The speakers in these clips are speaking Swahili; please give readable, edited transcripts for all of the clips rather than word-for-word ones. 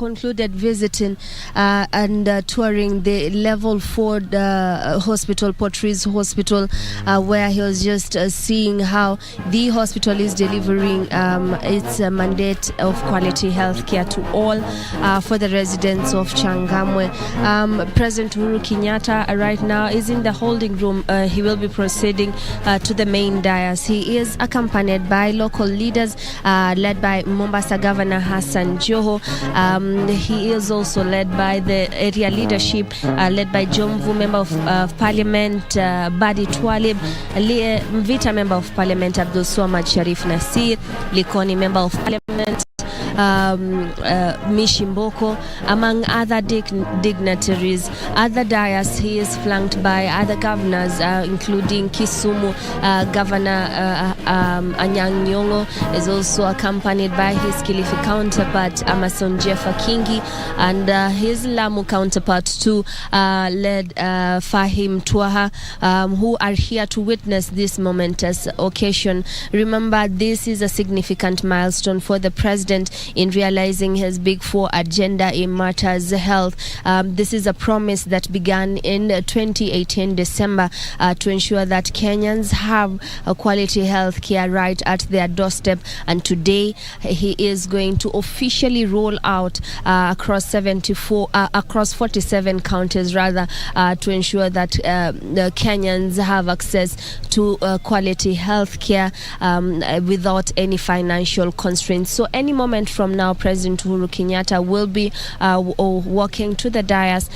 concluded visiting and touring the level 4 hospital, Portrees Hospital, where he was just seeing how the hospital is delivering its mandate of quality health care to all for the residents of Changamwe. President Uhuru Kenyatta right now is in the holding room. He will be proceeding to the main dais. He is accompanied by local leaders led by Mombasa Governor Hassan Joho. He is also led by the area leadership led by Jomvu Member of Parliament Badi Twalib, Mvita Member of Parliament Abdul Swamad Sharif Nasir, Likoni Member of Parliament Mishimboko, among other dignitaries. Other dais, he is flanked by other governors, including Kisumu Governor Anyang' Nyong'o is also accompanied by his Kilifi counterpart Amason Jeffa Kingi, and his Lamu counterpart too, led Fahim Twaha, who are here to witness this momentous occasion. Remember, this is a significant milestone for the president in realizing his Big Four agenda in matters health. This is a promise that began in 2018 December to ensure that Kenyans have a quality health care right at their doorstep, and today he is going to officially roll out across 47 counties to ensure that the Kenyans have access to quality health care without any financial constraints. So any moment from now, President Uhuru Kenyatta will be walking to the dais,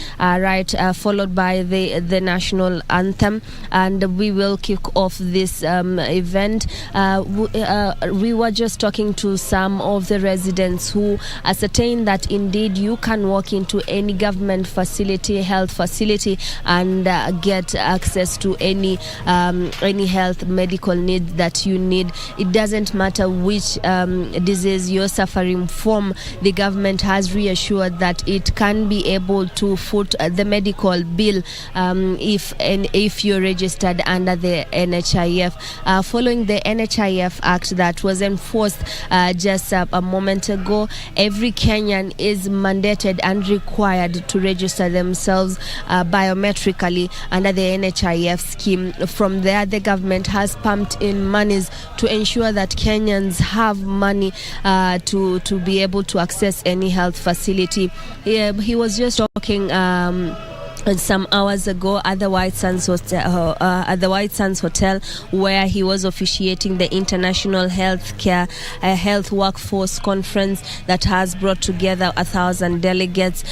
followed by the National Anthem, and we will kick off this event. We were just talking to some of the residents who ascertained that indeed you can walk into any government facility, health facility, and get access to any health medical need that you need. It doesn't matter which disease you're suffering from. The government has reassured that it can be able to foot the medical bill if you're registered under the NHIF. Following the NHIF Act that was enforced just a moment ago, every Kenyan is mandated and required to register themselves biometrically under the NHIF scheme. From there, the government has pumped in monies to ensure that Kenyans have money to be able to access any health facility. He was just talking some hours ago at the White Sands Hotel, where he was officiating the International Health Workforce Conference that has brought together 1,000 delegates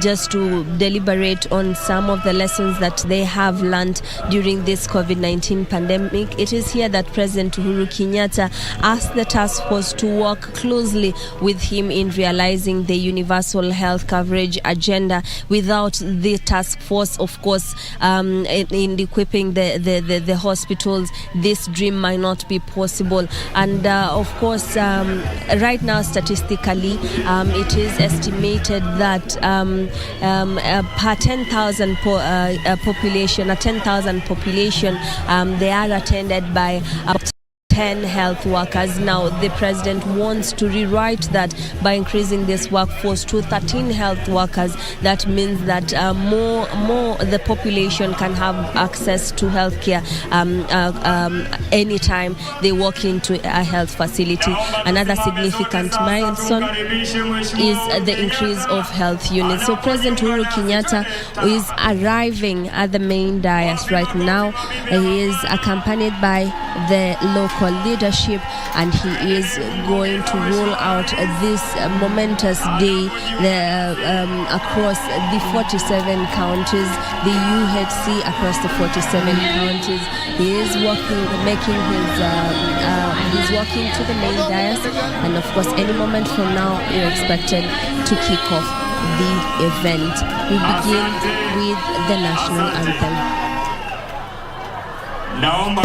just to deliberate on some of the lessons that they have learned during this COVID-19 pandemic. It is here that President Uhuru Kenyatta asked the task force to work closely with him in realizing the universal health coverage agenda. Without the task force, of course, in equipping the hospitals, this dream might not be possible. And of course, right now, statistically, it is estimated that per 10,000 population, they are attended by 10 health workers. Now, the president wants to rewrite that by increasing this workforce to 13 health workers. That means that more the population can have access to health care anytime they walk into a health facility. Another significant milestone is the increase of health units. So President Uhuru Kenyatta is arriving at the main dais right now. He is accompanied by the local leadership, and he is going to roll out this momentous day across the 47 counties, the UHC across the 47 counties. He is he's walking to the main dais, and of course any moment from now you're expected to kick off the event. We begin with the National Anthem. Naomba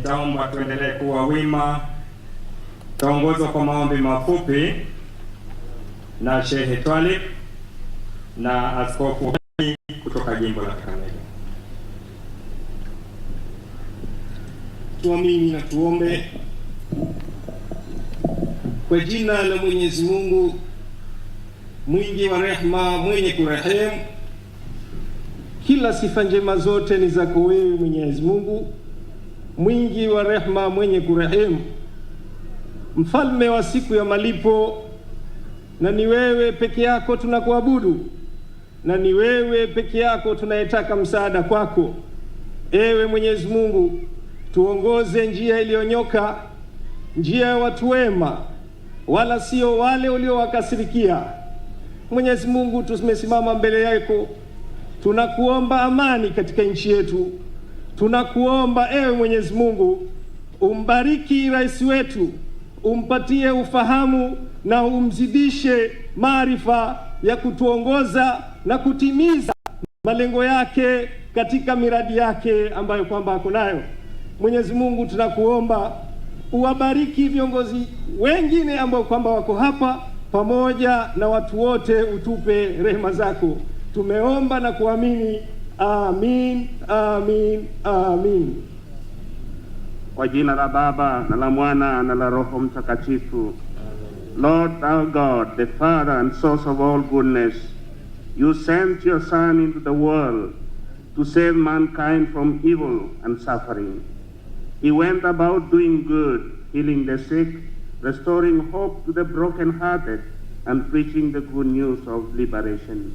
nitaomba tuendelee kuwa wima. Taongozwa kwa maombi mafupi na Shehe Twalib na askofu kutoka jimbo la Kakamega. Tuamini na tuombe. Kwa jina la Mwenyezi Mungu mwingi wa rehema, mwenye kurehemu. Kila sifa njema zote ni zako wewe Mwenyezi Mungu, mwingi wa rehema, mwenye kurehemu, mfalme wa siku ya malipo. Na ni wewe peke yako tunakuabudu, na ni wewe peke yako tunayetaka msaada kwako. Ewe Mwenyezi Mungu, tuongoze njia iliyonyoka, njia ya watu wema, wala sio wale uliowakasirikia. Mwenyezi Mungu, tumesimama mbele yako, tunakuomba amani katika nchi yetu. Tunakuomba ewe Mwenyezi Mungu, umbariki rais wetu, umpatie ufahamu na umzidishe maarifa ya kutuongoza na kutimiza malengo yake katika miradi yake ambayo kwamba ako nayo. Mwenyezi Mungu, tunakuomba uwabariki viongozi wengine ambao kwamba wako hapa, pamoja na watu wote, utupe rehema zako. Tumeomba na kuamini. Amin, amin, amin. Kwa jina la Baba na la Mwana na la Roho Mtakatifu. Lord our God, the Father and source of all goodness, you sent your Son into the world to save mankind from evil and suffering. He went about doing good, healing the sick, restoring hope to the brokenhearted, and preaching the good news of liberation.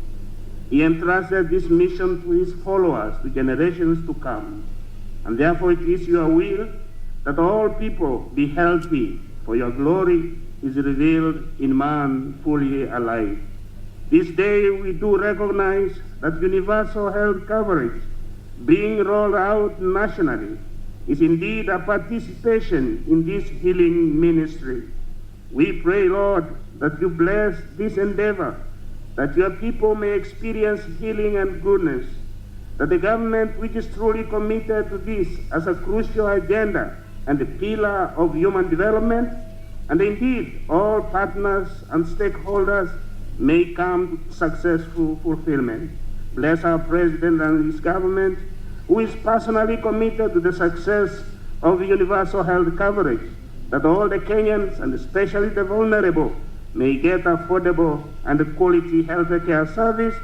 He entrusted this mission to his followers, to generations to come. And therefore it is your will that all people be healthy, for your glory is revealed in man fully alive. This day we do recognize that universal health coverage being rolled out nationally is indeed a participation in this healing ministry. We pray, Lord, that you bless this endeavor, that your people may experience healing and goodness, that the government, which is truly committed to this as a crucial agenda and a pillar of human development, and indeed all partners and stakeholders, may come to successful fulfillment. Bless our President and his government, who is personally committed to the success of universal health coverage, that all the Kenyans, and especially the vulnerable, may get affordable and quality health care service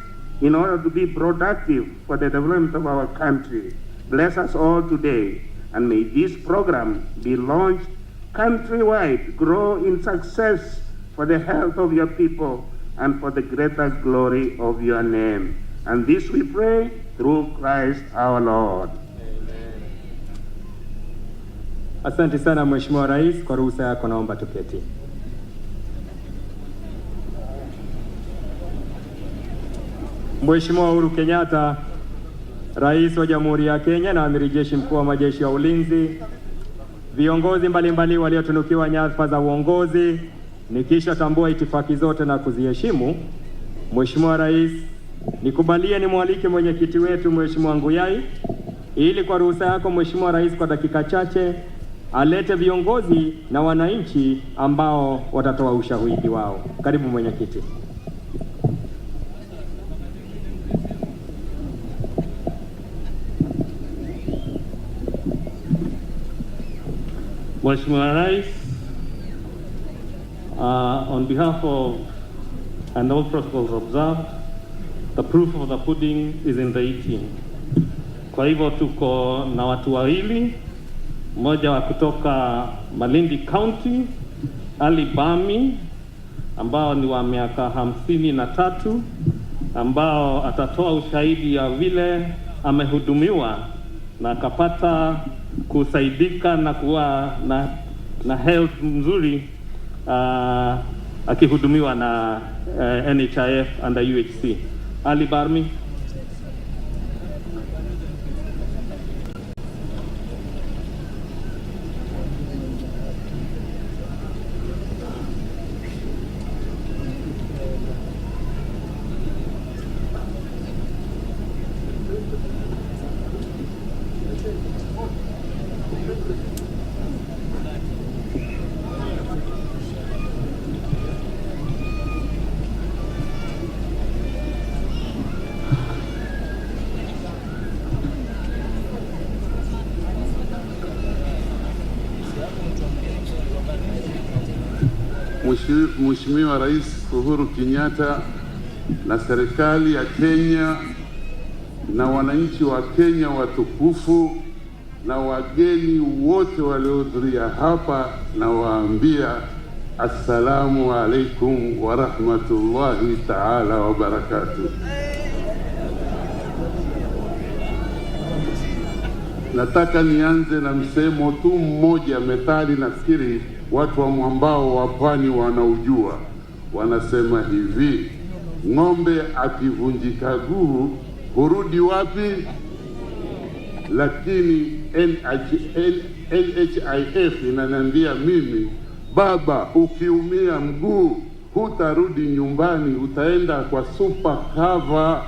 in order to be productive for the development of our country. Bless us all today, and may this program be launched countrywide, grow in success for the health of your people and for the greater glory of your name. And this we pray through Christ our Lord. Amen. Asante sana Mheshimiwa Rais, kwa ruhusa yako naomba tuketi. Mheshimiwa Uhuru Kenyatta, Rais wa Jamhuri ya Kenya na Amiri Jeshi Mkuu wa Majeshi ya Ulinzi, viongozi mbalimbali waliotunukiwa nyadhifa za uongozi, nikisha tambua itifaki zote na kuziheshimu, Mheshimiwa Rais, nikubalie nimwalike mwenyekiti wetu Mheshimiwa Nguyai, ili kwa ruhusa yako Mheshimiwa Rais, kwa dakika chache alete viongozi na wananchi ambao watatoa ushahidi wao. Karibu mwenyekiti. Mheshimiwa Rais, on behalf of and all protocols observed, the proof of the pudding is in the eating. Kwa hivyo tuko na watu wawili, mmoja wa kutoka Malindi County, Ali Bami, ambao ni wa miaka 53, ambao atatoa ushahidi ya vile amehudumiwa na akapata kusaidika na kuwa na health mzuri akihudumiwa na NHIF and UHC. Ali Barmi. Mheshimiwa Rais Uhuru Kenyatta na serikali ya Kenya na wananchi wa Kenya watukufu na wageni wote waliohudhuria hapa, na waambia assalamu alaikum wa rahmatullahi ta'ala wa barakatuh. Nataka nianze na msemo tu mmoja, methali nafikiri watu wa mwambao wa pwani wanaujua. Wanasema hivi: ng'ombe akivunjika guu hurudi wapi? Lakini NHIF inaniambia mimi, baba, ukiumia mguu hutarudi nyumbani, utaenda kwa super cover.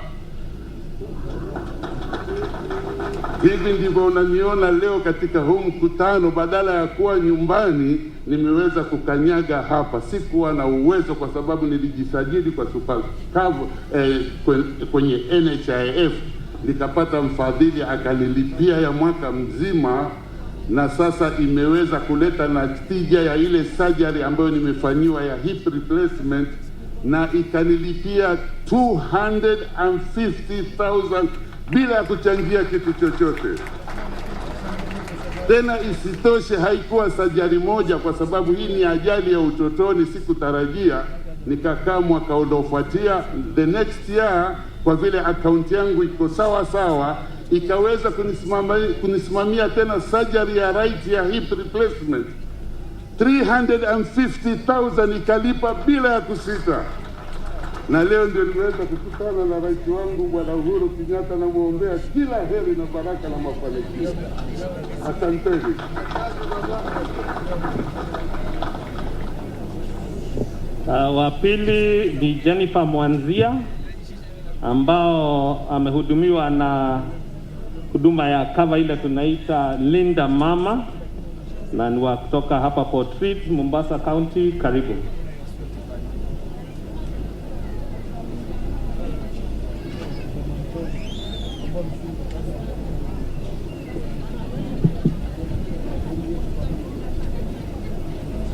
Hivi ndivyo unaniona leo katika huu mkutano. Badala ya kuwa nyumbani, nimeweza kukanyaga hapa. Sikuwa na uwezo kwa sababu nilijisajili kwa super cover kwenye NHIF, nikapata mfadhili akanilipia ya mwaka mzima, na sasa imeweza kuleta natija ya ile surgery ambayo nimefanyiwa ya hip replacement, na ikanilipia 250,000 bila ya kuchangia kitu chochote. Tena isitoshe, haikuwa sajari moja, kwa sababu hii ni ajali ya utotoni, sikutarajia. Nikakaa mwaka uliofuatia, the next year, kwa vile akaunti yangu iko sawa sawa, ikaweza kunisimamia tena surgery ya right ya hip replacement 350,000 ikalipa bila ya kusita. Na leo ndio nimeweza kukutana na rais wangu Bwana Uhuru Kenyatta, na muombea kila heri na baraka na mafanikio. Asanteni. Wa pili ni Jennifer Mwanzia, ambao amehudumiwa na huduma ya cover ile tunaita Linda Mama, na ni wa kutoka hapa Port Reitz, Mombasa County. Karibu.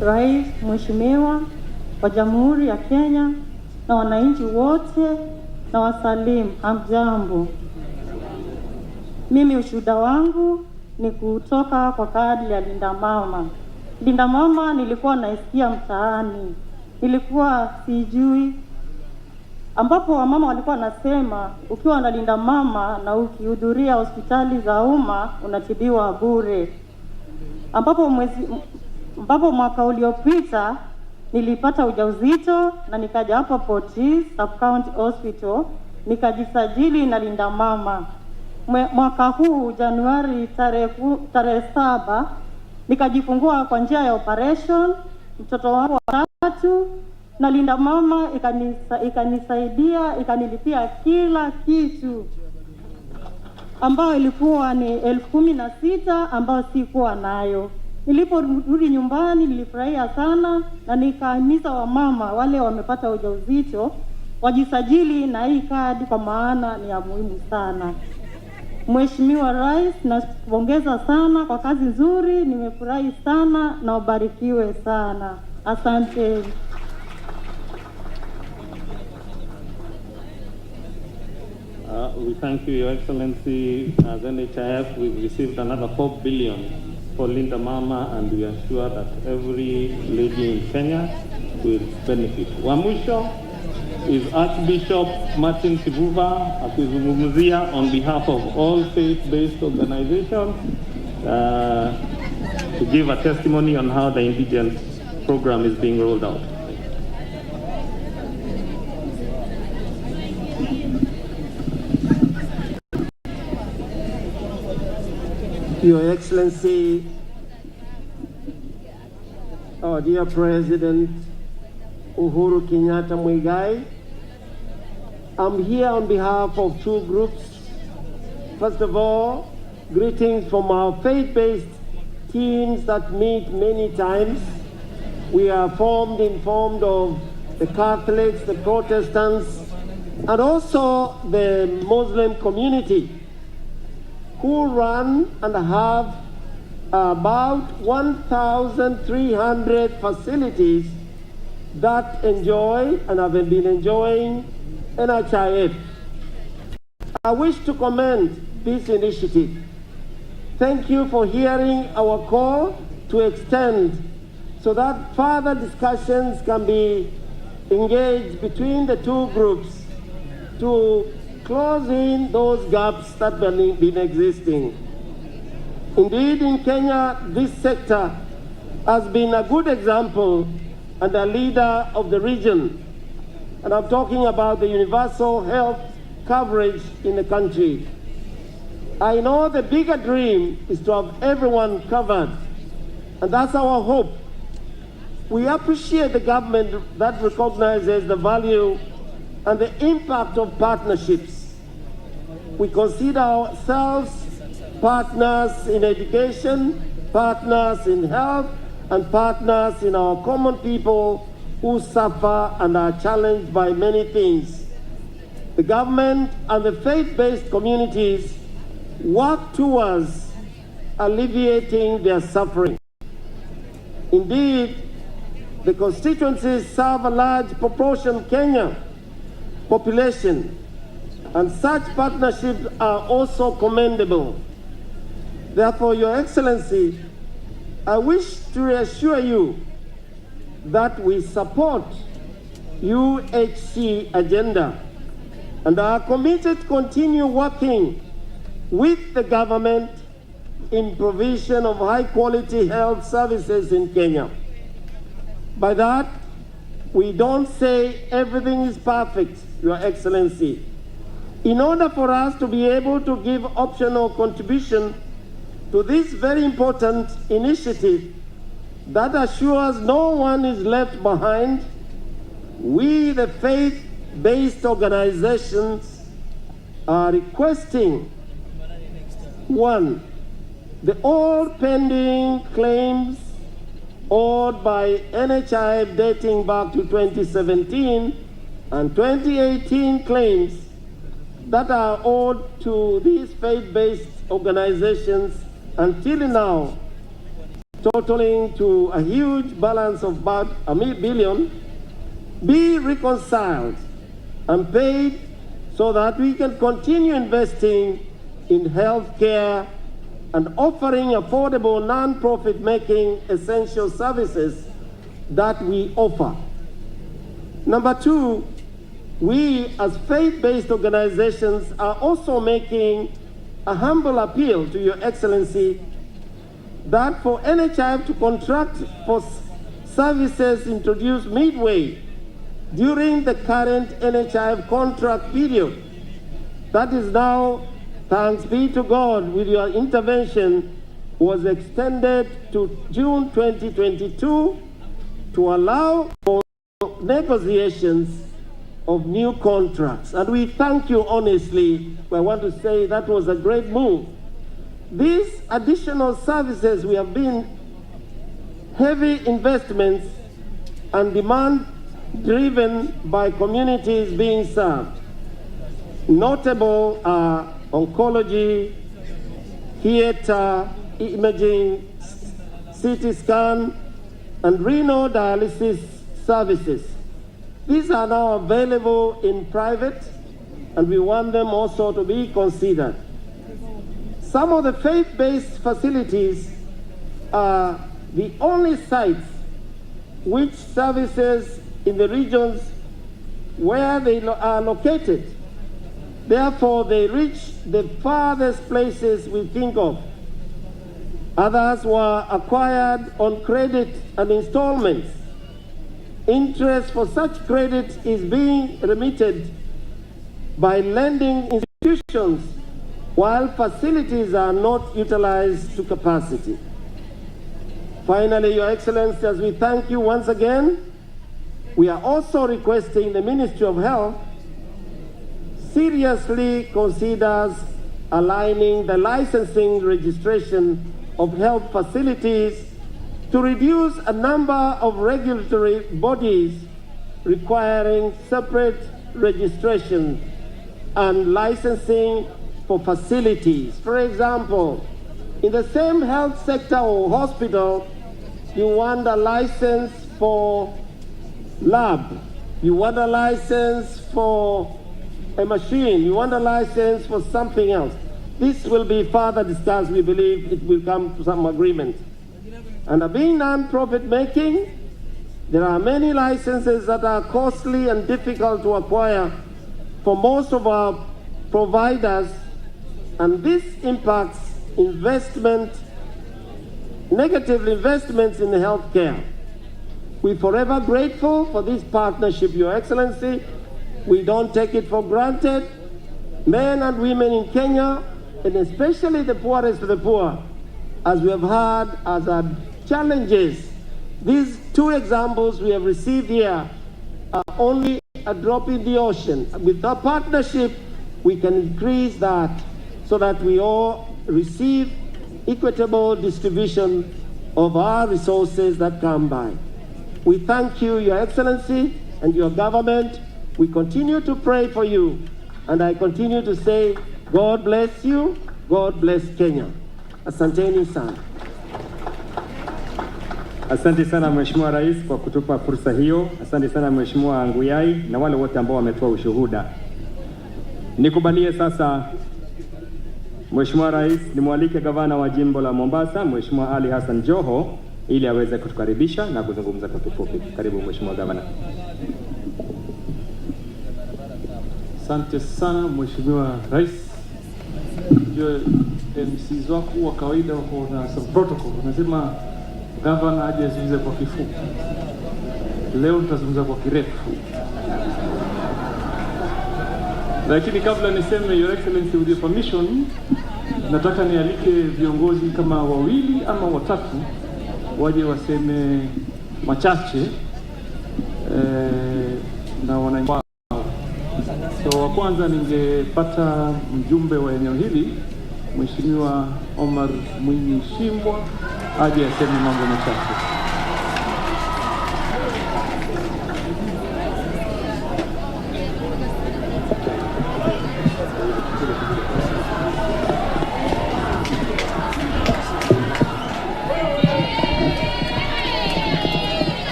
Rais, Mheshimiwa wa Jamhuri ya Kenya na wananchi wote, na wasalimu, hamjambo. Mimi ushuhuda wangu ni kutoka kwa kadi ya Linda Mama. Linda Mama nilikuwa naisikia mtaani, nilikuwa sijui, ambapo wamama walikuwa nasema ukiwa na Linda Mama na ukihudhuria hospitali za umma unatibiwa bure. Ambapo mwaka uliopita nilipata ujauzito na nikaja hapa Port Reitz Sub-County Hospital nikajisajili na Linda Mama. Mwaka huu Januari tarehe 7 nikajifungua kwa njia ya operation mtoto wangu wa 3, na Linda Mama ikanisaidia, ikanilipia kila kitu, ambayo ilikuwa ni 16,000 ambayo sikuwa nayo. Niliporudi nyumbani nilifurahia sana, na nikahimiza wamama wale wamepata ujauzito wajisajili na hii kadi, kwa maana ni ya muhimu sana. Mheshimiwa Rais, nakupongeza sana kwa kazi nzuri, nimefurahi sana na ubarikiwe sana. Asante. We thank you, Your Excellency. As NHIF, we've received another 4 billion for Linda Mama, and we are sure that every lady in Kenya will benefit. Wa mwisho is Archbishop Martin Kivuva, akizungumzia on behalf of all faith-based organizations to give a testimony on how the indigent program is being rolled out. Your Excellency, our dear President Uhuru Kenyatta Muigai, I'm here on behalf of 2 groups. First of all, greetings from our faith-based teams that meet many times. We are informed of the Catholics, the Protestants, and also the Muslim community, who run and have about 1,300 facilities that enjoy and have been enjoying NHIF. I wish to commend this initiative. Thank you for hearing our call to extend so that further discussions can be engaged between the two groups to close in those gaps that have been existing. Indeed, in Kenya, this sector has been a good example and a leader of the region. And I'm talking about the universal health coverage in the country. I know the bigger dream is to have everyone covered, and that's our hope. We appreciate the government that recognizes the value and the impact of partnerships. We consider ourselves partners in education, partners in health, and partners in our common people who suffer and are challenged by many things. The government and the faith-based communities work towards alleviating their suffering. Indeed, the constituencies serve a large proportion of Kenyan population, and such partnerships are also commendable. Therefore, Your Excellency, I wish to reassure you that we support UHC agenda and are committed to continue working with the government in provision of high-quality health services in Kenya. By that, we don't say everything is perfect, Your Excellency. In order for us to be able to give optional contribution to this very important initiative that assures no one is left behind, we, the faith-based organizations, are requesting: 1, the all pending claims owed by NHIF dating back to 2017 and 2018 claims that are owed to these faith-based organizations until now, totaling to a huge balance of about $1 billion, be reconciled and paid so that we can continue investing in health care and offering affordable non-profit making essential services that we offer. Number 2, we as faith-based organizations are also making a humble appeal to Your Excellency that for NHIF to contract for services introduced midway during the current NHIF contract period, that is now, thanks be to God, with your intervention, was extended to June 2022 to allow for negotiations of new contracts. And we thank you honestly. I want to say that was a great move. These additional services, we have been heavy investments and demand driven by communities being served. Notable are oncology, theater, imaging, CT scan, and renal dialysis services. These are now available in private, and we want them also to be considered. Some of the faith-based facilities are the only sites which services in the regions where they are located. Therefore, they reach the farthest places we think of. Others were acquired on credit and installments. Interest for such credit is being remitted by lending institutions, while facilities are not utilized to capacity. Finally, Your Excellency, as we thank you once again, we are also requesting the Ministry of Health seriously considers aligning the licensing registration of health facilities to reduce a number of regulatory bodies requiring separate registration and licensing for facilities. For example, in the same health sector or hospital, you want a license for lab, you want a license for a machine, you want a license for something else. This will be further discussed. We believe it will come to some agreement. And being non-profit making, there are many licenses that are costly and difficult to acquire for most of our providers, and this impacts negative investments in healthcare. We're forever grateful for this partnership, Your Excellency. We don't take it for granted. Men and women in Kenya, and especially the poorest of the poor, as we have heard as our challenges. These two examples we have received here are only a drop in the ocean. With our partnership, we can increase that so that we all receive equitable distribution of our resources that come by. We thank you, Your Excellency, and your government. We continue to pray for you, and I continue to say, God bless you, God bless Kenya. Asanteni sana. Asante sana Mheshimiwa Rais kwa kutupa fursa hiyo. Asante sana Mheshimiwa Nguyai na wale wote ambao wametoa ushuhuda. Nikubalie sasa Mheshimiwa Rais nimwalike gavana wa jimbo la Mombasa, Mheshimiwa Ali Hassan Joho, ili aweze kutukaribisha na kuzungumza kwa kifupi. Karibu Mheshimiwa Gavana. Asante sana Mheshimiwa Rais. Ndio MCs wako wa kawaida wako na some protocol. Unasema gavana aje azungumze kwa kifupi. Leo tutazungumza kwa kirefu. Lakini kabla niseme Your Excellency, with your permission, nataka nialike viongozi kama wawili ama watatu waje waseme machache na wananchi. So wa kwanza ningepata mjumbe wa eneo hili Mheshimiwa Omar Mwinyi Shimbwa aje aseme mambo machache.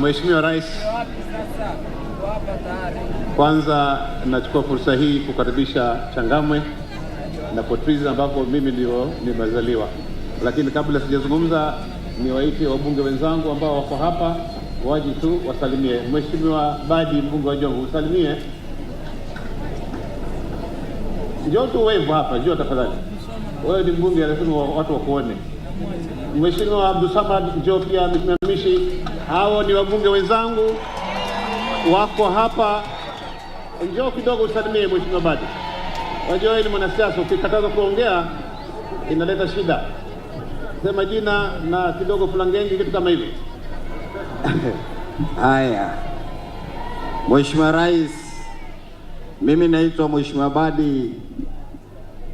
Mheshimiwa Rais, kwanza nachukua fursa hii kukaribisha Changamwe na Potrizi ambapo mimi ndio nimezaliwa. Lakini kabla sijazungumza, niwaite wabunge wenzangu ambao wako hapa waje tu wasalimie. Mheshimiwa Badi, mbunge wa Jomvu, usalimie. Njoo tu wave hapa, njoo tafadhali. Wewe ni mbunge, lazima watu wakuone. Mheshimiwa Abdusamad, njoo pia msimamishi. Hao ni wabunge wenzangu wako hapa. Njoo kidogo usalimie Mheshimiwa Badi. Wajua wewe ni mwanasiasa, ukikataza kuongea inaleta shida. Sema jina na kidogo fulangengi, kitu kama hivyo. Haya. Mheshimiwa Rais, mimi naitwa Mheshimiwa Badi.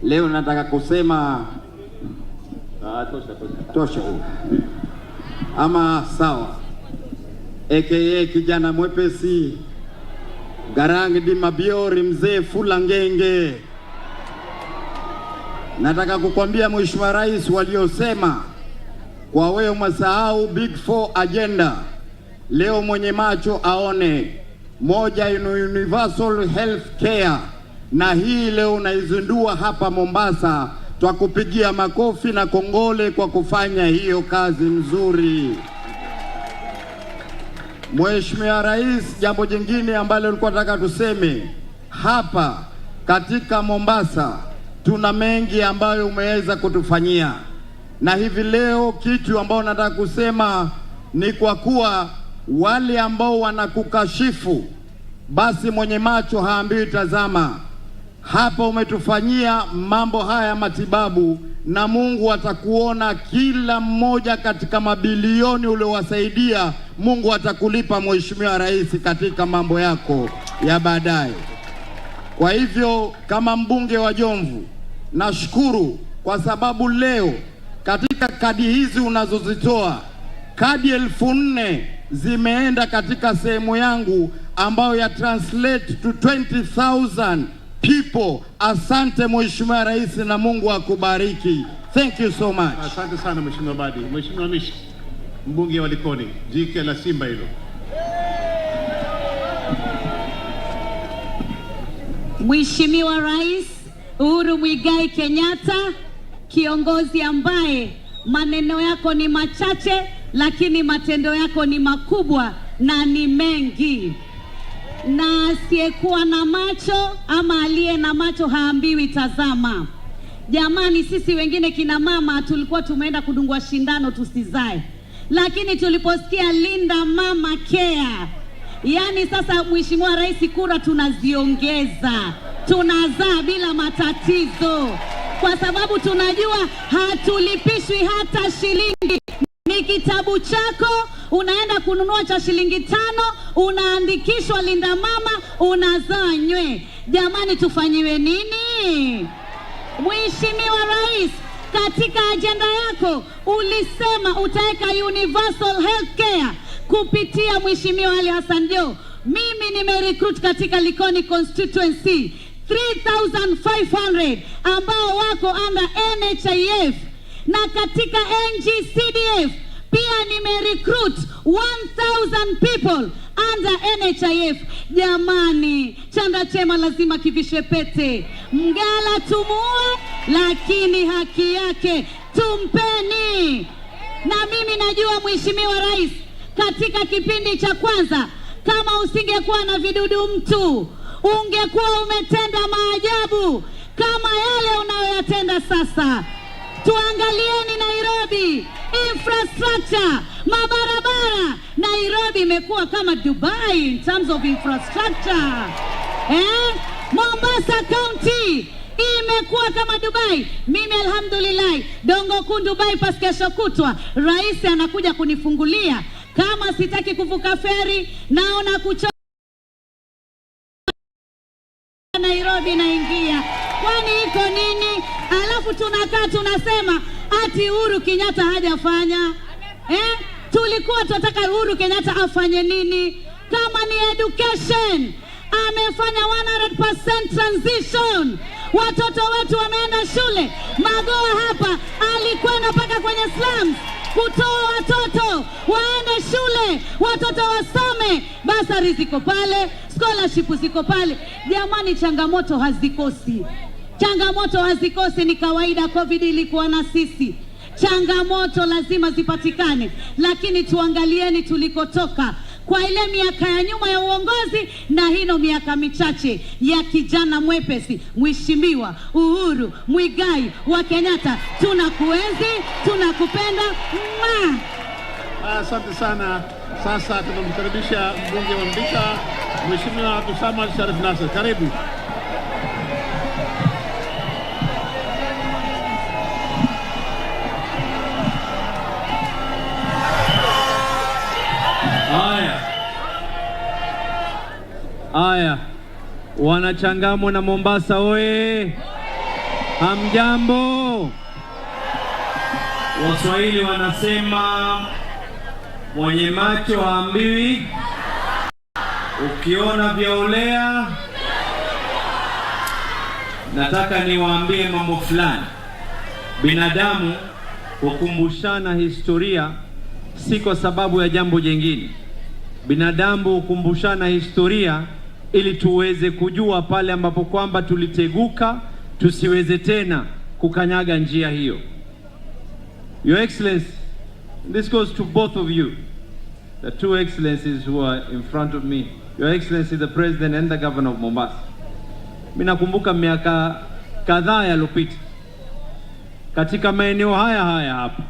Leo nataka kusema tosha. Ama sawa. AKA kijana mwepesi, Garangi di Mabiori, mzee Fulangenge. Nataka kukwambia Mheshimiwa Rais, waliosema kwa wewe umesahau Big 4 agenda. Leo mwenye macho aone. Moja, universal health care, na hii leo unaizindua hapa Mombasa. Twakupigia makofi na kongole kwa kufanya hiyo kazi nzuri. Mheshimiwa Rais, jambo jingine ambalo nilikuwa nataka tuseme hapa katika Mombasa, tuna mengi ambayo umeweza kutufanyia. Na hivi leo kitu ambao nataka kusema ni kwa kuwa wale ambao wanakukashifu, basi mwenye macho haambiwi tazama. Hapa umetufanyia mambo haya matibabu, na Mungu atakuona kila mmoja katika mabilioni uliowasaidia. Mungu atakulipa Mheshimiwa Rais katika mambo yako ya baadaye. Kwa hivyo kama mbunge wa Jomvu, nashukuru kwa sababu leo katika kadi hizi unazozitoa, kadi 4,000 zimeenda katika sehemu yangu ambayo ya translate to 20,000 people. Asante Mheshimiwa Rais na Mungu akubariki. Thank you so much. Asante sana Mheshimiwa Badi. Mheshimiwa Mishi. mbunge wa Likoni, jike la Simba hilo. Mheshimiwa Rais Uhuru Muigai Kenyatta, kiongozi ambaye maneno yako ni machache lakini matendo yako ni makubwa na ni mengi. Na asiyekuwa na macho ama aliye na macho haambiwi tazama. Jamani, sisi wengine kina mama tulikuwa tumeenda kudungwa shindano tusizae, lakini tuliposikia Linda Mama Care, yani sasa Mheshimiwa Rais, kura tunaziongeza, tunazaa bila matatizo, kwa sababu tunajua hatulipishwi hata shilingi. Ni kitabu chako, unaenda kununua cha shilingi 5, unaandikishwa Linda Mama, unazaa nywe. Jamani, tufanyiwe nini? Mheshimiwa Rais, katika ajenda yako ulisema utaweka universal health care kupitia Mheshimiwa Ali Hassan Joho. Mimi nimerecruit katika Likoni constituency 3,500 ambao wako under NHIF, na katika NGCDF pia nimerecruit 1,000 people under NHIF. Jamani, chanda chema lazima kivishwe pete. Mgala tumuue, lakini haki yake tumpeni. Na mimi najua Mheshimiwa Rais, katika kipindi cha kwanza kama usingekuwa na vidudu mtu, ungekuwa umetenda maajabu kama yale unayoyatenda sasa. Tuangalieni Nairobi, infrastructure, mabarabara. Nairobi imekuwa kama Dubai in terms of infrastructure. Mombasa County imekuwa kama Dubai. Mimi alhamdulillah, Dongo Kundu bypass kesho kutwa Rais anakuja kunifungulia. Kama sitaki kuvuka feri, naona kucho Nairobi naingia. Kwani iko nini? Alafu tunakaa tunasema ati Uhuru Kenyatta hajafanya. Tulikuwa tunataka Uhuru Kenyatta afanye nini? Kama ni education, amefanya 100% transition. Watoto wetu wameenda shule. Magoa hapa alikwenda mpaka kwenye slums kutoa watoto waende shule, watoto wasome. Basari ziko pale, scholarship ziko pale. Jamani, changamoto hazikosi. Changamoto hazikosi, ni kawaida. Covid ilikuwa na sisi. Changamoto lazima zipatikane, lakini tuangalieni tulikotoka kwa ile miaka ya nyuma ya uongozi na hino miaka michache ya kijana mwepesi Mheshimiwa Uhuru Muigai wa Kenyatta. Tunakuenzi, tunakupenda. Asante sana. Sasa tunamkaribisha mbunge wa Mbika, Mheshimiwa Abdulsamad Sharif Nasser. Karibu. Aya, wanachangamwe na Mombasa oye! Hamjambo? Waswahili wanasema mwenye macho haambiwi, ukiona vyaolea. Nataka niwaambie mambo fulani. Binadamu hukumbushana historia si kwa sababu ya jambo jingine. Binadamu hukumbushana historia ili tuweze kujua pale ambapo kwamba tuliteguka, tusiweze tena kukanyaga njia hiyo. Your Excellency, this goes to both of you, the two excellencies who are in front of me. Your Excellency the President and the Governor of Mombasa. Mimi nakumbuka miaka kadhaa yaliyopita katika maeneo haya hapa,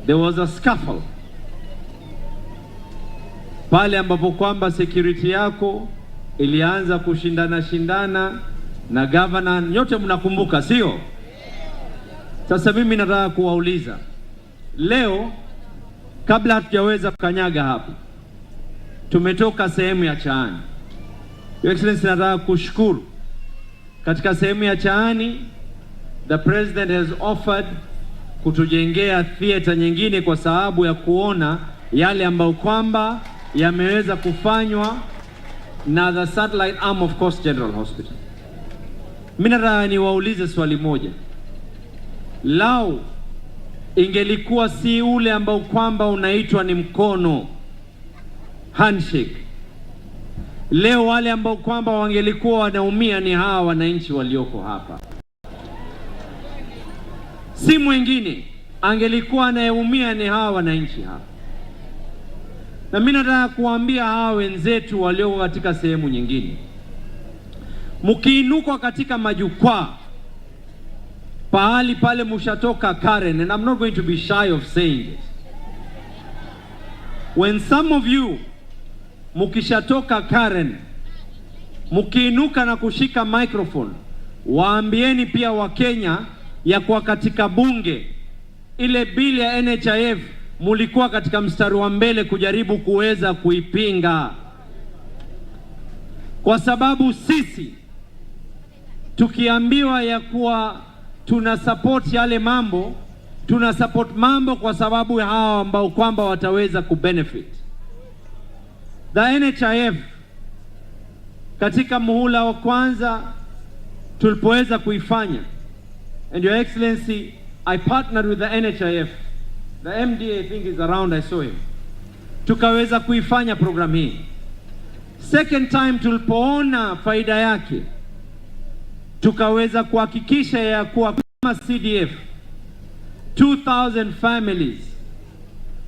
there was a scuffle pale ambapo kwamba security yako ilianza kushindana na governor. Nyote mnakumbuka, sio? Sasa mimi nataka kuwauliza leo, kabla hatujaweza kukanyaga hapa, tumetoka sehemu ya Chaani. Your Excellency, nataka kushukuru. Katika sehemu ya Chaani, the President has offered kutujengea theater nyingine kwa sababu ya kuona yale ambayo kwamba yameweza kufanywa na the satellite arm of Coast General Hospital. Mimi nataka niwaulize swali moja. Lao ingelikuwa si ule ambao kwamba unaitwa ni mkono, handshake. Leo wale ambao kwamba wangelikuwa wanaumia ni hawa wananchi walioko hapa. Si mwingine angelikuwa anayeumia ni hawa wananchi hapa. Na mimi nataka kuambia hawa wenzetu walioko katika sehemu nyingine, mkiinuka katika majukwaa pahali pale mshatoka Karen, and I'm not going to be shy of saying it. When some of you mkishatoka Karen, mkiinuka na kushika microphone, waambieni pia wa Kenya ya kwa katika bunge ile bili ya NHIF mulikuwa katika mstari wa mbele kujaribu kuweza kuipinga, kwa sababu sisi tukiambiwa ya kuwa tuna support yale mambo, tuna support mambo kwa sababu hawa ambao kwamba wataweza kubenefit. The NHIF katika muhula wa kwanza tulipoweza kuifanya, and Your Excellency, I partnered with the NHIF. The MD I think is around, I saw him. Tukaweza kuifanya program hii. Second time tulipoona faida yake, tukaweza kuhakikisha ya kuwa kama CDF 2000 families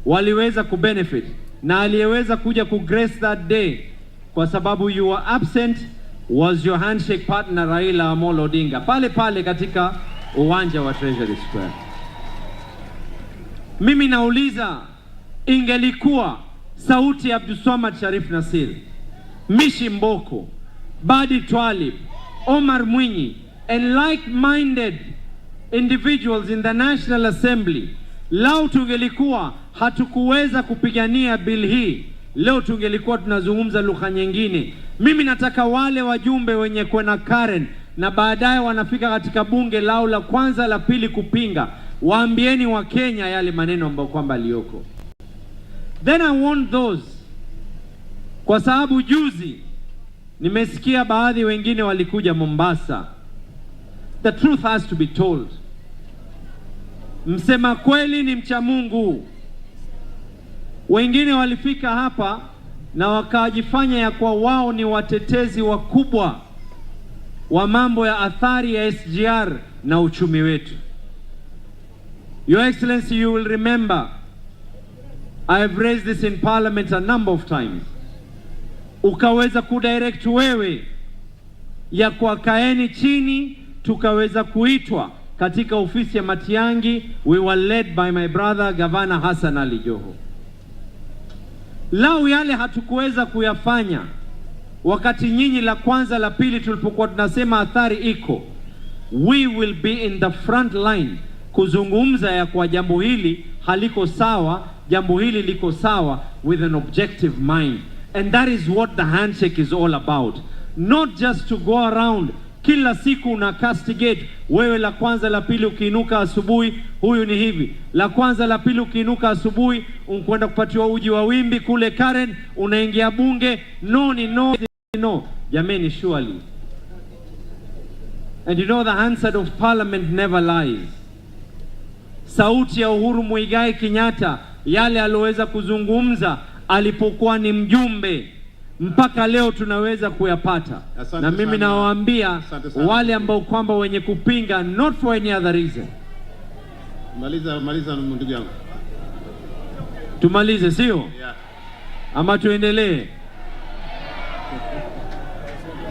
waliweza kubenefit, na aliyeweza kuja kugrace that day kwa sababu you were absent was your handshake partner Raila Amolo Odinga pale pale katika uwanja wa Treasury Square. Mimi nauliza, ingelikuwa sauti ya Abdulswamad Sharif Nassir, Mishi Mboko, Badi Twalib, Omar Mwinyi and like-minded individuals in the National Assembly, lao tungelikuwa hatukuweza kupigania bill hii, leo tungelikuwa tunazungumza lugha nyingine. Mimi nataka wale wajumbe wenye kwenda Karen na baadaye wanafika katika bunge lao la kwanza la pili kupinga, waambieni wa Kenya yale maneno ambayo kwamba lioko. Then I want those, kwa sababu juzi nimesikia baadhi wengine walikuja Mombasa. The truth has to be told. Msema kweli ni mcha Mungu. Wengine walifika hapa na wakajifanya ya kwa wao ni watetezi wakubwa wa mambo ya athari ya SGR na uchumi wetu. Your Excellency, you will remember I have raised this in Parliament a number of times. Ukaweza kudirect wewe ya kwa kaeni chini, tukaweza kuitwa katika ofisi ya Matiangi. We were led by my brother Governor Hassan Ali Joho. Lao yale hatukuweza kuyafanya wakati nyinyi la kwanza la pili tulipokuwa tunasema athari iko. We will be in the front line kuzungumza ya kwa jambo hili haliko sawa, jambo hili liko sawa, with an objective mind. And that is what the handshake is all about. Not just to go around kila siku una castigate, wewe la kwanza la pili ukiinuka asubuhi huyu ni hivi, la kwanza la pili ukiinuka asubuhi unkwenda kupatiwa uji wa wimbi kule Karen, unaingia bunge, no ni no, no. Jameni, surely. And you know the Hansard of Parliament never lies. Sauti ya Uhuru Muigai Kenyatta, yale aloweza kuzungumza alipokuwa ni mjumbe, mpaka leo tunaweza kuyapata. Na mimi nawaambia wale ambao kwamba wenye kupinga, not for any other reason. Maliza ndugu yangu. Tumalize sio? Yeah. Ama tuendelee?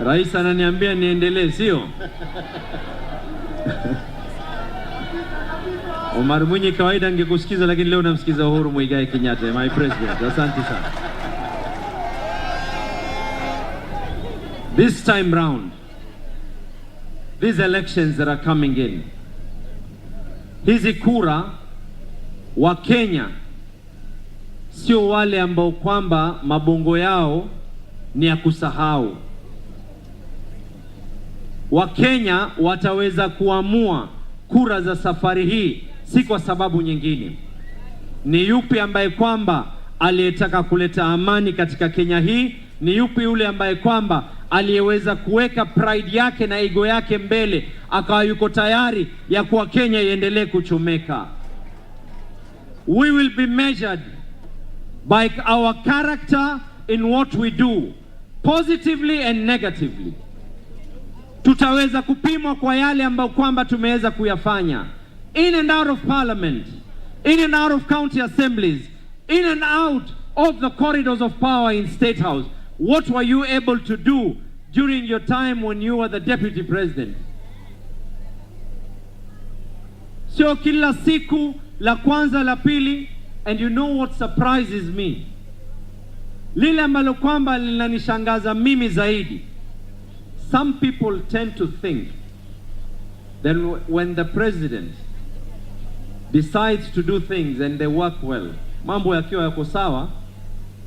Rais ananiambia niendelee sio? Omar Mwinyi kawaida angekusikiza, lakini leo namsikiza Uhuru Muigai Kenyatta, my president. Asante sana. This time round, these elections that are coming in, hizi kura wa Kenya sio wale ambao kwamba mabongo yao ni ya kusahau. Wa Kenya wataweza kuamua kura za safari hii si kwa sababu nyingine. Ni yupi ambaye kwamba aliyetaka kuleta amani katika Kenya hii? Ni yupi yule ambaye kwamba aliyeweza kuweka pride yake na ego yake mbele, akawa yuko tayari ya kuwa Kenya iendelee kuchomeka? we will be measured by our character in what we do, positively and negatively. Tutaweza kupimwa kwa yale ambayo kwamba tumeweza kuyafanya in and out of parliament, in and out of county assemblies, in and out of the corridors of power in State House. What were you able to do during your time when you were the deputy president? Sio kila siku la kwanza la pili. And you know what surprises me? Lile ambalo kwamba linanishangaza mimi zaidi. Some people tend to think that when the president decides to do things and they work well, mambo yakiwa yako sawa,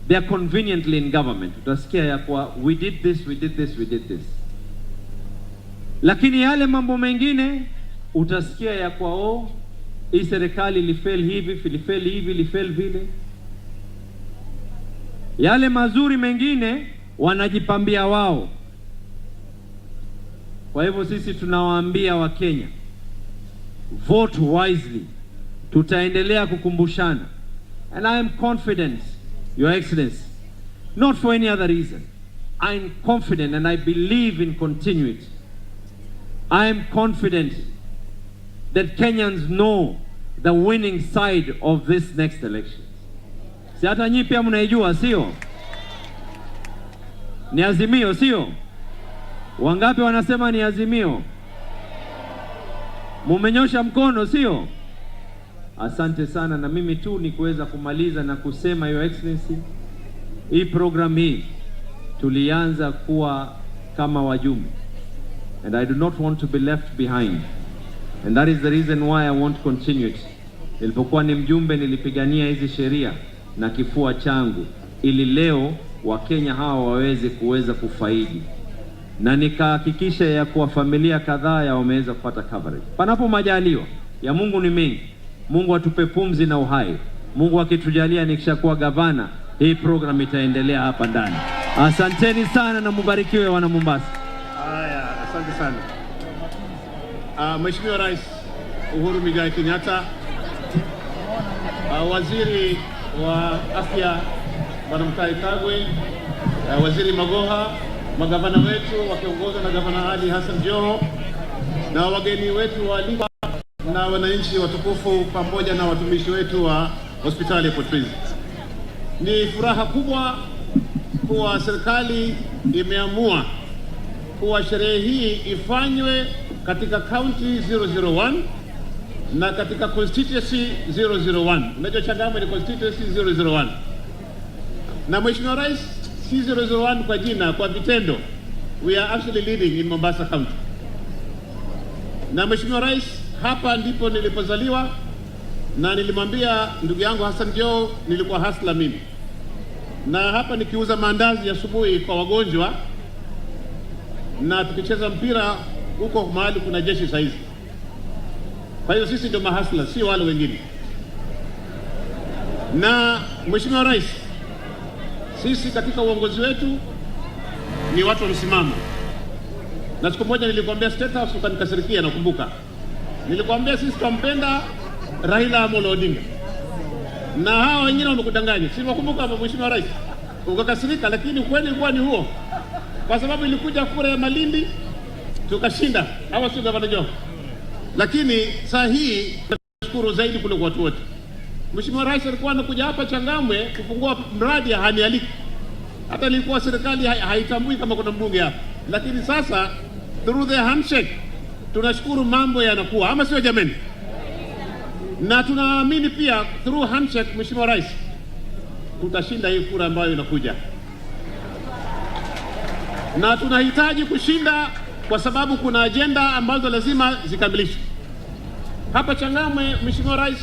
they are conveniently in government. Utasikia ya kwa we did this, we did this, we did this. Lakini yale mambo mengine utasikia ya kwa hii serikali ilifeli hivi, ilifeli hivi, ilifeli vile. Yale mazuri mengine wanajipambia wao. Kwa hivyo sisi tunawaambia wa Kenya, vote wisely. Tutaendelea kukumbushana. And I am confident, Your Excellency, not for any other reason. I am confident and I believe in continuity. I am confident that Kenyans know the winning side of this next election. Si hata nyinyi pia mnaijua, sio? Ni Azimio, sio? Wangapi wanasema ni Azimio? Mumenyosha mkono, sio? Asante sana, na mimi tu ni kuweza kumaliza na kusema, Your Excellency, hii program hii tulianza kuwa kama wajumbe. And I do not want to be left behind. And that is the reason why I want continuity. Nilipokuwa ni mjumbe nilipigania hizi sheria na kifua changu ili leo Wakenya hawa waweze kufaidi. Na nikahakikisha ya kuwa familia kadhaa ya wameweza kupata coverage. Panapo majaliwa ya Mungu ni mengi. Mungu atupe pumzi na uhai. Mungu akitujalia nikishakuwa gavana, hii program itaendelea hapa ndani. Asanteni sana na mubarikiwe wana Mombasa. Haya, asante sana. Mheshimiwa Rais Uhuru Muigai Kenyatta, Waziri wa Afya Bwana Mutahi Kagwe, Waziri Magoha, magavana wetu wakiongozwa na Gavana Ali Hassan Joho, na wageni wetu waalikwa na wananchi watukufu pamoja na watumishi wetu wa hospitali ya Port Reitz. Ni furaha kubwa kuwa serikali imeamua kuwa sherehe hii ifanywe katika county 001 na katika constituency 001. Unajua Changamwe ni constituency 001. Na Mheshimiwa Rais, si 001 kwa jina, kwa vitendo. We are actually leading in Mombasa County. Na Mheshimiwa Rais, hapa ndipo nilipozaliwa na nilimwambia ndugu yangu Hassan Joho nilikuwa hasla mimi. Na hapa nikiuza maandazi asubuhi kwa wagonjwa na tukicheza mpira huko mahali kuna jeshi saizi. Kwa hiyo sisi ndio mahasla, si wale wengine. Na Mheshimiwa Rais, sisi katika uongozi wetu ni watu wa msimamo. Na siku moja nilikwambia State House ukanikasirikia, nakumbuka. Nilikwambia sisi tumpenda Raila Amolo Odinga. Na hao wengine wamekudanganya. Si wakumbuka Mheshimiwa Rais? Ukakasirika, lakini kweli ilikuwa ni huo. Kwa sababu ilikuja kura ya Malindi tukashinda. Hawa sio gavana Joho. Lakini saa hii nashukuru zaidi kuliko watu wote. Mheshimiwa Rais alikuwa anakuja hapa Changamwe kufungua mradi ya hanialiki. Hata ilikuwa serikali haitambui kama kuna mbunge hapa. Lakini sasa through the handshake tunashukuru mambo yanakuwa, ama sio jameni? Na tunaamini pia through handshake, Mheshimiwa Rais, tutashinda hii kura ambayo inakuja. Na tunahitaji kushinda kwa sababu kuna agenda ambazo lazima zikamilishwe. Hapa Changamwe, Mheshimiwa Rais,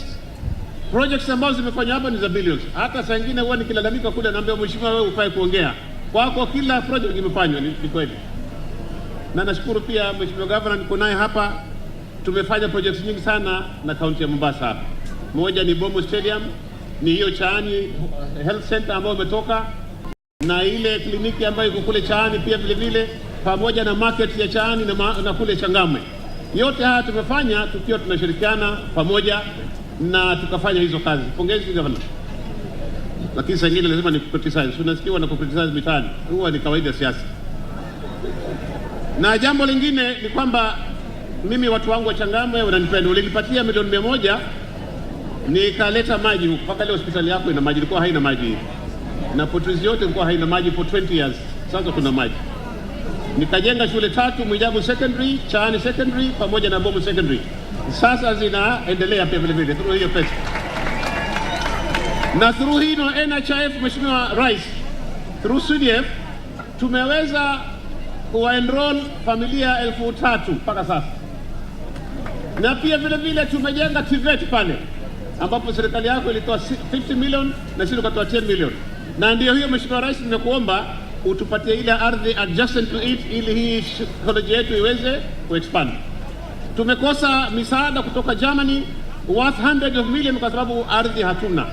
projects ambazo zimefanywa hapa ni za billions. Hata saa nyingine huwa nikilalamika kule naambia Mheshimiwa wewe ufai kuongea. Kwa kila project imefanywa ni kweli. Na nashukuru pia Mheshimiwa Governor niko naye hapa. Tumefanya projects nyingi sana na kaunti ya Mombasa hapa. Moja ni Bomo Stadium, ni hiyo Chaani Health Center ambayo umetoka, na ile kliniki ambayo iko kule Chaani pia vile vile, pamoja na market ya Chaani na kule Changamwe. Yote haya tumefanya tukiwa tunashirikiana pamoja na tukafanya hizo kazi. Pongezi gavana. Lakini saa ingine lazima ni criticize. Unasikia na criticize mitaani. Huwa ni kawaida siasa. Na jambo lingine ni kwamba mimi watu wangu wa Changamwe wananipenda. Ulinipatia milioni 100 nikaleta maji huko. Mpaka leo hospitali yako ina maji, ilikuwa haina maji. Na Potrizi yote ilikuwa haina maji for 20 years. Sasa kuna maji. Nikajenga shule 3, Mwijabu Secondary, Chaani Secondary pamoja na Bomu Secondary. Sasa zinaendelea pia vile vile through hiyo pesa. Na through hino NHIF, Mheshimiwa Rais, through CDF tumeweza kuenroll familia 3,000 mpaka sasa. Na pia vile vile tumejenga TVET pale ambapo serikali yako ilitoa 50 million na sisi tukatoa 10 million. Na ndio hiyo Mheshimiwa Rais, nimekuomba utupatie ile ardhi adjacent to it ili hii college yetu iweze kuexpand. Tumekosa misaada kutoka Germany worth hundreds of millions kwa sababu ardhi hatuna.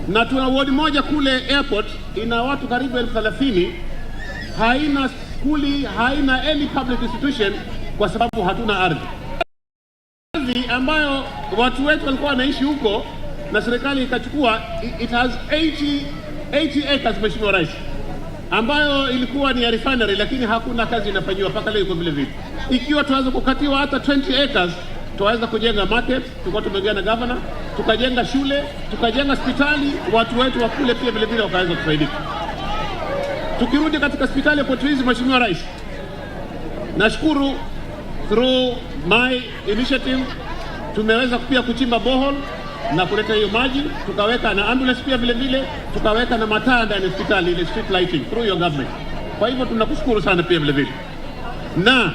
Na tuna ward moja kule airport ina watu karibu 30,000, haina skuli, haina any public institution kwa sababu hatuna ardhi. Ardhi ambayo watu wetu walikuwa wanaishi huko na serikali ikachukua, it has 80 acres Mheshimiwa Rais, ambayo ilikuwa ni ya refinery, lakini hakuna kazi inafanywa mpaka leo. Iko vile vile, ikiwa tuanze kukatiwa hata 20 acres tuweza kujenga market, tulikuwa tumeongea na governor, tukajenga shule, tukajenga hospitali, watu wetu wa kule pia vile vile wakaweza kufaidika. Tukirudi katika hospitali ya Potrizi, Mheshimiwa Rais, nashukuru through my initiative tumeweza pia kuchimba borehole na kuleta hiyo maji, tukaweka na ambulance pia vile vile, tukaweka na mataa ndani ya hospitali, ile street lighting through your government. Kwa hivyo tunakushukuru sana pia vile vile. Na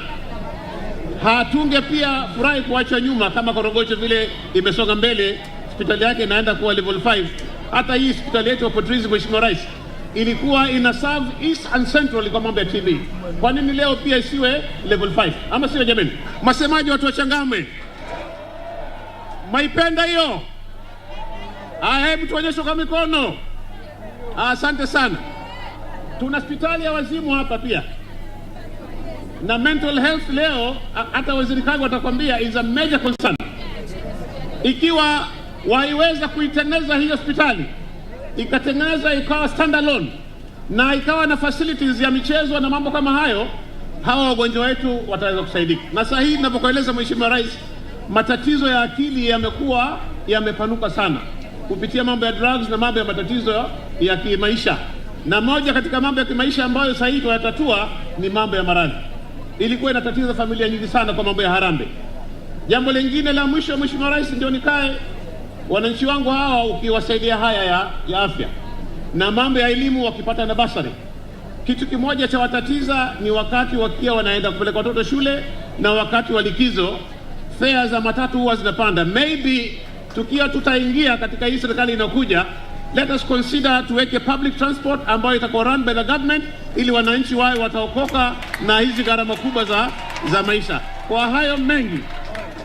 hatunge pia furahi kuacha nyuma kama Korogocho vile imesonga mbele, hospitali yake inaenda kuwa level 5. Hata hii hospitali yetu ya Potrizi, Mheshimiwa Rais, ilikuwa ina serve East and Central kwa mambo ya TB. Kwa nini leo pia isiwe level 5? Ama sio jamani? Masemaji watu wa Changamwe, maipenda hiyo? Hebu tuonyeshe kwa mikono. Asante sana. Tuna hospitali ya wazimu hapa pia. Na mental health leo, hata Waziri Kago atakwambia is a major concern. Ikiwa waiweza kuitengeneza hii hospitali, ikatengeneza ikawa standalone na ikawa na facilities ya michezo na mambo kama hayo, hawa wagonjwa wetu wataweza kusaidika. Na sasa hii ninapokueleza Mheshimiwa Rais, matatizo ya akili yamekuwa yamepanuka sana kupitia mambo ya drugs na mambo ya matatizo ya kimaisha. Na moja katika mambo ya kimaisha ambayo sasa hivi tunatatua ni mambo ya maradhi. Ilikuwa inatatiza familia nyingi sana kwa mambo ya harambee. Jambo lingine la mwisho Mheshimiwa Rais, ndio nikae wananchi wangu hawa ukiwasaidia haya ya afya na mambo ya elimu wakipata na basari. Kitu kimoja cha watatiza ni wakati wakia wanaenda kupeleka watoto shule na wakati wa likizo fare za matatu huwa zinapanda. Maybe tukiwa tutaingia katika hii serikali inakuja, let us consider tuweke public transport ambayo itakuwa run by the government ili wananchi wao wataokoka na hizi gharama kubwa za maisha. Kwa hayo mengi,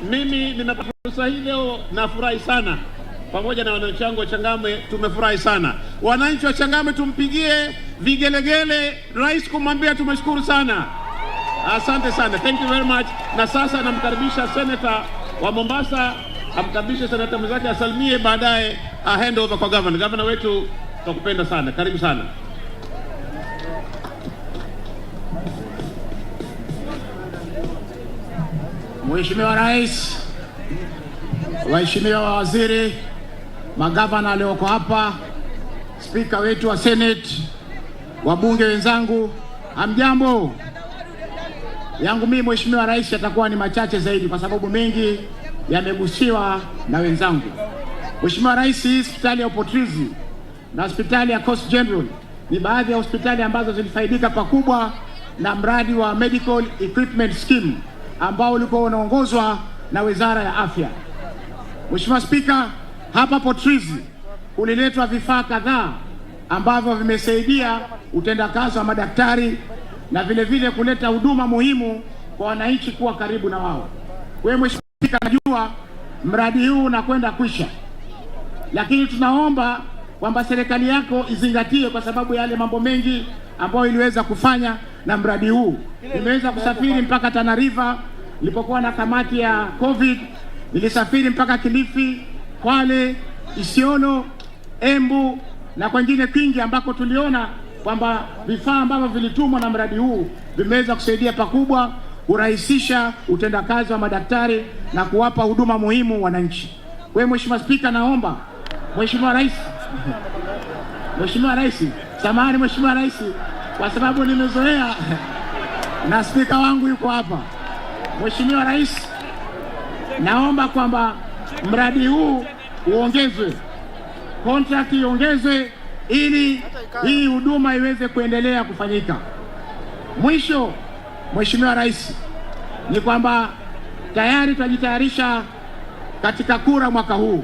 mimi ninapata fursa hii leo, nafurahi sana pamoja na wananchi wangu wa Changamwe. Tumefurahi sana. Wananchi wa Changamwe tumpigie vigelegele Rais kumwambia tumeshukuru sana. Asante sana. Thank you very much. Na sasa namkaribisha Senator wa Mombasa, amkaribishe Senator mwenzake asalimie, baadaye hand over kwa governor. Governor wetu tukupenda sana. Karibu sana. Mheshimiwa Rais, waheshimiwa waziri, magavana walioko hapa, spika wetu wa Senate, wabunge wenzangu, hamjambo? Yangu mimi Mheshimiwa Rais yatakuwa ni machache zaidi kwa sababu mengi yamegusiwa na wenzangu. Mheshimiwa Rais, hii hospitali ya Potrizi na hospitali ya Coast General ni baadhi ya hospitali ambazo zilifaidika pakubwa na mradi wa Medical Equipment Scheme ambao ulikuwa unaongozwa na Wizara ya Afya. Mheshimiwa Spika, hapa Potrizi kuliletwa vifaa kadhaa ambavyo vimesaidia utendakazi wa madaktari na vile vile kuleta huduma muhimu kwa wananchi kuwa karibu na wao. Wewe Mheshimiwa Spika, najua mradi huu unakwenda kwisha, lakini tunaomba kwamba serikali yako izingatie kwa sababu yale mambo mengi ambayo iliweza kufanya na mradi huu. Nimeweza kusafiri mpaka Tana River nilipokuwa na kamati ya COVID Nilisafiri mpaka Kilifi, Kwale, Isiolo, Embu na kwingine kwingi ambako tuliona kwamba vifaa ambavyo vilitumwa na mradi huu vimeweza kusaidia pakubwa kurahisisha utendakazi wa madaktari na kuwapa huduma muhimu wananchi. Kwa hiyo Mheshimiwa Spika, naomba Mheshimiwa Rais, samahani Mheshimiwa Rais, kwa sababu nimezoea na spika wangu yuko hapa. Mheshimiwa Rais, naomba kwamba mradi huu uongezwe, contract iongezwe ili hii huduma iweze kuendelea kufanyika. Mwisho, Mheshimiwa Rais, ni kwamba tayari tunajitayarisha katika kura mwaka huu,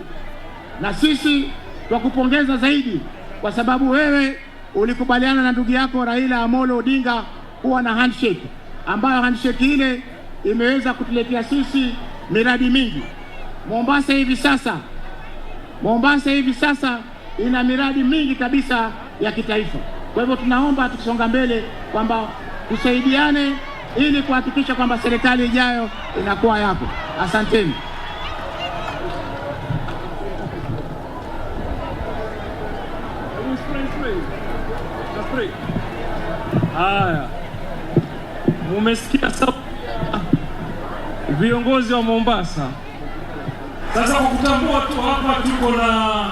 na sisi twakupongeza zaidi kwa sababu wewe ulikubaliana na ndugu yako Raila Amolo Odinga kuwa na handshake, ambayo handshake ile imeweza kutuletea sisi miradi mingi. Mombasa hivi sasa ina miradi mingi kabisa ya kitaifa. Kwa hivyo tunaomba tukisonga mbele kwamba tusaidiane ili kuhakikisha kwamba serikali ijayo inakuwa yapo. Asanteni. Haya, mumesikia viongozi wa Mombasa. Sasa kwa kutambua tu, hapa tuko na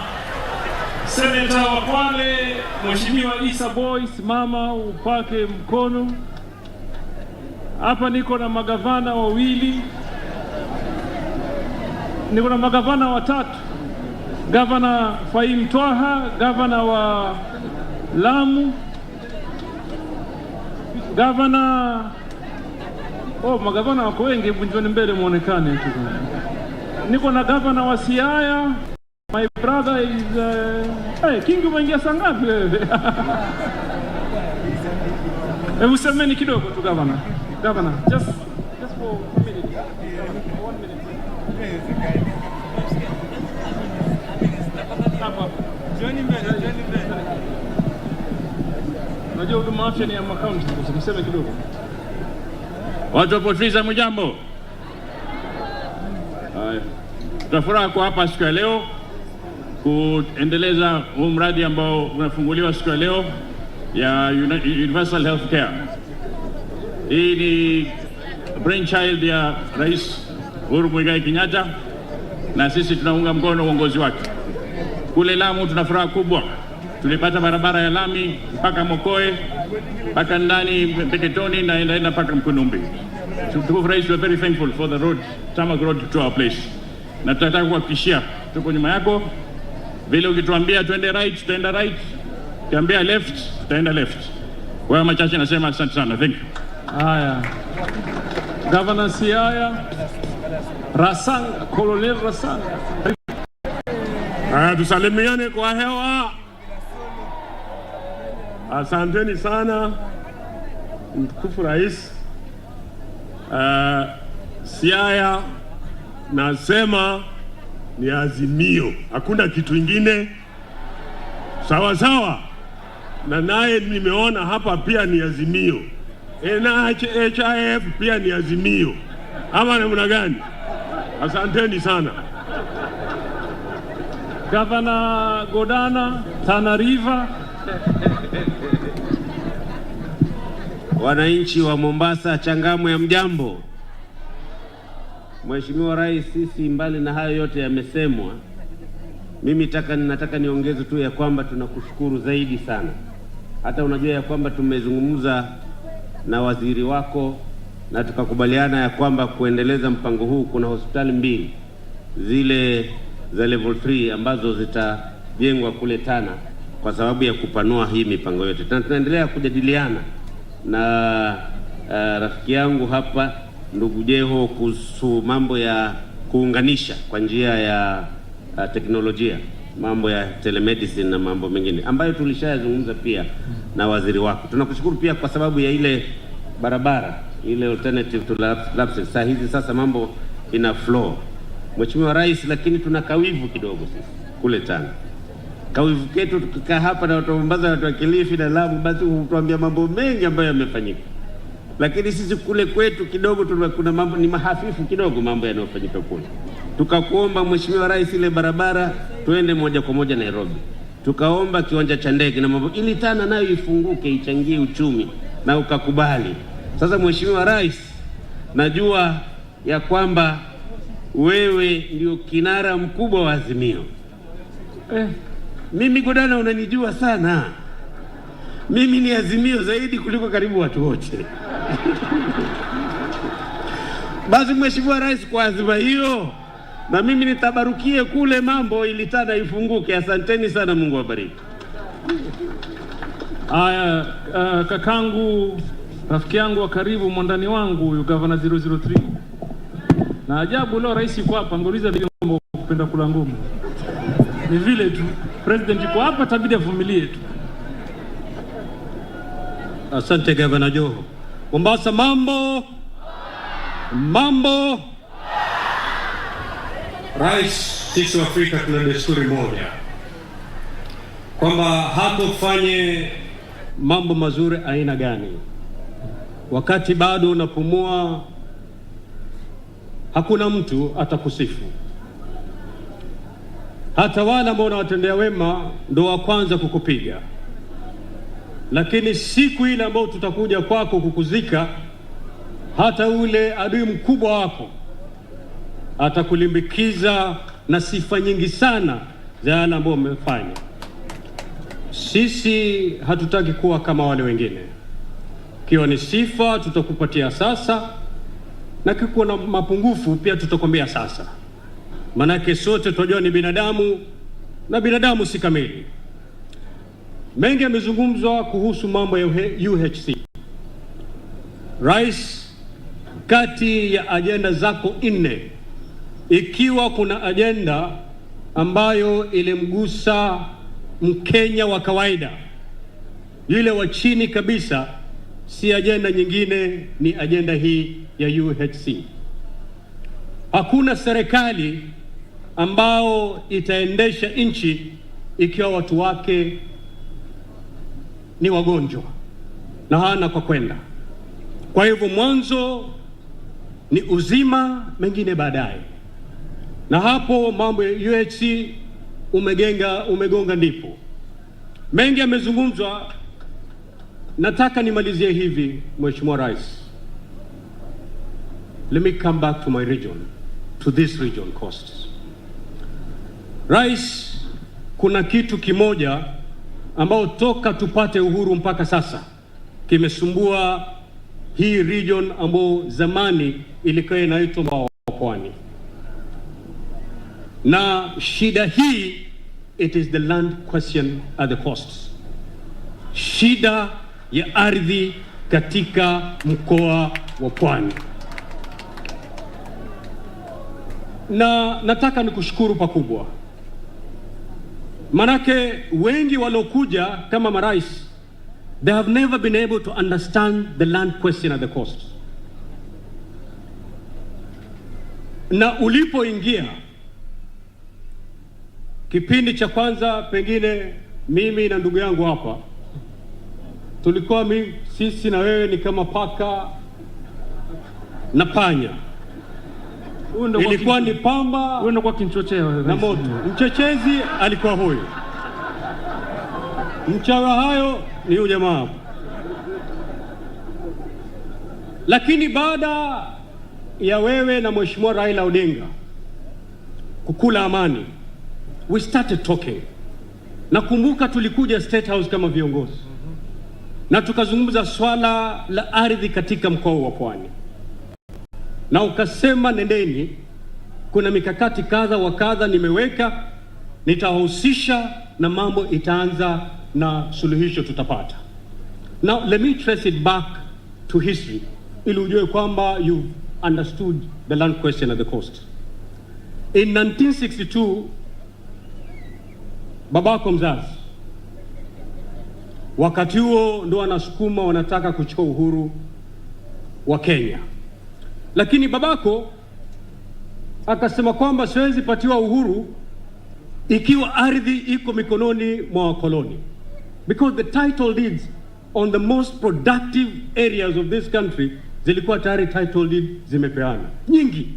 Seneta wa Kwale, Mheshimiwa Isa Boy, simama upake mkono. Hapa niko na magavana wawili, niko na magavana watatu. Gavana Fahim Twaha, gavana wa Lamu, gavana magavana wako wengi, njoni mbele muonekane tu. Niko na gavana wa Siaya. My brother is hey, Kingi umeingia saa ngapi wewe? Hebu semeni kidogo tu gavana. Gavana, just for a minute. 1 minute. Hapa. Join mbele. Najua huduma afya ni ya makaunti, mseme kidogo. Watu wa Port-Visa mjambo. Haya. Tutafurahi kwa hapa siku ya leo kuendeleza huu mradi ambao unafunguliwa siku ya leo ya Universal Health Care. Hii ni brainchild ya Rais Uhuru Muigai Kenyatta na sisi tunaunga mkono uongozi wake. Kule Lamu tuna furaha kubwa. Tulipata barabara ya lami mpaka Mokoe, mpaka ndani Peketoni na inaenda mpaka Mkunumbi. Tukufu Rais, we are very thankful for the road, tarmac road to our place. Na tutataka kuhakikishia tuko nyuma yako. Vile ukituambia tuende right, tutaenda right. Ukiambia left, tutaenda left. Kwa hiyo machache nasema asante sana. Thank you. Haya. Governor Siaya, Rasang, Colonel Rasang. Tusalimiane kwa hewa. Asanteni sana mtukufu Rais. Siaya nasema ni azimio, hakuna kitu ingine. Sawa sawa. Na naye nimeona hapa pia ni azimio. NHIF pia ni azimio. Ama namna gani? Asanteni sana. Governor Godana, Tana River. Wananchi wa Mombasa, Changamwe ya mjambo. Mheshimiwa Rais, sisi mbali na hayo yote yamesemwa, mimi nataka niongeze tu ya kwamba tunakushukuru zaidi sana. Hata unajua ya kwamba tumezungumza na waziri wako na tukakubaliana ya kwamba kuendeleza mpango huu kuna hospitali mbili zile za level 3 ambazo zitajengwa kule Tana kwa sababu ya kupanua hii mipango yote. Tunaendelea kujadiliana na rafiki yangu hapa ndugu Jeho kuhusu mambo ya kuunganisha kwa njia ya teknolojia, mambo ya telemedicine na mambo mengine ambayo tulishayazungumza pia na waziri wako. Tunakushukuru pia kwa sababu ya ile barabara, ile alternative to lapses. Saa hizi sasa mambo ina flow. Mheshimiwa Rais, lakini tuna kawivu kidogo sisi kule Tana. Kawivu ketu tukikaa hapa na watu wa Mombasa, watu wa Kilifi na Lamu, basi hutuambia mambo mengi ambayo yamefanyika. Lakini sisi kule kwetu kidogo kuna mambo ni mahafifu kidogo mambo yanayofanyika kule. tukakuomba Mheshimiwa Rais, ile barabara tuende moja kwa moja Nairobi. Tukaomba kiwanja cha ndege na mambo ili Tana nayo ifunguke ichangie uchumi, na ukakubali. Sasa Mheshimiwa Rais, najua ya kwamba wewe ndio kinara mkubwa wa Azimio. Mimi Godana unanijua sana. Mimi ni Azimio zaidi kuliko karibu watu wote. Basi Mheshimiwa Rais, kwa azima hiyo na mimi nitabarukie kule mambo ili Tana ifunguke. Asanteni sana, Mungu awabariki. Haya, kakangu, rafiki yangu wa karibu, mwandani wangu huyu Governor 003. Na ajabu leo rais yuko hapa, ngeuliza vile mambo kupenda kula ngumu. Ni vile tu president yuko hapa, tabidi avumilie tu. Asante Governor Joho. Mombasa mambo. Rais, sisi wa Afrika tuna desturi moja kwamba hatufanye mambo mazuri aina gani wakati bado unapumua, hakuna mtu atakusifu. Hata wale ambao unawatendea wema ndio wa kwanza kukupiga. Lakini siku ile ambao tutakuja kwako kukuzika, hata ule adui mkubwa wako atakulimbikiza na sifa nyingi sana za yale ambao umefanya. Sisi hatutaki kuwa kama wale wengine. Kiwa ni sifa tutakupatia sasa, na kikiwa na mapungufu pia tutakwambia sasa. Manake sote tunajua ni binadamu na binadamu si kamili. Mengi yamezungumzwa kuhusu mambo ya UHC. Rais, kati ya ajenda zako 4, ikiwa kuna ajenda ambayo ilimgusa Mkenya wa kawaida, yule wa chini kabisa, si ajenda nyingine, ni ajenda hii ya UHC. Hakuna serikali ambao itaendesha nchi ikiwa watu wake ni wagonjwa na hana kwa kwenda. Kwa hivyo mwanzo ni uzima, mengine baadaye. Na hapo mambo ya UHC umegonga ndipo. Mengi yamezungumzwa, nataka nimalizie hivi Mheshimiwa Rais. Let me come back to my region, to this region costs. Rais, kuna kitu kimoja ambao toka tupate uhuru mpaka sasa kimesumbua hii region ambao zamani ilikuwa inaitwa Pwani. Na shida hii, it is the land question at the coasts. Shida ya ardhi katika mkoa wa Pwani. Na nataka nikushukuru pakubwa. Manake wengi walokuja kama marais, they have never been able to understand the land question at the coast. Na ulipoingia kipindi cha kwanza, pengine mimi na ndugu yangu hapa tulikuwa sisi na wewe ni kama paka na panya. Ilikuwa ni pamba kwa kinchochea na moto. Mchechezi alikuwa huyu, mchawa hayo ni huyu jamaa. Lakini baada ya wewe na Mheshimiwa Raila Odinga kukula amani, we started talking. Nakumbuka tulikuja State House kama viongozi na tukazungumza swala la ardhi katika mkoa wa Pwani. Na ukasema nendeni, kuna mikakati kadha wa kadha nimeweka, nitahusisha na mambo itaanza na suluhisho tutapata. Now let me trace it back to history ili ujue kwamba you understood the land question at the coast. In 1962, babako mzazi wakati huo ndo wanasukuma wanataka kuchukua uhuru wa Kenya. Lakini babako akasema kwamba siwezi patiwa uhuru ikiwa ardhi iko mikononi mwa wakoloni, because the title deeds on the most productive areas of this country zilikuwa tayari title deed zimepeana nyingi.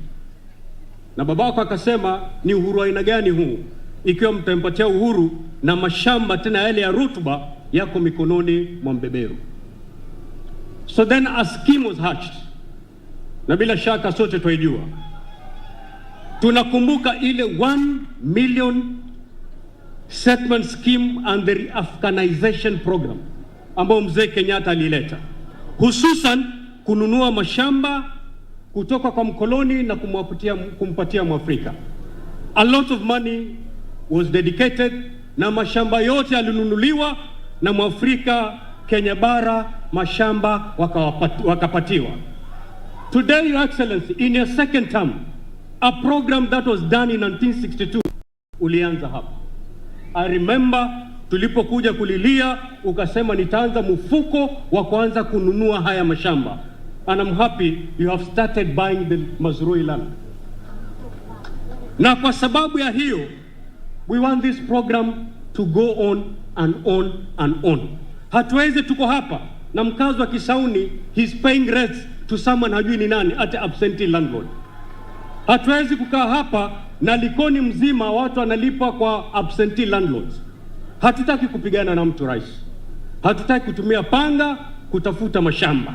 na babako akasema ni uhuru aina gani huu, ikiwa mtampatia uhuru na mashamba tena yale ya rutuba yako mikononi mwa mbeberu. So then a scheme was hatched, na bila shaka sote tuijua. Tunakumbuka ile 1 million settlement scheme and the Afghanization program ambao mzee Kenyatta alileta, hususan kununua mashamba kutoka kwa mkoloni na kumpatia Mwafrika. A lot of money was dedicated, na mashamba yote yalinunuliwa na Mwafrika Kenya bara, mashamba wakapatiwa. Today, Your Excellency, in your second term, a program that was done in 1962 ulianza hapa. I remember tulipokuja kulilia, ukasema nitaanza mfuko wa kuanza kununua haya mashamba. And I'm happy you have started buying the Mazrui land. Na kwa sababu ya hiyo, we want this program to go on and on and on. Hatuwezi tuko hapa na mkazi wa Kisauni, he's paying rents to someone hajui ni nani, ati absentee landlord. Hatuwezi kukaa hapa na Likoni mzima watu wanalipa kwa absentee landlords. Hatutaki kupigana na mtu rais. Hatutaki kutumia panga kutafuta mashamba.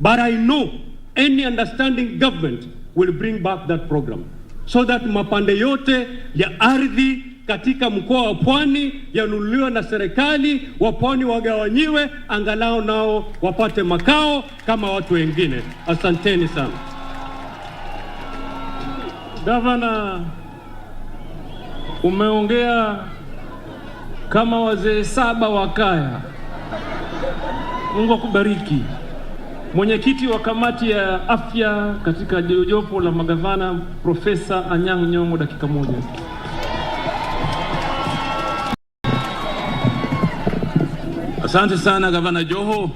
But I know any understanding government will bring back that program, so that mapande yote ya ardhi katika mkoa wa Pwani yanunuliwa na serikali, wa Pwani wagawanyiwe, angalau nao wapate makao kama watu wengine. Asanteni sana. Gavana, umeongea kama wazee 7 wa kaya. Mungu akubariki. Mwenyekiti wa kamati ya afya katika jopo la magavana, Profesa Anyang' Nyong'o, dakika moja. Asante sana Gavana Joho.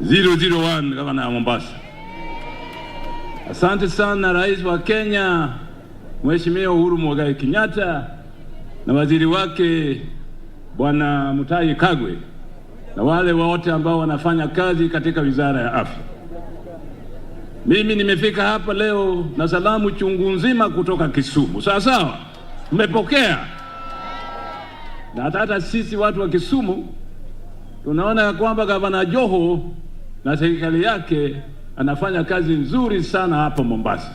001 Gavana ya Mombasa. Asante sana Rais wa Kenya Mheshimiwa Uhuru Muigai Kenyatta na waziri wake Bwana Mutahi Kagwe na wale wote ambao wanafanya kazi katika Wizara ya Afya. Mimi nimefika hapa leo na salamu chungu nzima kutoka Kisumu. Sawa sawa? Mmepokea? Na hata sisi watu wa Kisumu tunaona ya kwamba Gavana Joho na serikali yake anafanya kazi nzuri sana hapa Mombasa.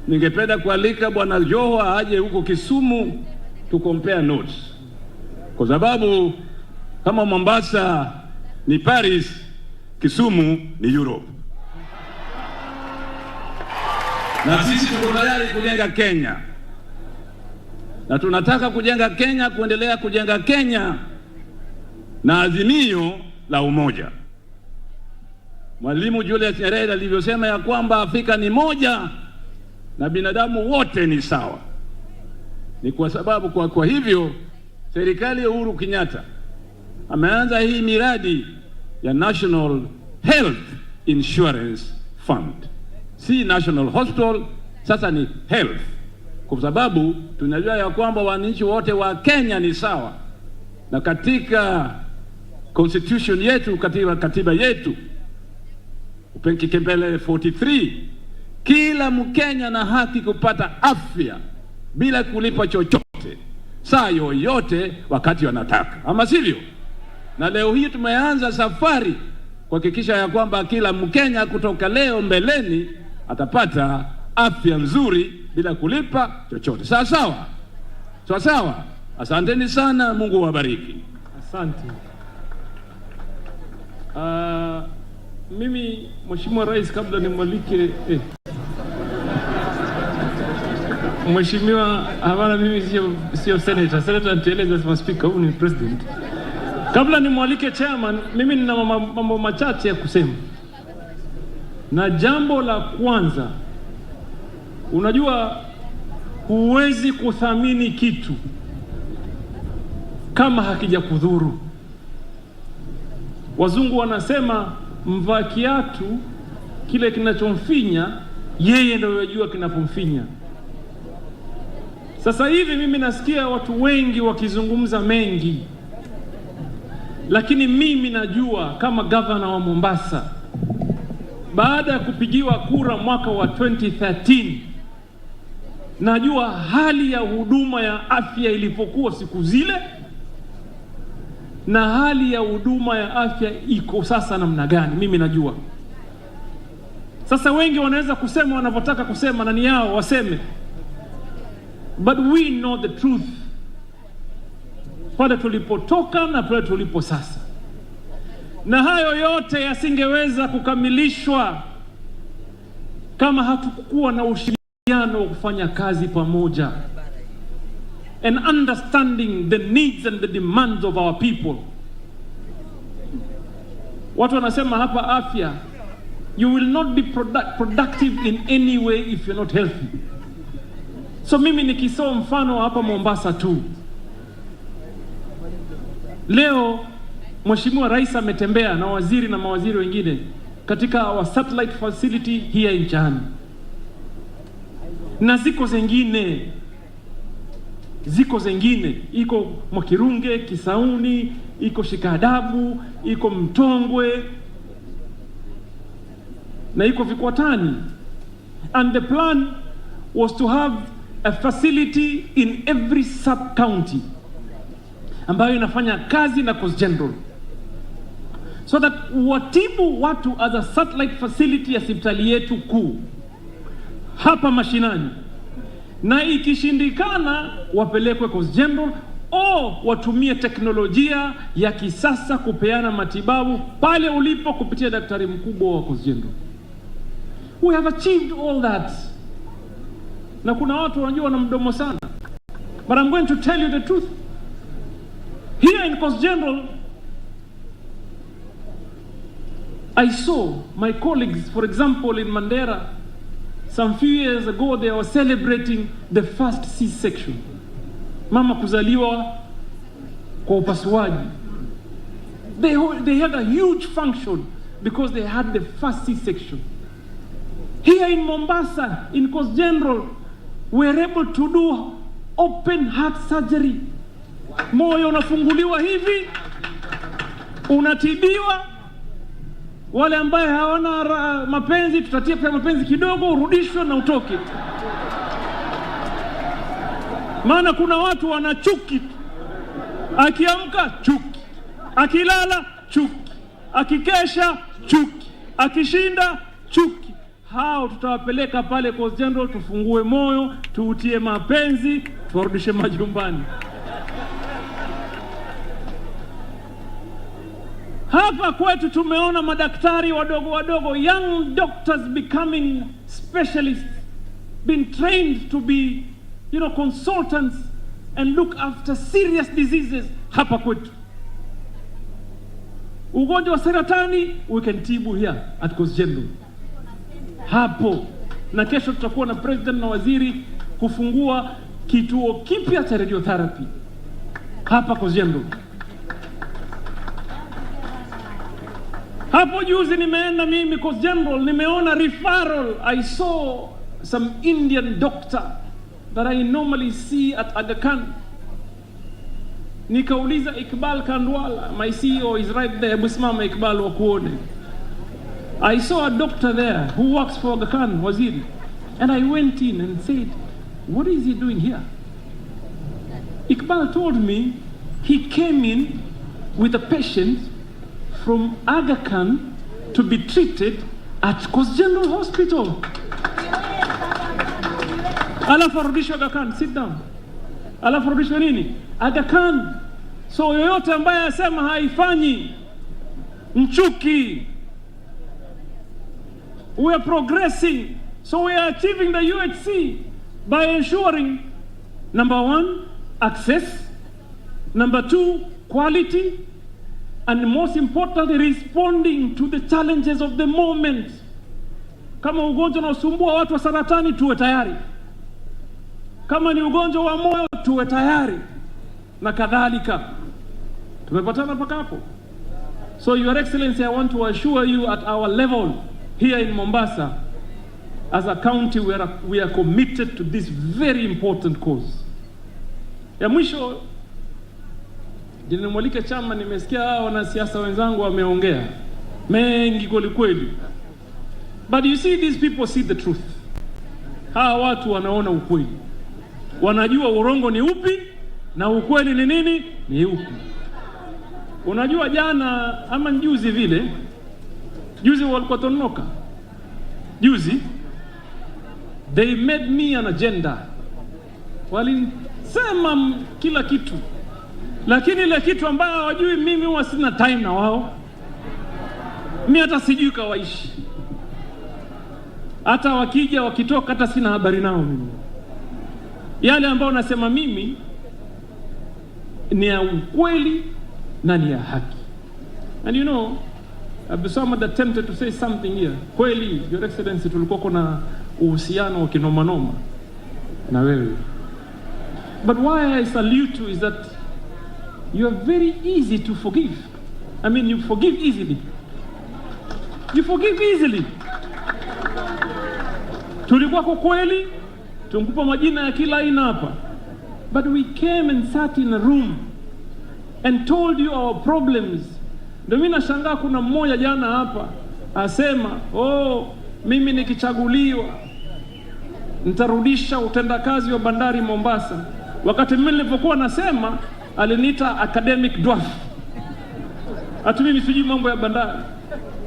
Ningependa kualika Bwana Joho aje huko Kisumu to compare notes, kwa sababu kama Mombasa ni Paris, Kisumu ni Europe. Na sisi tuko tayari kujenga Kenya, na tunataka kujenga Kenya, kuendelea kujenga Kenya na azimio la umoja. Mwalimu Julius Nyerere alivyosema ya kwamba Afrika ni moja na binadamu wote ni sawa. Ni kwa sababu kwa hivyo serikali ya Uhuru Kenyatta ameanza hii miradi ya National Health Insurance Fund. Si National Hospital, sasa ni health. Kwa sababu tunajua ya kwamba wananchi wote wa Kenya ni sawa. Na katika constitution yetu, katiba yetu, kipengele 43, kila Mkenya na haki kupata afya bila kulipa chochote, saa yoyote, wakati wanataka. Ama sivyo? Na leo hii tumeanza safari kuhakikisha ya kwamba kila Mkenya kutoka leo mbeleni atapata afya nzuri bila kulipa chochote. Sawa sawa? Sawa sawa? Asanteni sana, Mungu wabariki. Asante. Mimi Mheshimiwa Rais, kabla nimwalike Mheshimiwa, hapana, mimi sio senator. Senator atieleza kama speaker, huyu ni president. Kabla nimwalike chairman, mimi nina mambo machache ya kusema. Na jambo la kwanza, unajua huwezi kuthamini kitu kama hakija kudhuru. Wazungu wanasema mvaa kiatu kile kinachomfinya yeye ndio yajua kinapomfinya. Sasa hivi mimi nasikia watu wengi wakizungumza mengi, lakini mimi najua kama governor wa Mombasa baada ya kupigiwa kura mwaka wa 2013, najua hali ya huduma ya afya ilipokuwa siku zile na hali ya huduma ya afya iko sasa namna gani. Mimi najua. Sasa wengi wanaweza kusema wanavyotaka kusema na ni yao waseme, but we know the truth, pale tulipotoka na pale tulipo sasa. Na hayo yote yasingeweza kukamilishwa kama hatukuwa na ushirikiano wa kufanya kazi pamoja, and understanding the needs and the demands of our people. Watu wanasema hapa afya, you will not be productive in any way if you're not healthy. So mimi nikisoma mfano hapa Mombasa tu. Leo Mheshimiwa Rais ametembea na waziri na mawaziri wengine katika our satellite facility here in Chani. Na ziko zingine, iko Mwakirunge, Kisauni, iko Shikadabu, iko Mtongwe, na iko Vikwatani. And the plan was to have a facility in every sub-county ambayo inafanya kazi na Coast General, so that watibu watu as a satellite facility ya hospitali yetu kuu hapa mashinani, na ikishindikana wapelekwe Coast General au watumie teknolojia ya kisasa kupeana matibabu pale ulipo kupitia daktari mkubwa wa Coast General. We have achieved all that. Na kuna watu wanajua na mdomo sana, but I'm going to tell you the truth. Here in Coast General, I saw my colleagues, for example, in Mandera, some few years ago, they were celebrating the first C-section. Mama kuzaliwa kwa upasuaji. They had a huge function because they had the first C-section. Here in Mombasa, in Coast General, we're able to do open heart surgery. Moyo unafunguliwa hivi, unatibiwa. Wale ambaye hawana mapenzi, tutatia pia mapenzi kidogo, urudishwe na utoke. Maana kuna watu wana chuki. Akiamka chuki, akilala chuki, akikesha chuki, akishinda chuki. Hao tutawapeleka pale Coast General, tufungue moyo, tuutie mapenzi, tuwarudishe majumbani. Hapa kwetu tumeona madaktari wadogo, young doctors becoming specialists, being trained to be, consultants and look after serious diseases hapa kwetu. Ugonjwa wa saratani, we can tibu here at Coast General. Hapo. Na kesho tutakuwa na president na waziri kufungua kituo kipya cha radiotherapy hapa Coast General. Hapo juzi nimeenda mimi Coast General, nimeona referral. I saw some Indian doctor that I normally see at Aga Khan. Nikauliza Iqbal Kandwala, my CEO is right there, busimama Iqbal wakuone. I saw a doctor there who works for Aga Khan, waziri. And I went in and said, what is he doing here? Iqbal told me he came in with a patient from Aga Khan to be treated at Coast General Hospital. Alafu arudishwe Aga Khan, sit down. Alafu arudishwe nini? Aga Khan. So yoyote ambaye asema haifanyi, mchuki. We are progressing. So we are achieving the UHC by ensuring, number 1, access, number 2, quality, and most importantly, responding to the challenges of the moment. Kama ugonjwa unasumbua watu wa saratani, tuwe tayari. Kama ni ugonjwa wa moyo, tuwe tayari. Na kadhalika. Tumepatana paka hapo. So Your Excellency, I want to assure you at our level here in Mombasa, as a county, we are committed to this very important cause. Ya mwisho, Jinamwalike chama, nimesikia wanasiasa wenzangu wameongea mengi kweli kweli. But you see, these people see the truth. Hawa watu wanaona ukweli. Wanajua urongo ni upi na ukweli ni nini? Ni upi. Unajua jana ama juzi vile, juzi walikuwa tonoka. Juzi they made me an agenda. Walisema kila kitu. Lakini ile kitu ambayo hawajui, mimi huwa sina time na wao. Mimi hata sijui kawaishi. Hata wakija wakitoka hata sina habari nao mimi. Yale ambayo nasema mimi ni ya ukweli na ni ya haki. And you know, I've somewhat attempted to say something here. Kweli, Your Excellency, tulikuwa kuna uhusiano wa kinoma na wewe. But why I salute you is that you are very easy to forgive. I mean, you forgive easily. You forgive easily. Tulikuwa kwa kweli, tunkupa majina ya kila aina hapa. But we came and sat in a room and told you our problems. Ndio mimi nashangaa kuna mmoja jana hapa asema, mimi nikichaguliwa nitarudisha utendakazi wa bandari Mombasa. Wakati mimi nilipokuwa nasema aliniita academic dwarf. Ati mimi sijui mambo ya bandari.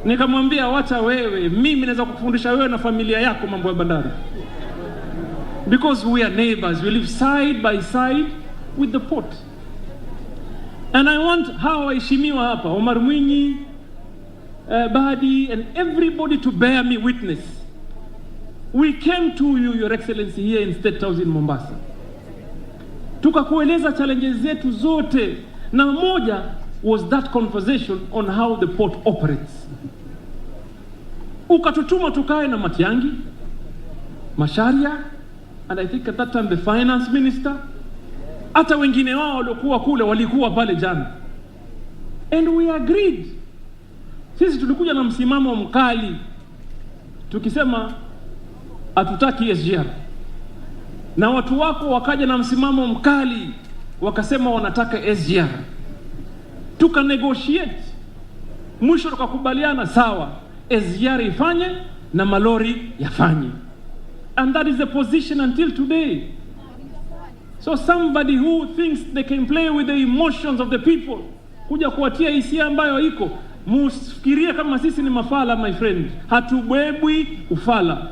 Nikamwambia wacha wewe, mimi naweza kukufundisha wewe na familia yako mambo ya bandari. Because we are neighbors, we live side by side with the port. And I want hawa waheshimiwa hapa, Omar Mwinyi, Badi, and everybody to bear me witness. We came to you, Your Excellency, here in State House in Mombasa. Tukakueleza challenges zetu zote, na moja was that conversation on how the port operates. Ukatutuma tukae na Matiangi, Masharia, and I think at that time the finance minister, hata wengine wao walikuwa kule, walikuwa pale jana. And we agreed. Sisi tulikuja na msimamo mkali, tukisema hatutaki SGR. Na watu wako wakaja na msimamo mkali, wakasema wanataka SGR. Tuka negotiate. Mwisho tukakubaliana sawa, SGR ifanye na malori yafanye. And that is the position until today. So somebody who thinks they can play with the emotions of the people, kuja kuwatia hisia ambayo iko, msifikirie kama sisi ni mafala, my friend. Hatubebwi ufala.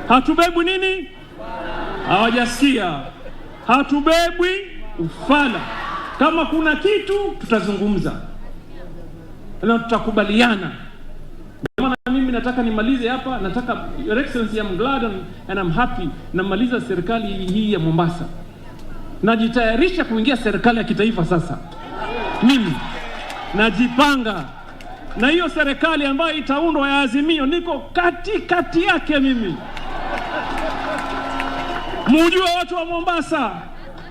Hatubebwi nini? Hawajasikia. Hatubebwi ufala. Kama kuna kitu tutazungumza na tutakubaliana. Maana mimi nataka nimalize hapa, nataka Your Excellency, I'm glad and I'm happy namaliza serikali hii ya Mombasa. Najitayarisha kuingia serikali ya kitaifa sasa. Mimi najipanga. Na hiyo serikali ambayo itaundwa ya Azimio, niko kati yake mimi. Mujue watu wa Mombasa,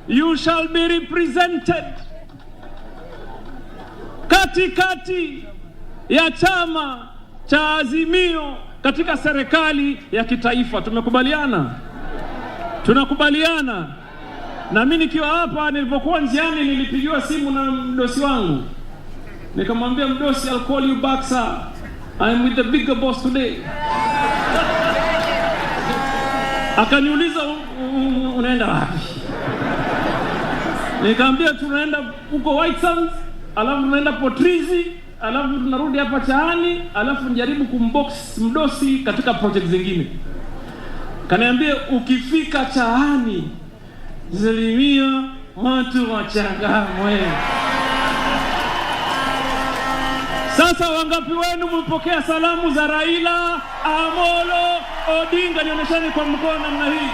you shall be represented kati ya chama cha Azimio katika serikali ya kitaifa. Tumekubaliana? Tunakubaliana. Na mimi nikiwa hapa, nilipokuwa njiani nilipigiwa simu na mdosi wangu. Nikamwambia mdosi, I'll call you back sir. I'm with the bigger boss today. Akaniuliza unaenda wapi? Nikamwambia tunaenda huko White Sands, alafu tunaenda Potrizi, alafu tunarudi hapa Chaani, alafu njaribu kumbox mdosi katika project zingine. Kaniambia ukifika Chaani, Zalimia watu wachangamwe. Sasa wangapi wenu mpokea salamu za Raila Amolo Odinga? Nionyesheni kwa mkono namna hii.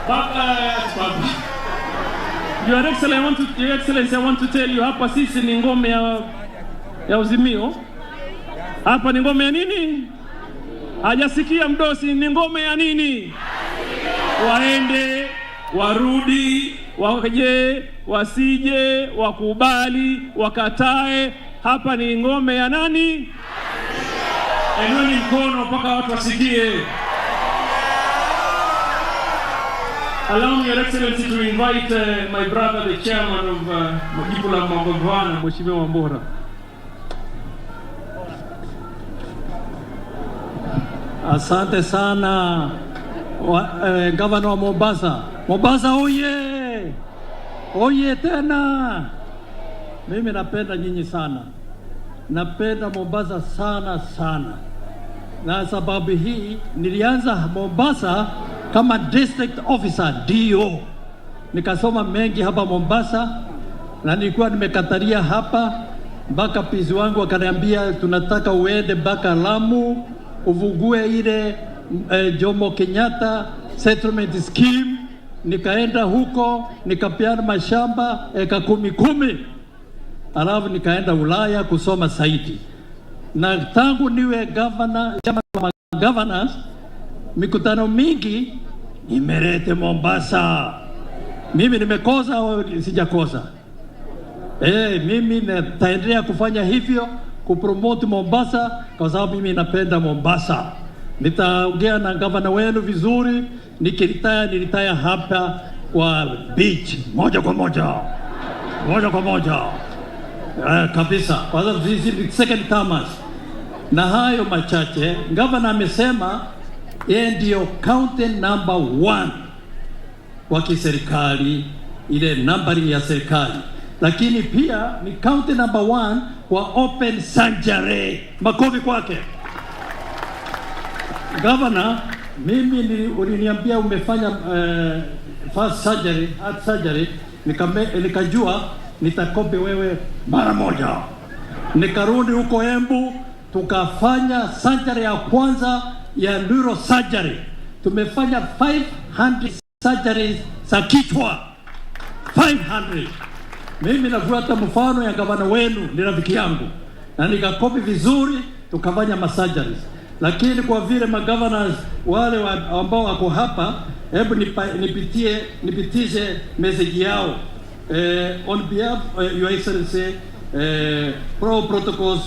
Baba. Your Excellency, I want to tell you, hapa sisi ni ngome ya Azimio. Hapa ni ngome ya nini? Hajasikia mdosi, ni ngome ya nini? Waende, warudi, waje, wasije, wakubali, wakatae. Hapa ni ngome ya nani? Enweni mkono mpaka watu wasikie. Allow me, Your Excellency, to invite my brother, the chairman of Majipula Mambogwana, Mheshimiwa Wambora. Asante sana gavana wa Mombasa. Mombasa oye! Oye tena! Mimi napenda nyinyi sana. Napenda Mombasa sana sana. Na sababu hii nilianza Mombasa kama district officer DO. Nikasoma mengi hapa Mombasa na nilikuwa nimekataria hapa mpaka pizi wangu akaniambia tunataka uende mpaka Lamu uvugue ile Jomo Kenyatta settlement scheme. Nikaenda huko nikapeana mashamba eka 10. Alafu nikaenda Ulaya kusoma zaidi. Na tangu niwe governors mikutano mingi nimelete Mombasa. Mimi nimekosa au sijakosa? Mimi nitaendelea kufanya hivyo kupromote Mombasa kwa sababu mimi napenda Mombasa. Nitaongea na gavana wenu vizuri, nilitaya hapa kwa beach moja kwa moja. Kabisa. Kwa sababu this is second termers. Na hayo machache, gavana amesema yeye ndio county number 1 wa kiserikali, ile nambari ya serikali. Lakini pia ni county number 1 kwa open surgery. Makofi kwake. Governor, mimi uliniambia umefanya first surgery, heart surgery, nikajua nitakope wewe mara moja. Nikarudi huko Embu, tukafanya surgery ya kwanza ya neurosurgery. Tumefanya 500 surgeries za kichwa. 500. Mimi nafuata mfano ya gavana wenu, ni rafiki yangu. Na nikakopi vizuri, tukafanya surgeries. Lakini kwa vile magovernors wale ambao wako hapa, hebu nipitishe message yao. On behalf Your Excellency, protocols,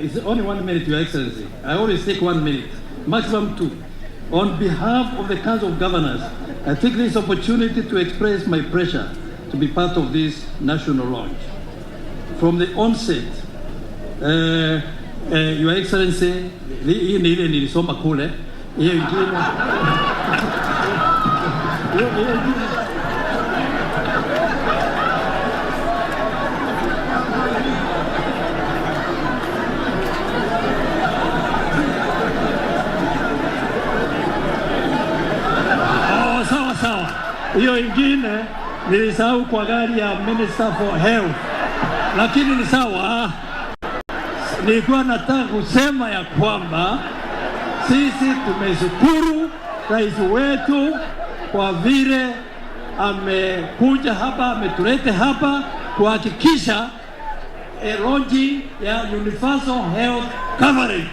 it's only 1 minute, Your Excellency. I always take 1 minute, maximum 2. On behalf of the Council of Governors, I take this opportunity to express my pleasure to be part of this national launch. From the onset, Your Excellency, hii ni ile nilisoma kule, hiyo ingine sawa. Hiyo ingine nilisahau kwa gari ya Minister for Health, lakini ni sawa. Nilikuwa nataka kusema ya kwamba sisi tumeshukuru rais wetu kwa vile amekuja hapa, ametulete hapa kuhakikisha launching ya universal health coverage.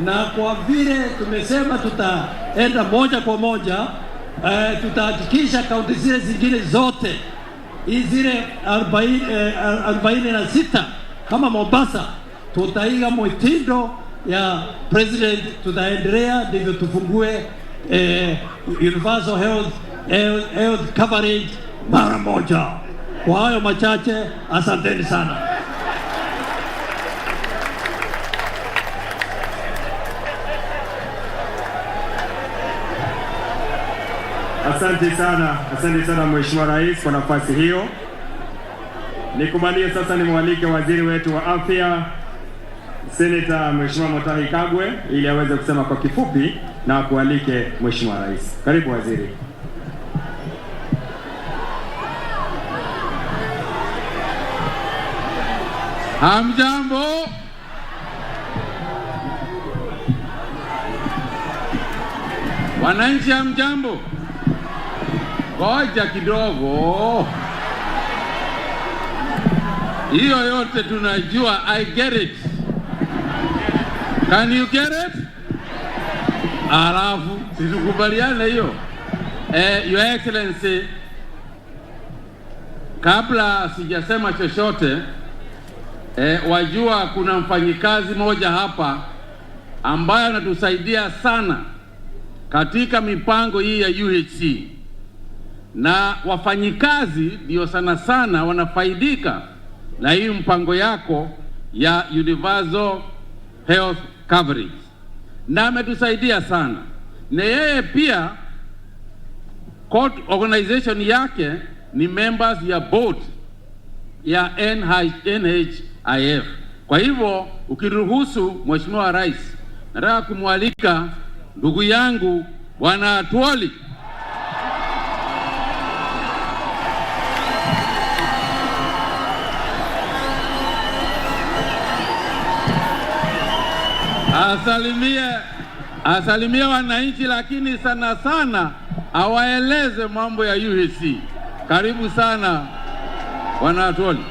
Na kwa vile tumesema tutaenda moja kwa moja, tutahakikisha kaunti zile zingine zote zile 46 kama Mombasa tutaiga mwitindo ya president, tutaendelea ndivyo tufungue universal health coverage mara moja. Kwa hayo machache, asanteni sana. Asante sana Mheshimiwa Rais kwa nafasi hiyo. Nikubalie sasa nimwalike waziri wetu wa afya Senator Mheshimiwa Mutahi Kagwe ili aweze kusema kwa kifupi na kualike Mheshimiwa Rais. Karibu waziri. Hamjambo. Wananchi hamjambo. Ngoja kidogo. Hiyo yote tunajua, I get it. Can you get it? Alafu tukubaliane hiyo. Your Excellency, kabla sijasema chochote, wajua kuna mfanyikazi moja hapa ambaye anatusaidia sana katika mipango hii ya UHC, na wafanyikazi ndio sana wanafaidika na hii mpango yako ya universal health coverage. na ametusaidia sana. Na yeye pia court organization yake ni members ya board ya NHIF. Kwa hivyo ukiruhusu Mheshimiwa Rais, nataka kumwalika ndugu yangu Bwana Atwoli asalimie wananchi, lakini sana sana awaeleze mambo ya UHC. Karibu sana Bwana Atwoli.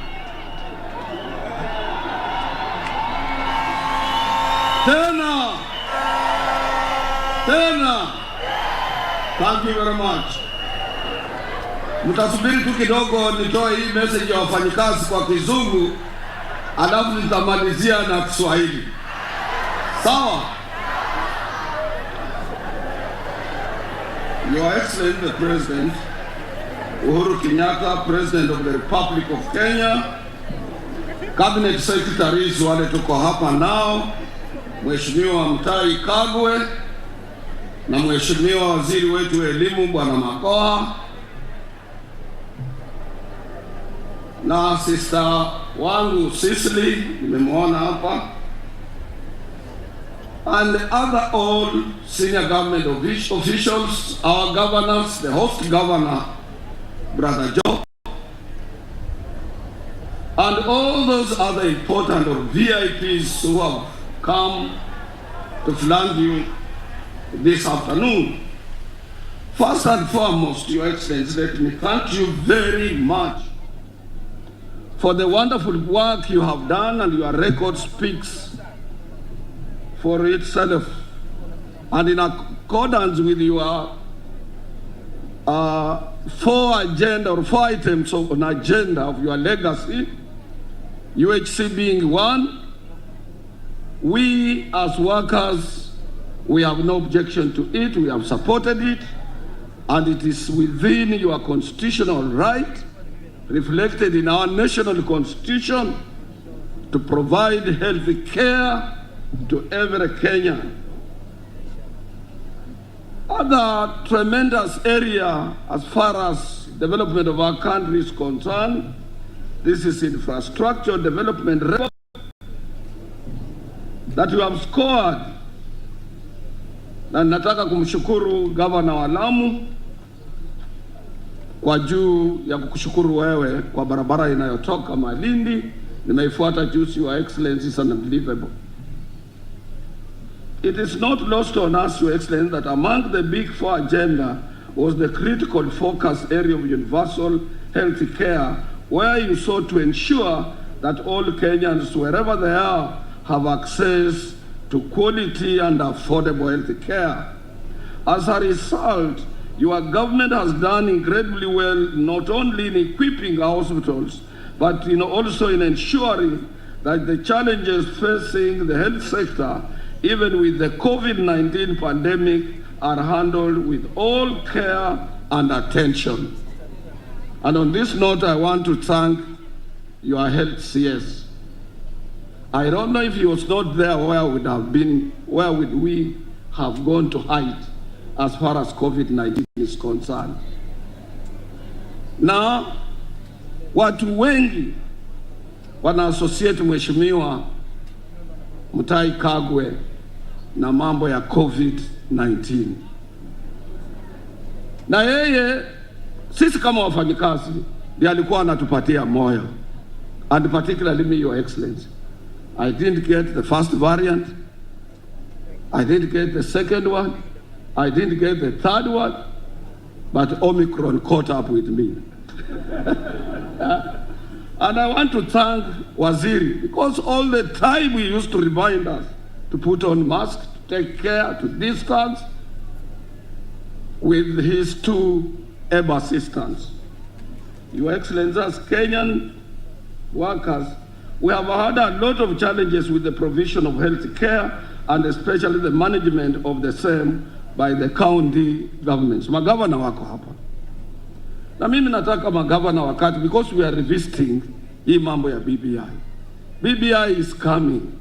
Tena. Thank you very much. Mtasubiri tu kidogo nitoe hii message ya wafanyikazi kwa Kizungu, alafu nitamalizia na Kiswahili. Sawa? Your Excellency the President, Uhuru Kenyatta, President of the Republic of Kenya, Cabinet Secretaries wale tuko hapa nao, Mheshimiwa Mutahi Kagwe na Mheshimiwa Waziri wetu wa Elimu Bwana Makoha, na sister wangu Sicily nimemwona hapa, and the other all senior government officials, our governors, the host governor, Brother Joe, and all those other important VIPs who have come to flank you this afternoon. First and foremost, Your Excellency, let me thank you very much for the wonderful work you have done, and your record speaks for itself. And in accordance with your 4 items of an agenda of your legacy, UHC being one, we as workers, we have no objection to it. We have supported it, and it is within your constitutional right, reflected in our national constitution, to provide healthy care to every Kenyan. Other tremendous area as far as development of our country is concerned, this is infrastructure development that you have scored. Na nataka kumshukuru Governor wa Lamu kwa juu ya kukushukuru wewe kwa barabara inayotoka Malindi. Nimeifuata juzi, Your Excellency, is unbelievable. It is not lost on us, Your Excellency, that among the big 4 agenda was the critical focus area of universal health care, where you sought to ensure that all Kenyans, wherever they are, have access to quality and affordable health care. As a result, your government has done incredibly well, not only in equipping our hospitals, but also in ensuring that the challenges facing the health sector, even with the COVID-19 pandemic, are handled with all care and attention. And on this note, I want to thank your health CS. I don't know if he was not there, where would we have gone to hide as far as COVID-19 is concerned. Now, watu wengi wana associate Mheshimiwa Mutahi Kagwe na mambo ya COVID-19. Na yeye, sisi kama wafanyikazi, ndiye alikuwa anatupatia moyo. And particularly me, Your Excellency. I didn't get the first variant. I didn't get the second one. I didn't get the third one. But Omicron caught up with me. And I want to thank Waziri, because all the time he used to remind us to put on masks, to take care, to distance, with his 2 ebb assistants. Your Excellency, as Kenyan workers, we have had a lot of challenges with the provision of health care, and especially the management of the same by the county governments. Magavana wako hapa. Na mimi nataka magavana wakati, because we are revisiting hii mambo ya BBI. BBI is coming.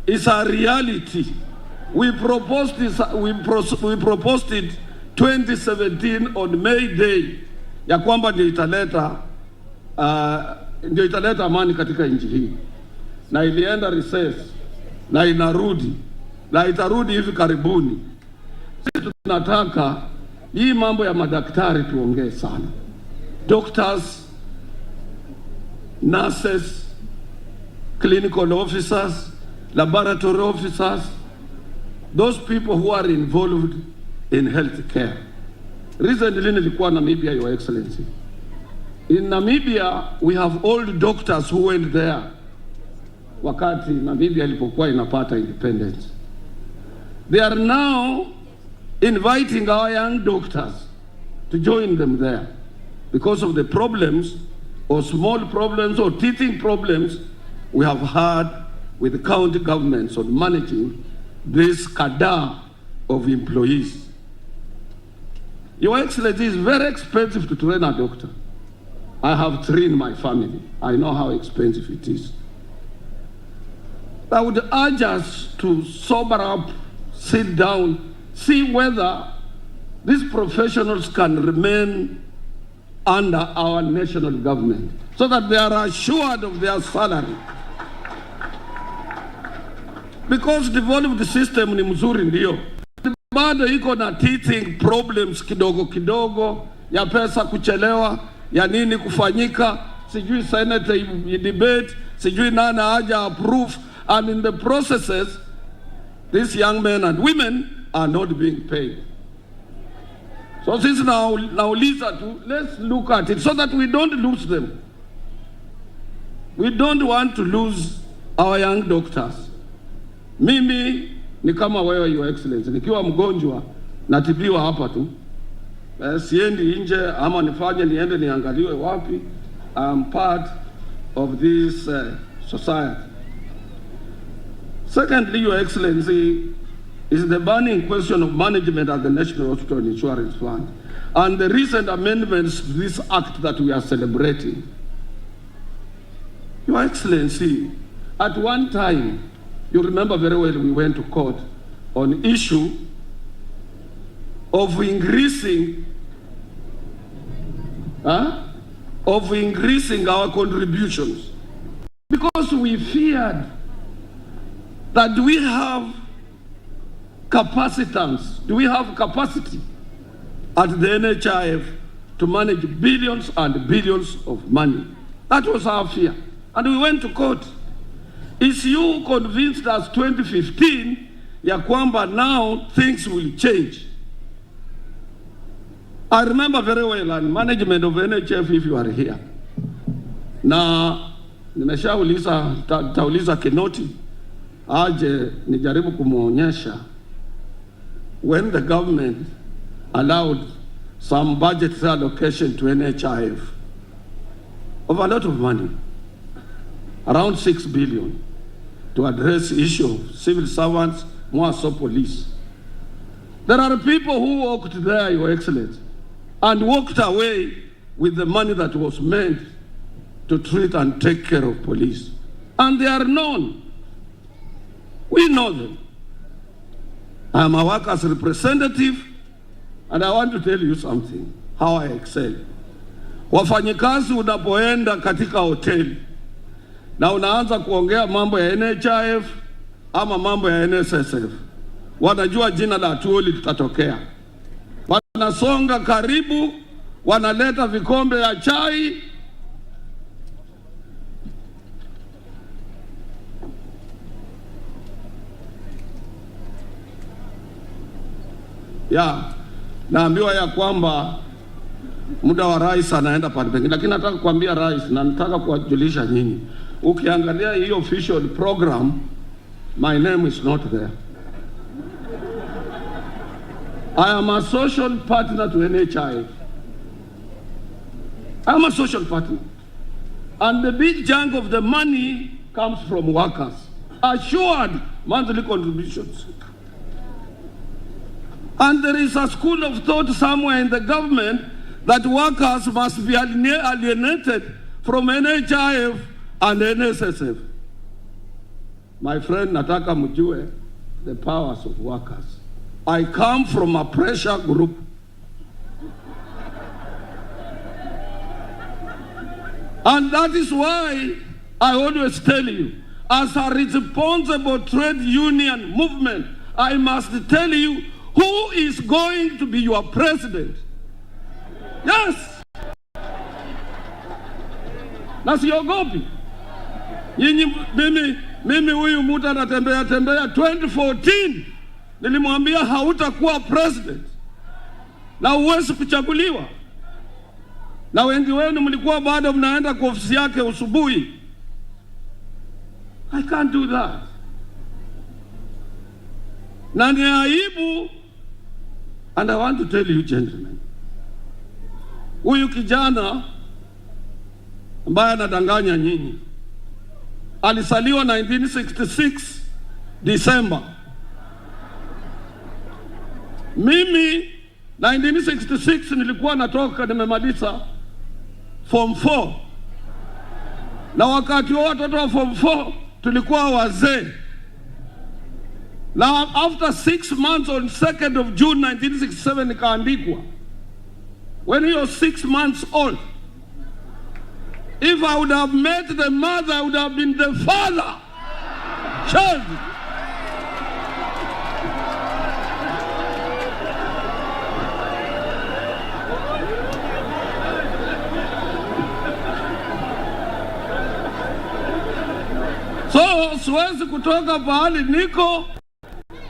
It's a reality. We proposed it 2017 on May Day ya kwamba ndio italeta amani katika nchi hii, na ilienda recess na inarudi na itarudi hivi karibuni. Sisi tunataka hii mambo ya madaktari tuongee sana. Doctors, nurses, clinical officers, laboratory officers, those people who are involved in health care. Recently nilikuwa Namibia, Your Excellency. In Namibia we have old doctors who went there wakati Namibia ilipokuwa inapata independence. They are now inviting our young doctors to join them there because of the problems or small problems or teething problems we have had with the county governments on managing this cadre of employees. Your Excellency, it's very expensive to train a doctor. I have three in my family. I know how expensive it is. I would urge us to sober up, sit down, see whether these professionals can remain under our national government so that they are assured of their salary. Because developed system ni mzuri ndio, bado iko na teething problems kidogo kidogo, ya pesa kuchelewa, ya nini kufanyika, sijui Senate debate, sijui nani aja approve, and in the processes these young men and women are not being paid. So since now Lisa, let's look at it so that we don't lose them. We don't want to lose our young doctors. Mimi ni kama wewe, Your Excellency, nikiwa mgonjwa natibiwa hapa tu, siendi nje ama niende niangaliwe wapi. I'm part of this society. Secondly, Your Excellency, is the burning question of management at the National Hospital Insurance Fund and the recent amendments to this act that we are celebrating. Your Excellency, at one time, you remember very well, we went to court on issue of increasing our contributions because we feared that do we have capacitance, do we have capacity at the NHIF to manage billions and billions of money? That was our fear. And we went to court. Is you convinced us 2015 ya kwamba now things will change? I remember very well, and management of NHIF, if you are here. Na tauliza Kinoti aje nijaribu kumuonyesha when the government allowed some budget allocation to NHIF of a lot of money, around 6 billion, to address issue of civil servants, more so police. There are people who walked there, Your Excellency, and walked away with the money that was meant to treat and take care of police. And they are known. We know them. I am a workers' representative, and I want to tell you something, how I excel. Wafanyikazi unapoenda katika hoteli na unaanza kuongea mambo ya NHIF ama mambo ya NSSF, wanajua jina la tuoli litatokea. Wanasonga karibu, wanaleta vikombe ya chai. Naambiwa ya kwamba muda wa rais anaenda pale pengine, lakini nataka kuambia rais na nataka kuwajulisha nyinyi, ukiangalia hii official program, my name is not there. I am a social partner to NHIF. I am a social partner. And the big chunk of the money comes from workers. Assured monthly contributions. And there is a school of thought somewhere in the government that workers must be alienated from NHIF and NSSF. My friend, nataka mjue, the powers of workers. I come from a pressure group. And that is why I always tell you, as a responsible trade union movement, I must tell you who is going to be your president. Yes. Na siogopi. Nyinyi mimi huyu mtu anatembea 2014 nilimwambia hautakuwa president na uwezi kuchaguliwa. Na wengi wenu mlikuwa bado mnaenda kwa ofisi yake usubuhi. I can't do that. Na ni aibu. And I want to tell you gentlemen, huyu kijana ambaye anadanganya nyinyi alisaliwa 1966 December. Mimi 1966 nilikuwa natoka nimemaliza form 4. Na wakati wa watoto wa form 4 tulikuwa wazee. Now after 6 months on 2nd of June 1967 nikaandikwa. When he was 6 months old, if I would have met the mother, I would have been the father. Child. So siwezi kutoka pahali niko,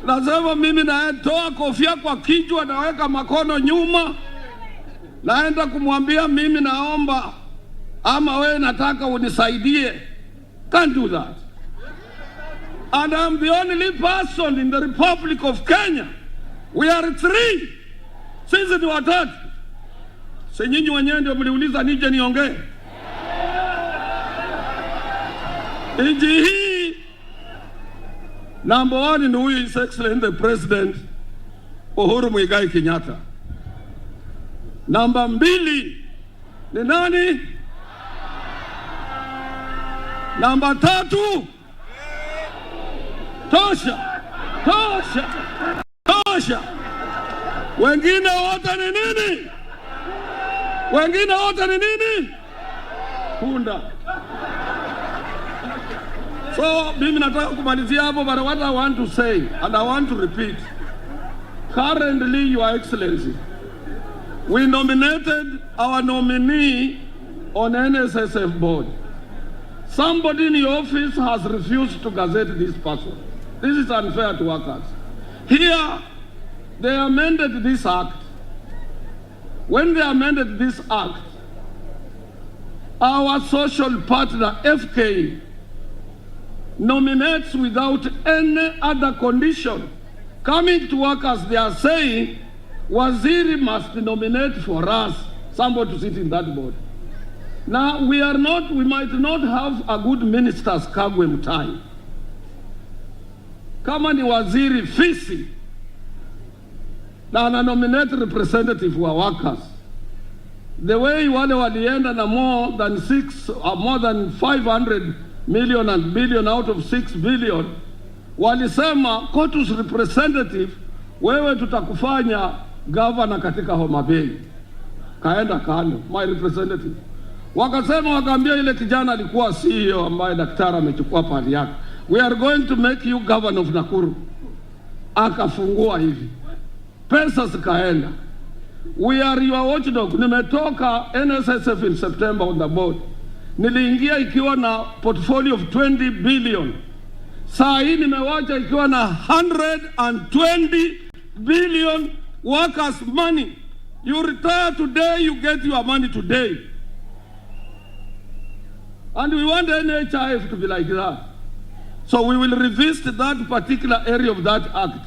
nasema mimi naetoa kofia kwa kichwa, naweka makono nyuma, naenda kumwambia mimi naomba ama wewe nataka unisaidie. Can't do that. And I'm the only person in the Republic of Kenya. We are 3. Sisi ni watatu. Si nyinyi wenyewe ndio mliuliza nije niongee. Nchi hii number 1 ni huyu His Excellency the President Uhuru Muigai Kenyatta. Number 2 ni nani? Number 3 tosha. Wengine wote ni nini? Punda. So mimi nataka kumalizia hapo, but what I want to say and I want to repeat, currently Your Excellency, we nominated our nominee on NSSF board. Somebody in your office has refused to gazette this person. This is unfair to workers. Here, they amended this act. When they amended this act, our social partner, FK, nominates without any other condition. Coming to workers, they are saying, Waziri must nominate for us somebody to sit in that board. Now, we might not have a good ministers Kagwe Mutai. Kama ni waziri fisi, na ana nominate representative wa workers. The way wale walienda na more than 500 million and billion out of 6 billion, walisema Kotu's representative, wewe tutakufanya governor katika Homa Bay. Kaenda kando, my representative. Wakasema wakaambia ile kijana alikuwa CEO ambaye daktari amechukua pali yake, we are going to make you governor of Nakuru. Akafungua hivi, pesa zikaenda. We are your watchdog. Nimetoka NSSF in September on the board. Niliingia ikiwa na portfolio of 20 billion. Saa hii nimewacha ikiwa na 120 billion workers money. You retire today, you get your money today. And we want NHIF to be like that. So we will revisit that particular area of that act.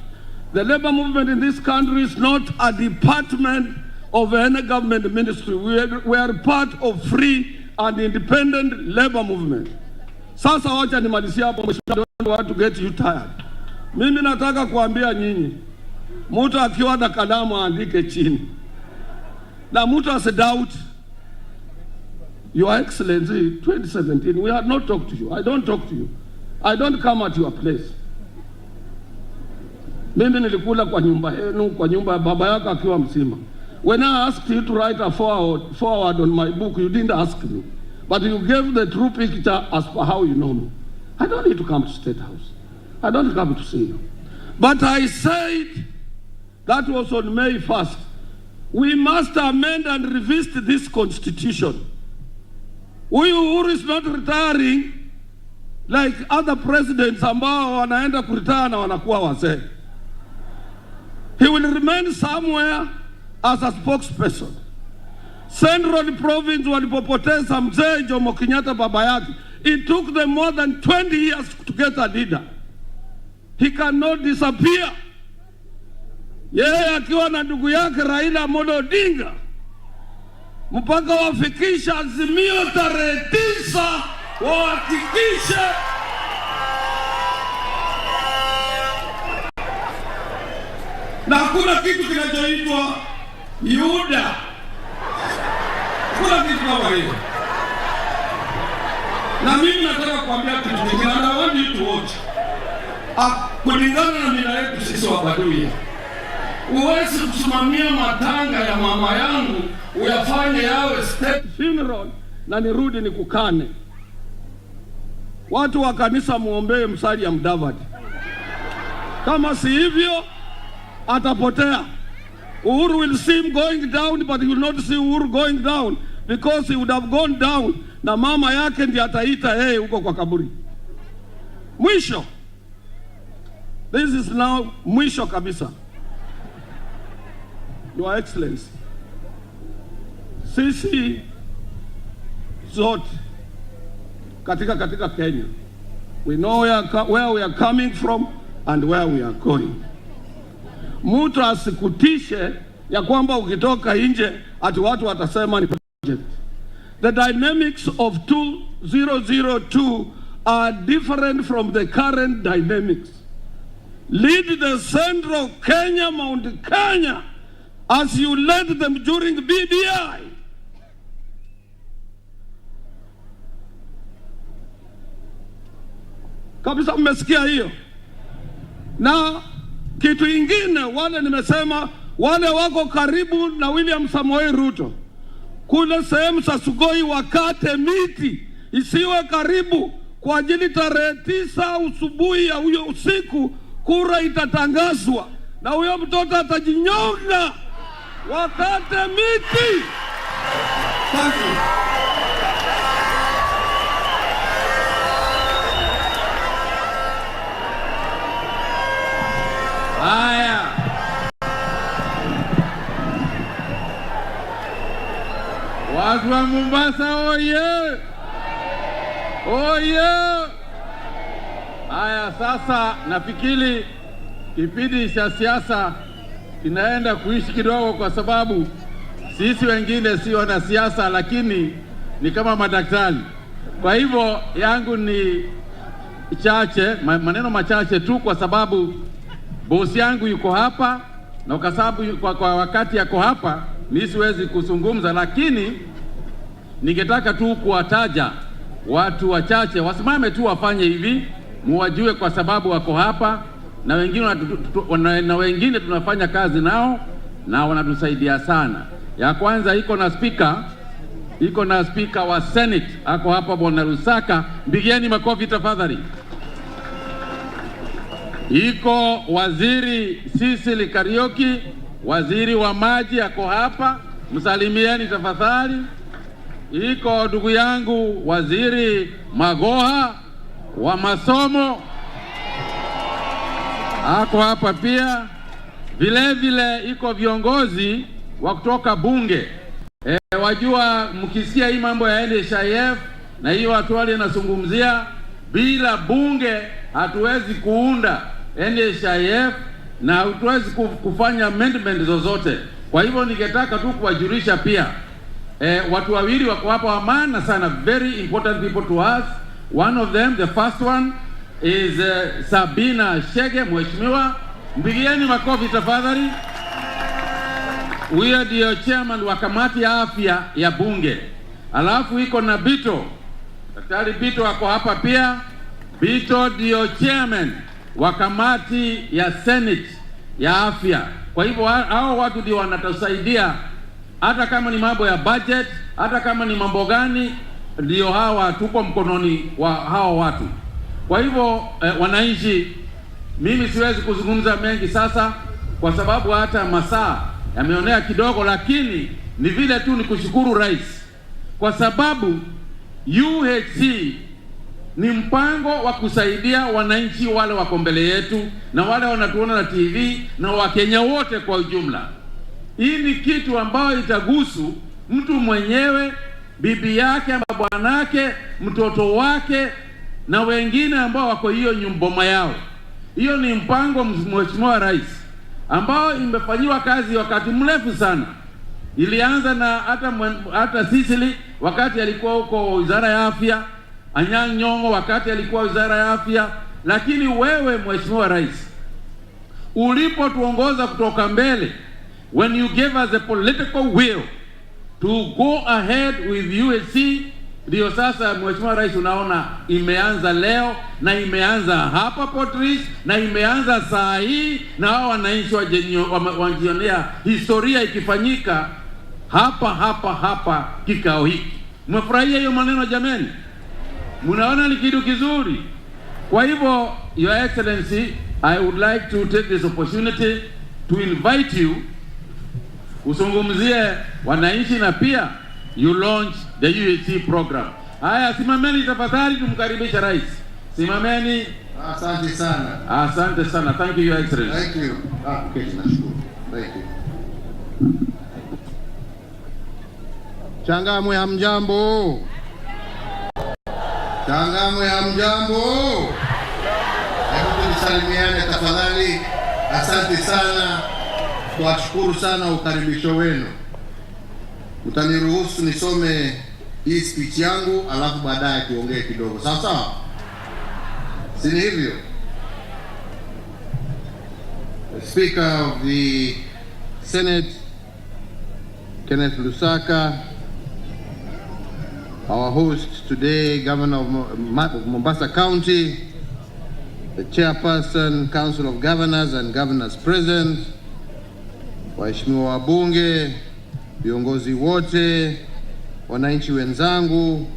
The labor movement in this country is not a department of any government ministry. We are part of free and independent labor movement. Sasa wacha nimalizia hapo, mheshimiwa, I want to get you tired. Mimi nataka kuambia nyinyi, mtu akiwa na kalamu andike chini. Na mtu asidoubt, Your Excellency, 2017, we had not talked to you. I don't talk to you. I don't come at your place. Mimi nilikula kwa nyumba yenu, kwa nyumba ya baba yako akiwa mzima. When I asked you to write a forward on my book, you didn't ask me. But you gave the true picture as per how you know me. I don't need to come to State House. I don't come to see you. But I said, that was on May 1st, we must amend and revisit this constitution. Who is not retiring like other presidents ambao wanaenda kuretire na wanakuwa wazee. He will remain somewhere as a spokesperson. Central Province walipopoteza mzee Jomo Kenyatta baba yake, it took them more than 20 years to get a leader. He cannot disappear. Yeye akiwa na ndugu yake Raila Amolo Odinga, mpaka wafikisha azimio tarehe 9 wahakikishe na hakuna kitu kinachoitwa Yuda. Kuna kitu kama hiyo. Na mimi nataka kuambia kitu kingine, na want you to watch. Kulingana na mila yetu sisi wa Baduya, uwezi kusimamia matanga ya mama yangu uyafanye yawe state funeral na nirudi nikukane. Watu wa kanisa muombee Musalia Mudavadi. Kama si hivyo atapotea. Uhuru will see him going down, but he will not see Uhuru going down, because he would have gone down na mama yake ndiye ataita yeye huko kwa kaburi. Mwisho. This is now mwisho kabisa. Your Excellency, sisi zote katika Kenya, we know where we are coming from and where we are going. Mtu asikutishe ya kwamba ukitoka nje ati watu watasema ni project. The dynamics of 2002 are different from the current dynamics. Lead the Central Kenya, Mount Kenya, as you led them during BBI. Kabisa mmesikia hiyo. Na kitu ingine, wale nimesema, wale wako karibu na William Samoei Ruto, kule sehemu za Sugoi wakate miti isiwe karibu, kwa ajili tarehe 9 usubuhi ya huyo usiku kura itatangazwa na huyo mtoto atajinyonga. Wakate miti. Thank you. Haya. Watu wa Mombasa oye! Oye! Haya, sasa nafikiri kipindi cha siasa kinaenda kuishi kidogo, kwa sababu sisi wengine si wanasiasa lakini ni kama madaktari. Kwa hivyo yangu ni chache, maneno machache tu, kwa sababu bosi yangu yuko hapa na kwa sababu kwa wakati yako hapa mimi siwezi kuzungumza, lakini ningetaka tu kuwataja watu wachache, wasimame tu wafanye hivi muwajue, kwa sababu wako hapa na wengine tunafanya kazi nao na wanatusaidia sana. Ya kwanza iko na speaker wa Senate ako hapa, Bwana Lusaka, mpigieni makofi tafadhali. Iko waziri Sisili Kariuki, waziri wa maji ako hapa, msalimieni tafadhali. Iko ndugu yangu waziri Magoha wa masomo ako hapa pia. Vile iko viongozi wa kutoka bunge. Wajua mkisikia hii mambo ya NHIF na hiyo watu wale nasungumzia, bila bunge hatuwezi kuunda NHIF na hatuwezi kufanya amendment zozote. Kwa hivyo ningetaka tu kuwajulisha pia watu wawili wako hapa wa maana sana, very important people to us. One of them, the first one is Sabina Shege, mheshimiwa, mpigieni makofi tafadhali. Huyo ndio chairman wa kamati ya afya ya bunge. Alafu iko na Bito, Daktari Bito wako hapa pia. Bito ndio chairman wa kamati ya Senate ya afya. Kwa hivyo hao watu ndio wanatusaidia, hata kama ni mambo ya budget, hata kama ni mambo gani, ndio hawa tuko mkononi wa hao watu. Kwa hivyo wananchi, mimi siwezi kuzungumza mengi sasa kwa sababu hata masaa yameonea kidogo, lakini ni vile tu ni kushukuru rais, kwa sababu UHC ni mpango wa kusaidia wananchi wale wako mbele yetu na wale wanatuona na TV na Wakenya wote kwa ujumla. Hii ni kitu ambayo itagusu mtu mwenyewe, bibi yake ama bwanake, mtoto wake na wengine ambao wako hiyo nyumboma yao. Hiyo ni mpango, Mheshimiwa Rais, ambao imefanyiwa kazi wakati mrefu sana. Ilianza na hata Sicily wakati alikuwa huko Wizara ya Afya, Anyang' Nyong'o wakati alikuwa Wizara ya Afya, lakini wewe Mheshimiwa Rais ulipotuongoza kutoka mbele, when you gave us a political will to go ahead with UHC, ndio sasa Mheshimiwa Rais unaona imeanza leo na imeanza hapa Port Reitz na imeanza saa hii, na hao wananchi wajionea historia ikifanyika hapa kikao hiki. Mmefurahia hiyo maneno jameni? Mnaona ni kitu kizuri. Kwa hivyo, Your Excellency, I would like to take this opportunity to invite you usungumzie wananchi na pia you launch the UHC program. Haya, simameni tafadhali, tumkaribisha rais. Simameni. Asante sana. Asante sana. Thank you, Your Excellency. Thank you. Okay, nashukuru. Thank you. Changamwe hamjambo. Changamwe hamjambo. Hebu tusalimiane tafadhali. Asante sana. Tuwashukuru sana ukaribisho wenu. Mtaniruhusu nisome hii speech yangu alafu baadaye tuongee kidogo. Sawa sawa? Si ni hivyo? The Speaker of the Senate, Kenneth Lusaka, our host today, Governor of Mombasa County, the Chairperson, Council of Governors and Governors present, waheshimiwa wabunge, viongozi wote, wananchi wenzangu,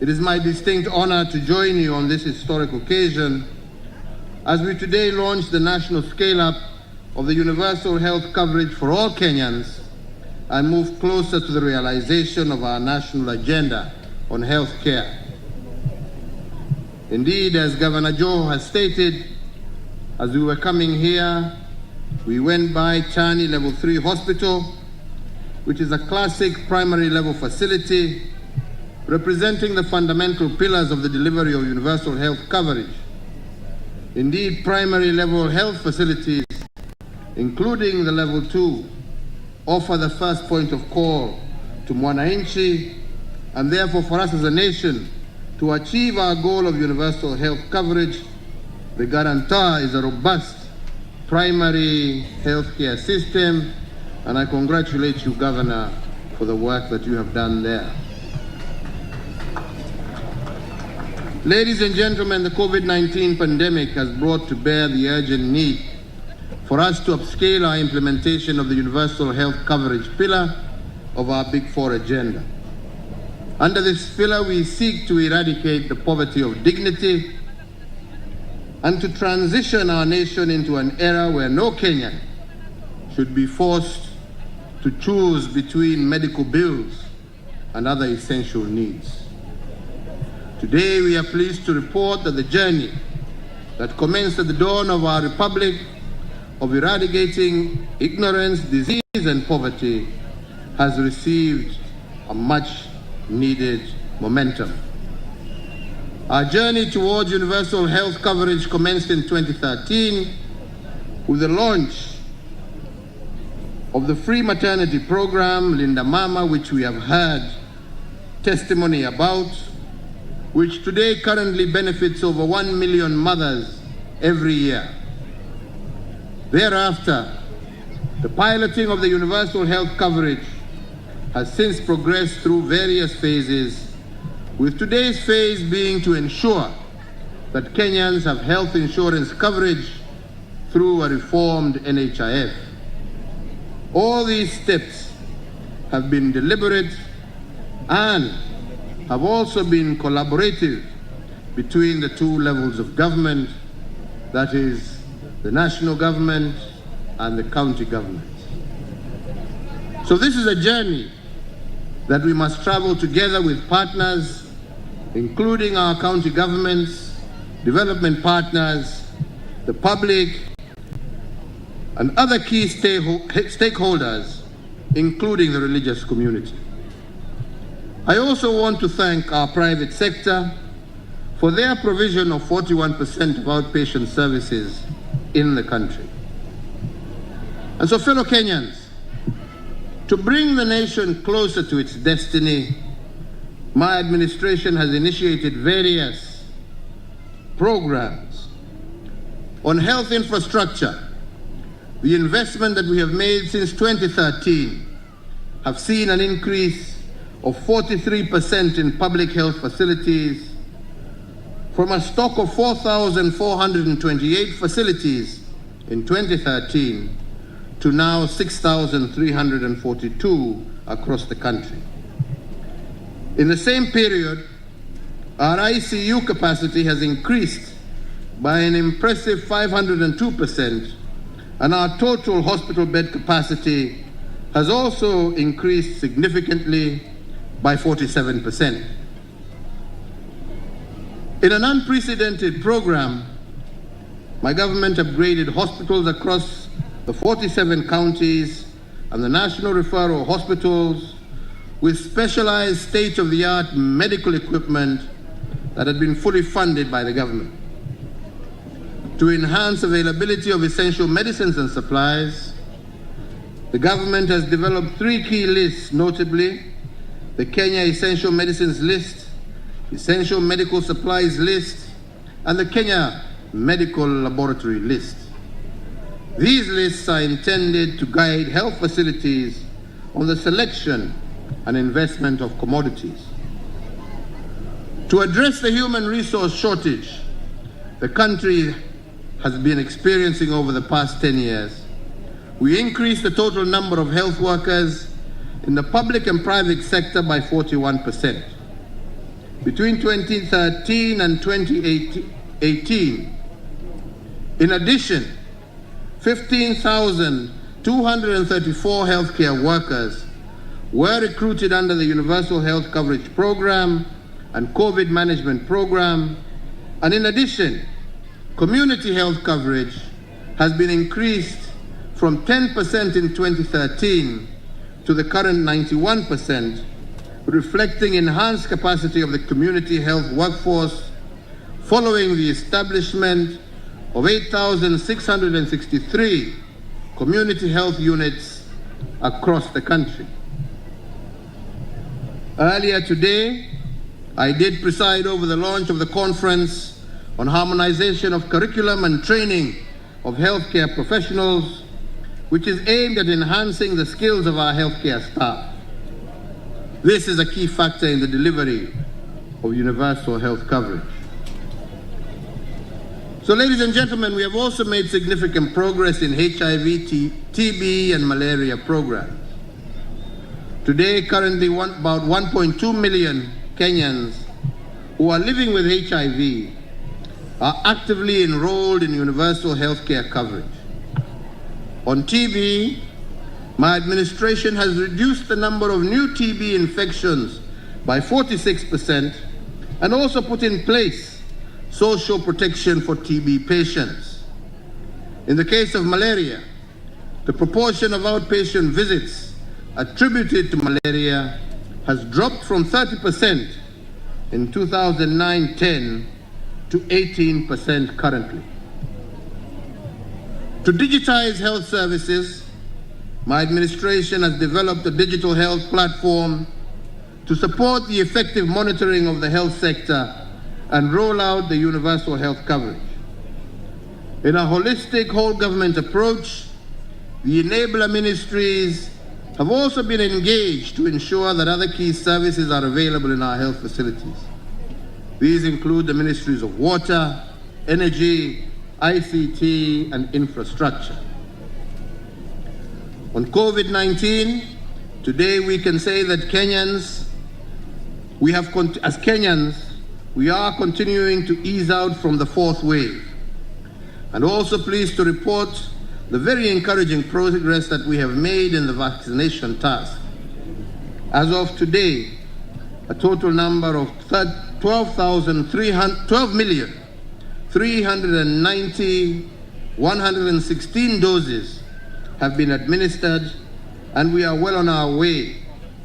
it is my distinct honor to join you on this historic occasion as we today launch the national scale-up of the universal health coverage for all Kenyans and move closer to the realization of our national agenda on health care. Indeed, as Governor Joe has stated, as we were coming here, we went by Chani Level 3 Hospital, which is a classic primary level facility representing the fundamental pillars of the delivery of universal health coverage. Indeed, primary level health facilities, including the Level 2, offer the first point of call to mwananchi, and therefore for us as a nation to achieve our goal of universal health coverage, the guarantor is a robust primary healthcare system, and I congratulate you, Governor, for the work that you have done there. Ladies and gentlemen, the COVID-19 pandemic has brought to bear the urgent need for us to upscale our implementation of the universal health coverage pillar of our Big Four agenda. Under this pillar, we seek to eradicate the poverty of dignity and to transition our nation into an era where no Kenyan should be forced to choose between medical bills and other essential needs. Today, we are pleased to report that the journey that commenced at the dawn of our republic of eradicating ignorance, disease, and poverty has received a much-needed momentum. Our journey towards universal health coverage commenced in 2013 with the launch of the free maternity program, Linda Mama, which we have heard testimony about, which today currently benefits over 1 million mothers every year. Thereafter, the piloting of the universal health coverage has since progressed through various phases, with today's phase being to ensure that Kenyans have health insurance coverage through a reformed NHIF. All these steps have been deliberate and have also been collaborative between the two levels of government, that is, the national government and the county government. So this is a journey that we must travel together with partners, including our county governments, development partners, the public, and other key stakeholders, including the religious community. I also want to thank our private sector for their provision of 41% of outpatient services in the country. And so, fellow Kenyans, to bring the nation closer to its destiny, my administration has initiated various programs on health infrastructure. The investment that we have made since 2013 have seen an increase of 43% in public health facilities, from a stock of 4,428 facilities in 2013 to now 6,342 across the country. In the same period, our ICU capacity has increased by an impressive 502%, and our total hospital bed capacity has also increased significantly by 47%. In an unprecedented program, my government upgraded hospitals across the 47 counties and the national referral hospitals with specialized state-of-the-art medical equipment that had been fully funded by the government. To enhance availability of essential medicines and supplies, the government has developed 3 key lists, notably the Kenya Essential Medicines List, Essential Medical Supplies List, and the Kenya Medical Laboratory List. These lists are intended to guide health facilities on the selection and investment of commodities. To address the human resource shortage the country has been experiencing over the past 10 years, we increased the total number of health workers in the public and private sector by 41%. Between 2013 and 2018, in addition, 15,234 healthcare workers were recruited under the Universal Health Coverage Program and COVID Management Program, and in addition, community health coverage has been increased from 10% in 2013 to the current 91%, reflecting enhanced capacity of the community health workforce following the establishment of 8,663 community health units across the country. Earlier today, I did preside over the launch of the conference on harmonization of curriculum and training of healthcare professionals, which is aimed at enhancing the skills of our healthcare staff. This is a key factor in the delivery of universal health coverage. So, ladies and gentlemen, we have also made significant progress in HIV, TB, and malaria programs. Today, currently, about 1.2 million Kenyans who are living with HIV are actively enrolled in universal healthcare coverage. On TB, my administration has reduced the number of new TB infections by 46% and also put in place social protection for TB patients. In the case of malaria, the proportion of outpatient visits attributed to malaria has dropped from 30% in 2009-10 to 18% currently. To digitize health services, my administration has developed a digital health platform to support the effective monitoring of the health sector and roll out the universal health coverage. In a holistic whole government approach, the enabler ministries have also been engaged to ensure that other key services are available in our health facilities. These include the ministries of water, energy, ICT, and infrastructure. On COVID-19, today we can say that as Kenyans, we are continuing to ease out from the fourth wave, and also pleased to report the very encouraging progress that we have made in the vaccination task. As of today, a total number of 12,390,116 doses have been administered, and we are well on our way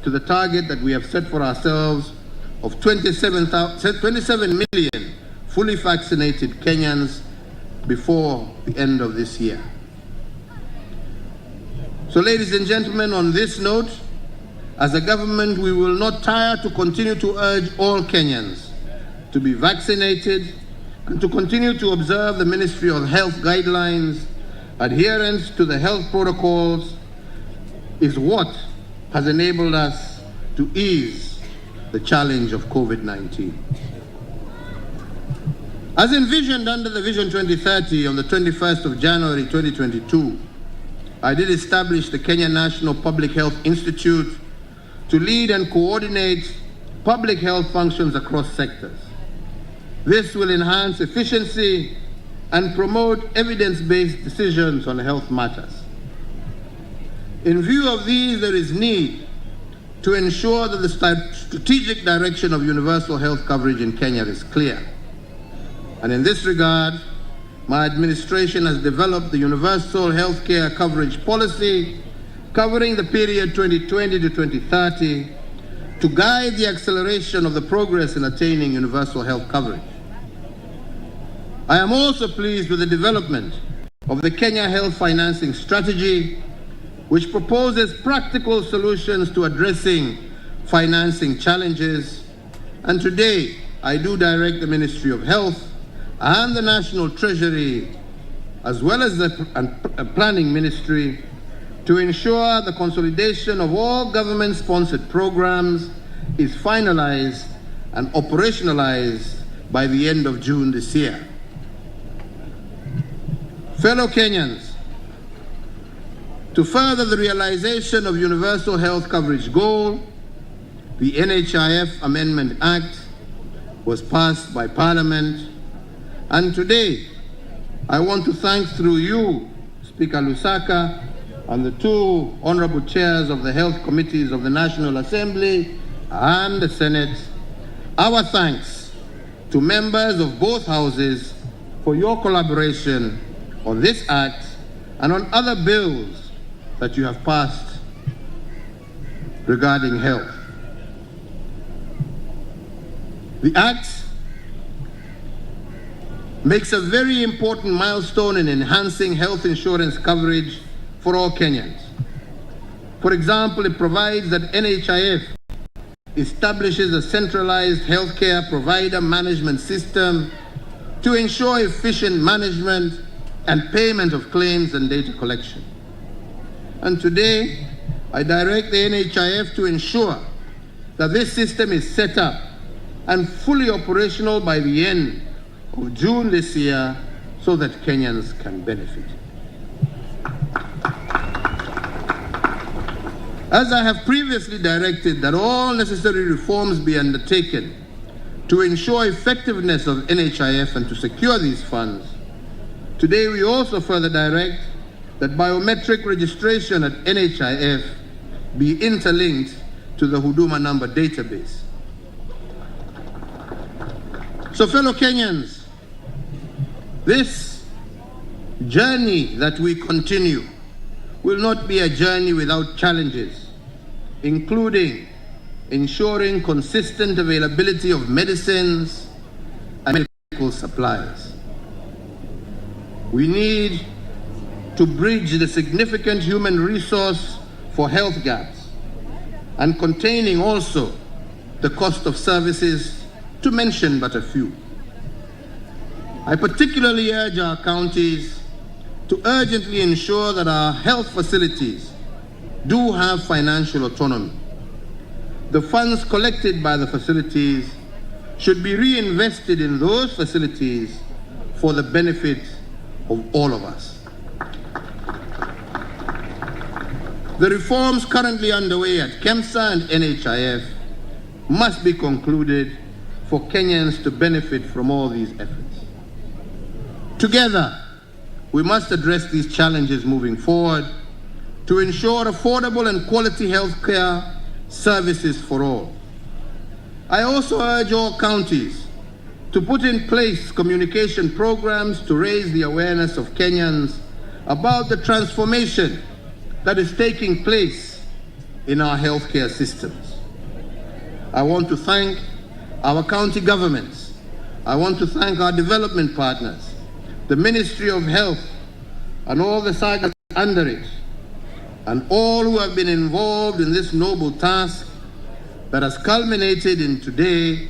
to the target that we have set for ourselves of 27 million fully vaccinated Kenyans before the end of this year. So, ladies and gentlemen, on this note, as a government, we will not tire to continue to urge all Kenyans to be vaccinated and to continue to observe the Ministry of Health guidelines. Adherence to the health protocols is what has enabled us to ease the challenge of COVID-19. As envisioned under the Vision 2030 on the 21st of January 2022, I did establish the Kenya National Public Health Institute to lead and coordinate public health functions across sectors. This will enhance efficiency and promote evidence-based decisions on health matters. In view of these, there is need to ensure that the strategic direction of universal health coverage in Kenya is clear. And in this regard, my administration has developed the Universal Healthcare Coverage Policy covering the period 2020 to 2030 to guide the acceleration of the progress in attaining universal health coverage. I am also pleased with the development of the Kenya Health Financing Strategy, which proposes practical solutions to addressing financing challenges. And today, I do direct the Ministry of Health and the National Treasury, as well as the Planning Ministry, to ensure the consolidation of all government-sponsored programs is finalized and operationalized by the end of June this year. Fellow Kenyans, to further the realization of universal health coverage goal, the NHIF Amendment Act was passed by Parliament, and today I want to thank through you, Speaker Lusaka, and the two honorable chairs of the health committees of the National Assembly and the Senate, our thanks to members of both houses for your collaboration on this act and on other bills that you have passed regarding health. The act makes a very important milestone in enhancing health insurance coverage for all Kenyans. For example, it provides that NHIF establishes a centralized healthcare provider management system to ensure efficient management and payment of claims and data collection. And today, I direct the NHIF to ensure that this system is set up and fully operational by the end of June this year so that Kenyans can benefit. As I have previously directed that all necessary reforms be undertaken to ensure effectiveness of NHIF and to secure these funds, today we also further direct that biometric registration at NHIF be interlinked to the Huduma number database. So, fellow Kenyans, this journey that we continue will not be a journey without challenges, including ensuring consistent availability of medicines and medical supplies. We need to bridge the significant human resource for health gaps and containing also the cost of services, to mention but a few. I particularly urge our counties to urgently ensure that our health facilities do have financial autonomy. The funds collected by the facilities should be reinvested in those facilities for the benefit of all of us. The reforms currently underway at KEMSA and NHIF must be concluded for Kenyans to benefit from all these efforts. Together, we must address these challenges moving forward to ensure affordable and quality health care services for all. I also urge all counties to put in place communication programs to raise the awareness of Kenyans about the transformation that is taking place in our healthcare systems. I want to thank our county governments. I want to thank our development partners, the Ministry of Health, and all the sergeants under it, and all who have been involved in this noble task that has culminated in today,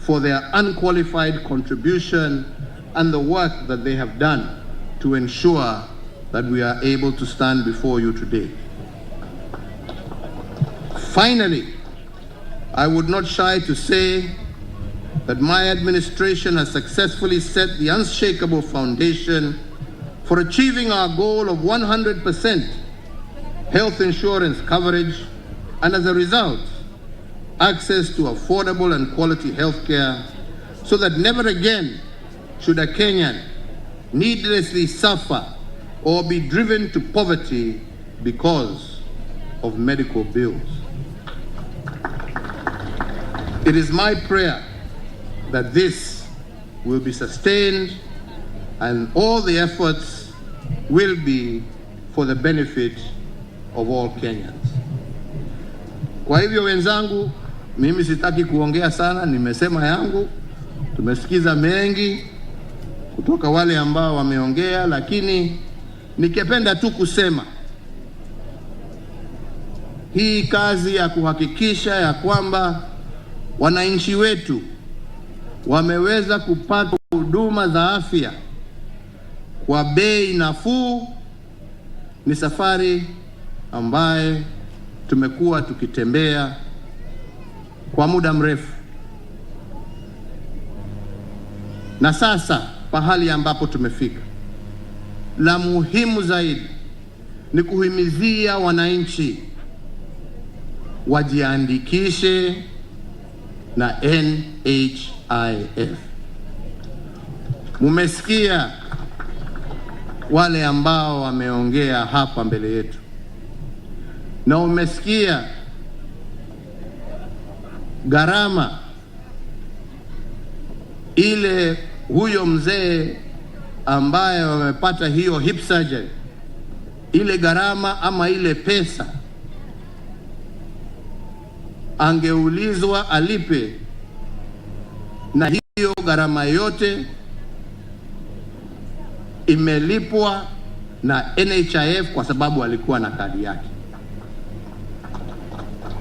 for their unqualified contribution and the work that they have done to ensure that we are able to stand before you today. Finally, I would not shy to say that my administration has successfully set the unshakable foundation for achieving our goal of 100% health insurance coverage, and as a result, access to affordable and quality health care, so that never again should a Kenyan needlessly suffer or be driven to poverty because of medical bills. It is my prayer that this will be sustained and all the efforts will be for the benefit of all Kenyans. Kwa hivyo wenzangu, mimi sitaki kuongea sana, nimesema yangu. Tumesikiza mengi kutoka wale ambao wameongea, lakini nikipenda tu kusema hii kazi ya kuhakikisha ya kwamba wananchi wetu wameweza kupata huduma za afya kwa bei nafuu ni safari ambaye tumekuwa tukitembea kwa muda mrefu. Na sasa pahali ambapo tumefika, la muhimu zaidi ni kuhimizia wananchi wajiandikishe na NHIF. Mumesikia wale ambao wameongea hapa mbele yetu, na umesikia gharama ile huyo mzee ambaye wamepata hiyo hip surgery, ile gharama ama ile pesa angeulizwa alipe, na hiyo gharama yote imelipwa na NHIF kwa sababu alikuwa na kadi yake.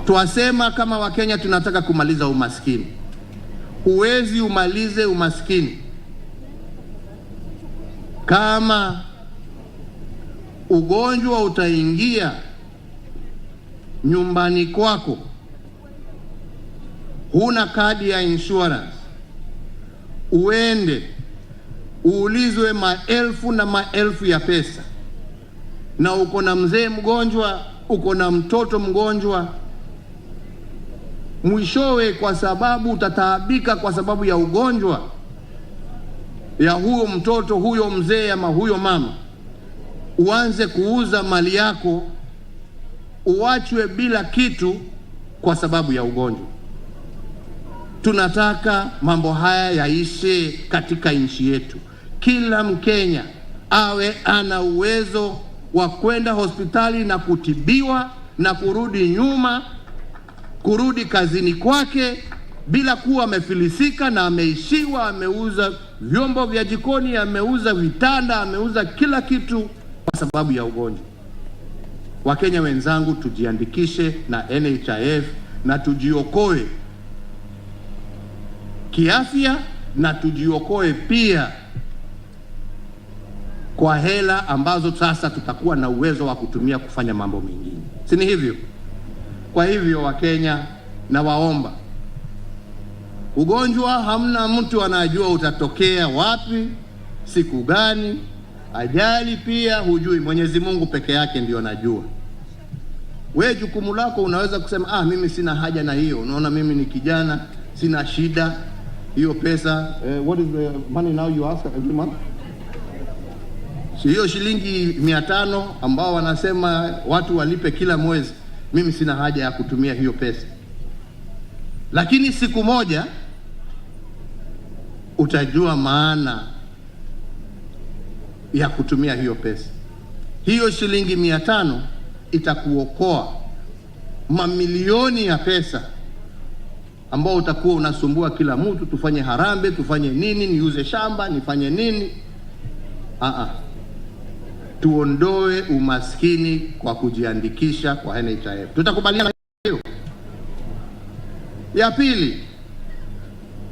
Tuasema kama Wakenya tunataka kumaliza umaskini. Huwezi umalize umaskini kama ugonjwa utaingia nyumbani kwako, huna kadi ya insurance, uende uulizwe maelfu na maelfu ya pesa, na uko na mzee mgonjwa, uko na mtoto mgonjwa, mwishowe kwa sababu utataabika kwa sababu ya ugonjwa ya huyo mtoto, huyo mzee ama huyo mama, uanze kuuza mali yako, uachwe bila kitu kwa sababu ya ugonjwa. Tunataka mambo haya yaishe katika nchi yetu. Kila Mkenya awe ana uwezo wa kwenda hospitali na kutibiwa na kurudi nyuma, kurudi kazini kwake bila kuwa amefilisika na ameishiwa, ameuza vyombo vya jikoni, ameuza vitanda, ameuza kila kitu kwa sababu ya ugonjwa. Wakenya wenzangu, tujiandikishe na NHIF na tujiokoe kiafya, na tujiokoe pia kwa hela ambazo sasa tutakuwa na uwezo wa kutumia kufanya mambo mengine. Si ni hivyo? Kwa hivyo Wakenya, na waomba, ugonjwa hamna mtu anajua utatokea wapi, siku gani, ajali pia hujui. Mwenyezi Mungu peke yake ndio anajua. Wewe jukumu lako unaweza kusema mimi sina haja na hiyo. Unaona mimi ni kijana, sina shida hiyo pesa. What is the money now you ask every month? Hiyo shilingi 500 ambao wanasema watu walipe kila mwezi, mimi sina haja ya kutumia hiyo pesa. Lakini siku moja utajua maana ya kutumia hiyo pesa. Hiyo shilingi 500 itakuokoa mamilioni ya pesa ambao utakuwa unasumbua kila mtu, tufanye harambe, tufanye nini, niuze shamba, nifanye nini. Tuondoe umaskini kwa kujiandikisha kwa NHIF. Tutakubaliana hiyo? Ya pili,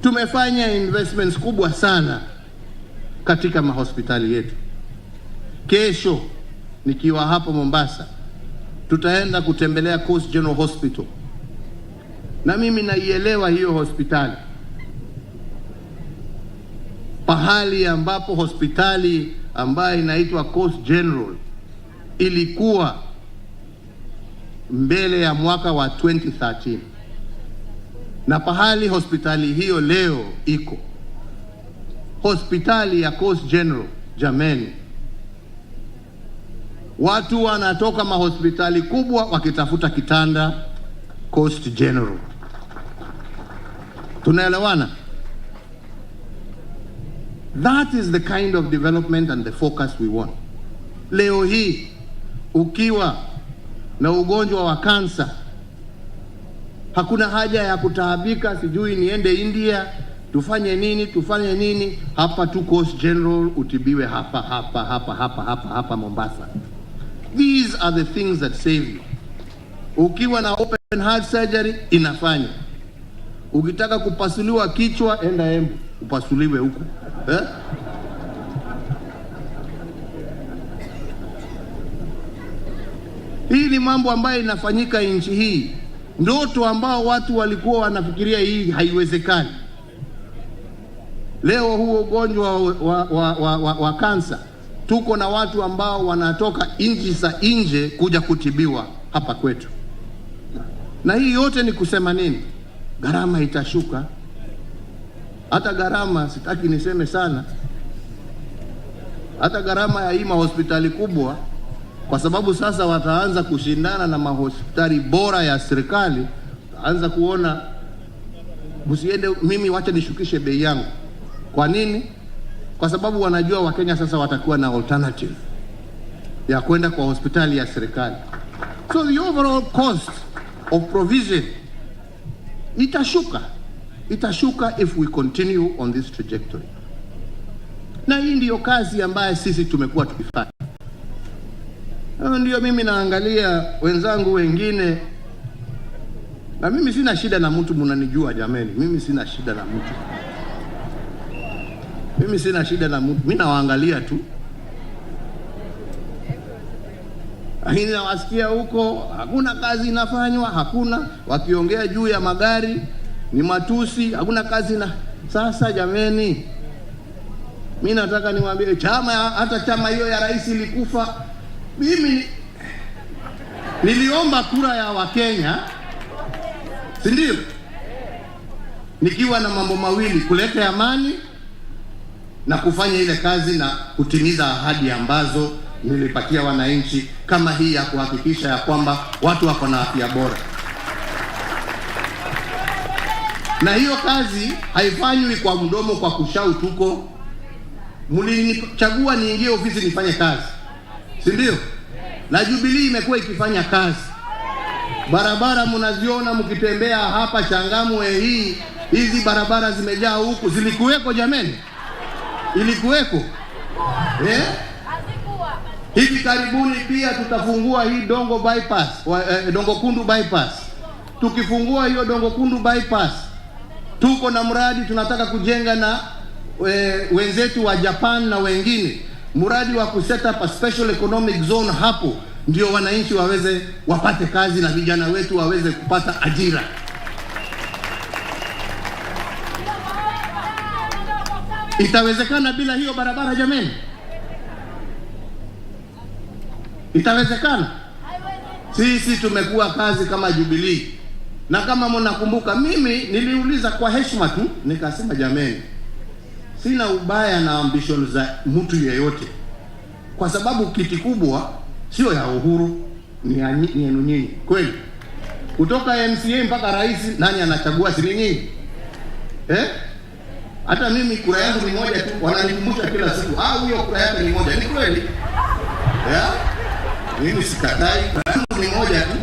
tumefanya investments kubwa sana katika mahospitali yetu. Kesho nikiwa hapa Mombasa, tutaenda kutembelea Coast General Hospital. Na mimi naielewa hiyo hospitali. Pahali ambapo hospitali ambayo inaitwa Coast General ilikuwa mbele ya mwaka wa 2013. Na pahali hospitali hiyo leo iko, hospitali ya Coast General, jameni, watu wanatoka mahospitali kubwa wakitafuta kitanda Coast General. Tunaelewana? That is the kind of development and the focus we want. Leo hii ukiwa na ugonjwa wa kansa, hakuna haja ya kutaabika, sijui niende India, tufanye nini. Hapa tu Coast General, utibiwe hapa Mombasa. These are the things that save you. Ukiwa na open heart surgery, inafanya. Ukitaka kupasuliwa kichwa, enda Embu upasuliwe huko. Hii ni mambo ambayo inafanyika nchi hii. Ndoto ambao watu walikuwa wanafikiria hii haiwezekani. Leo huo ugonjwa wa kansa, tuko na watu ambao wanatoka nchi za nje kuja kutibiwa hapa kwetu. Na hii yote ni kusema nini? Gharama itashuka. Hata gharama, sitaki niseme sana, hata gharama ya hii mahospitali kubwa, kwa sababu sasa wataanza kushindana na mahospitali bora ya serikali, anza kuona msiende, mimi wacha nishukishe bei yangu. Kwa nini? Kwa sababu wanajua Wakenya sasa watakuwa na alternative ya kwenda kwa hospitali ya serikali. So the overall cost of provision itashuka if we continue on this trajectory. Na hii ndiyo kazi ambayo sisi tumekuwa tukifanya. Ndio mimi naangalia wenzangu wengine, na mimi sina shida na mtu, mnanijua jameni, mimi sina shida na mtu. Mimi nawaangalia tu. Lakini nawasikia huko hakuna kazi inafanywa, hakuna. Wakiongea juu ya magari ni matusi, hakuna kazi na. Sasa jameni, mimi nataka niwaambie hata chama hiyo ya rais ilikufa. Mimi niliomba kura ya Wakenya, si ndio? Nikiwa na mambo mawili, kuleta amani na kufanya ile kazi na kutimiza ahadi ambazo nilipatia wananchi, kama hii ya kuhakikisha ya kwamba watu wako na afya bora. Na hiyo kazi haifanywi kwa mdomo, kwa kushout huko. Mlinichagua niingie ofisi nifanye kazi, si ndio? Na Jubilee imekuwa ikifanya kazi. Barabara mnaziona mkitembea hapa Changamwe hii, hizi barabara zimejaa huku. Zilikuweko jameni? Ilikuweko? Hivi karibuni pia tutafungua hii Dongo bypass, Dongo Kundu bypass. Tukifungua hiyo Dongo Kundu bypass, tuko na mradi tunataka kujenga na wenzetu wa Japan na wengine, mradi wa kuset up a special economic zone hapo, ndio wananchi wapate kazi na vijana wetu waweze kupata ajira. Itawezekana bila hiyo barabara jameni? Itawezekana? Sisi tumekuwa kazi kama Jubilee. Na kama mnakumbuka, mimi niliuliza kwa heshima tu, nikasema jameni, sina ubaya na ambition za mtu yeyote, kwa sababu kiti kubwa sio ya Uhuru, ni yenu nyinyi. Kweli kutoka MCA mpaka rais, nani anachagua? Si nyinyi? Hata mimi kura yangu ni moja tu, wananikumbusha kila siku, huyo kura yake ni moja. Ni kweli? Mimi sikatai, kura yangu ni moja tu,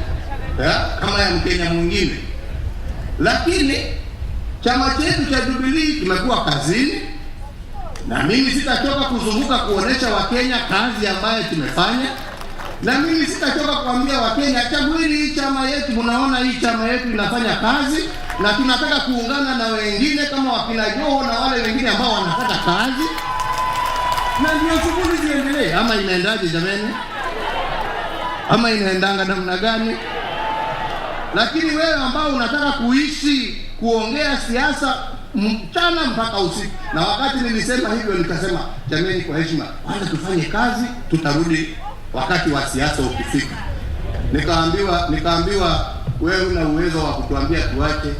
kama ya Mkenya mwingine. Lakini chama chetu cha Jubilee kimekuwa kazini, na mimi sitachoka kuzunguka kuonesha Wakenya kazi ambayo tumefanya, na mimi sitachoka kuambia Wakenya, chagueni hii chama yetu, mnaona hii chama yetu inafanya kazi, na tunataka kuungana na wengine kama wakina Joho na wale wengine ambao wanataka kazi, na ndio shughuli ziendelee. Ama inaendaje jameni? Ama inaendanga namna gani? Lakini wewe ambao unataka kuishi kuongea siasa mchana mpaka usiku, na wakati nilisema hivyo nikasema jameni, kwa heshima, kwanza tufanye kazi, tutarudi wakati wa siasa ukifika. Nikaambiwa wewe una uwezo wa kutuambia tuache.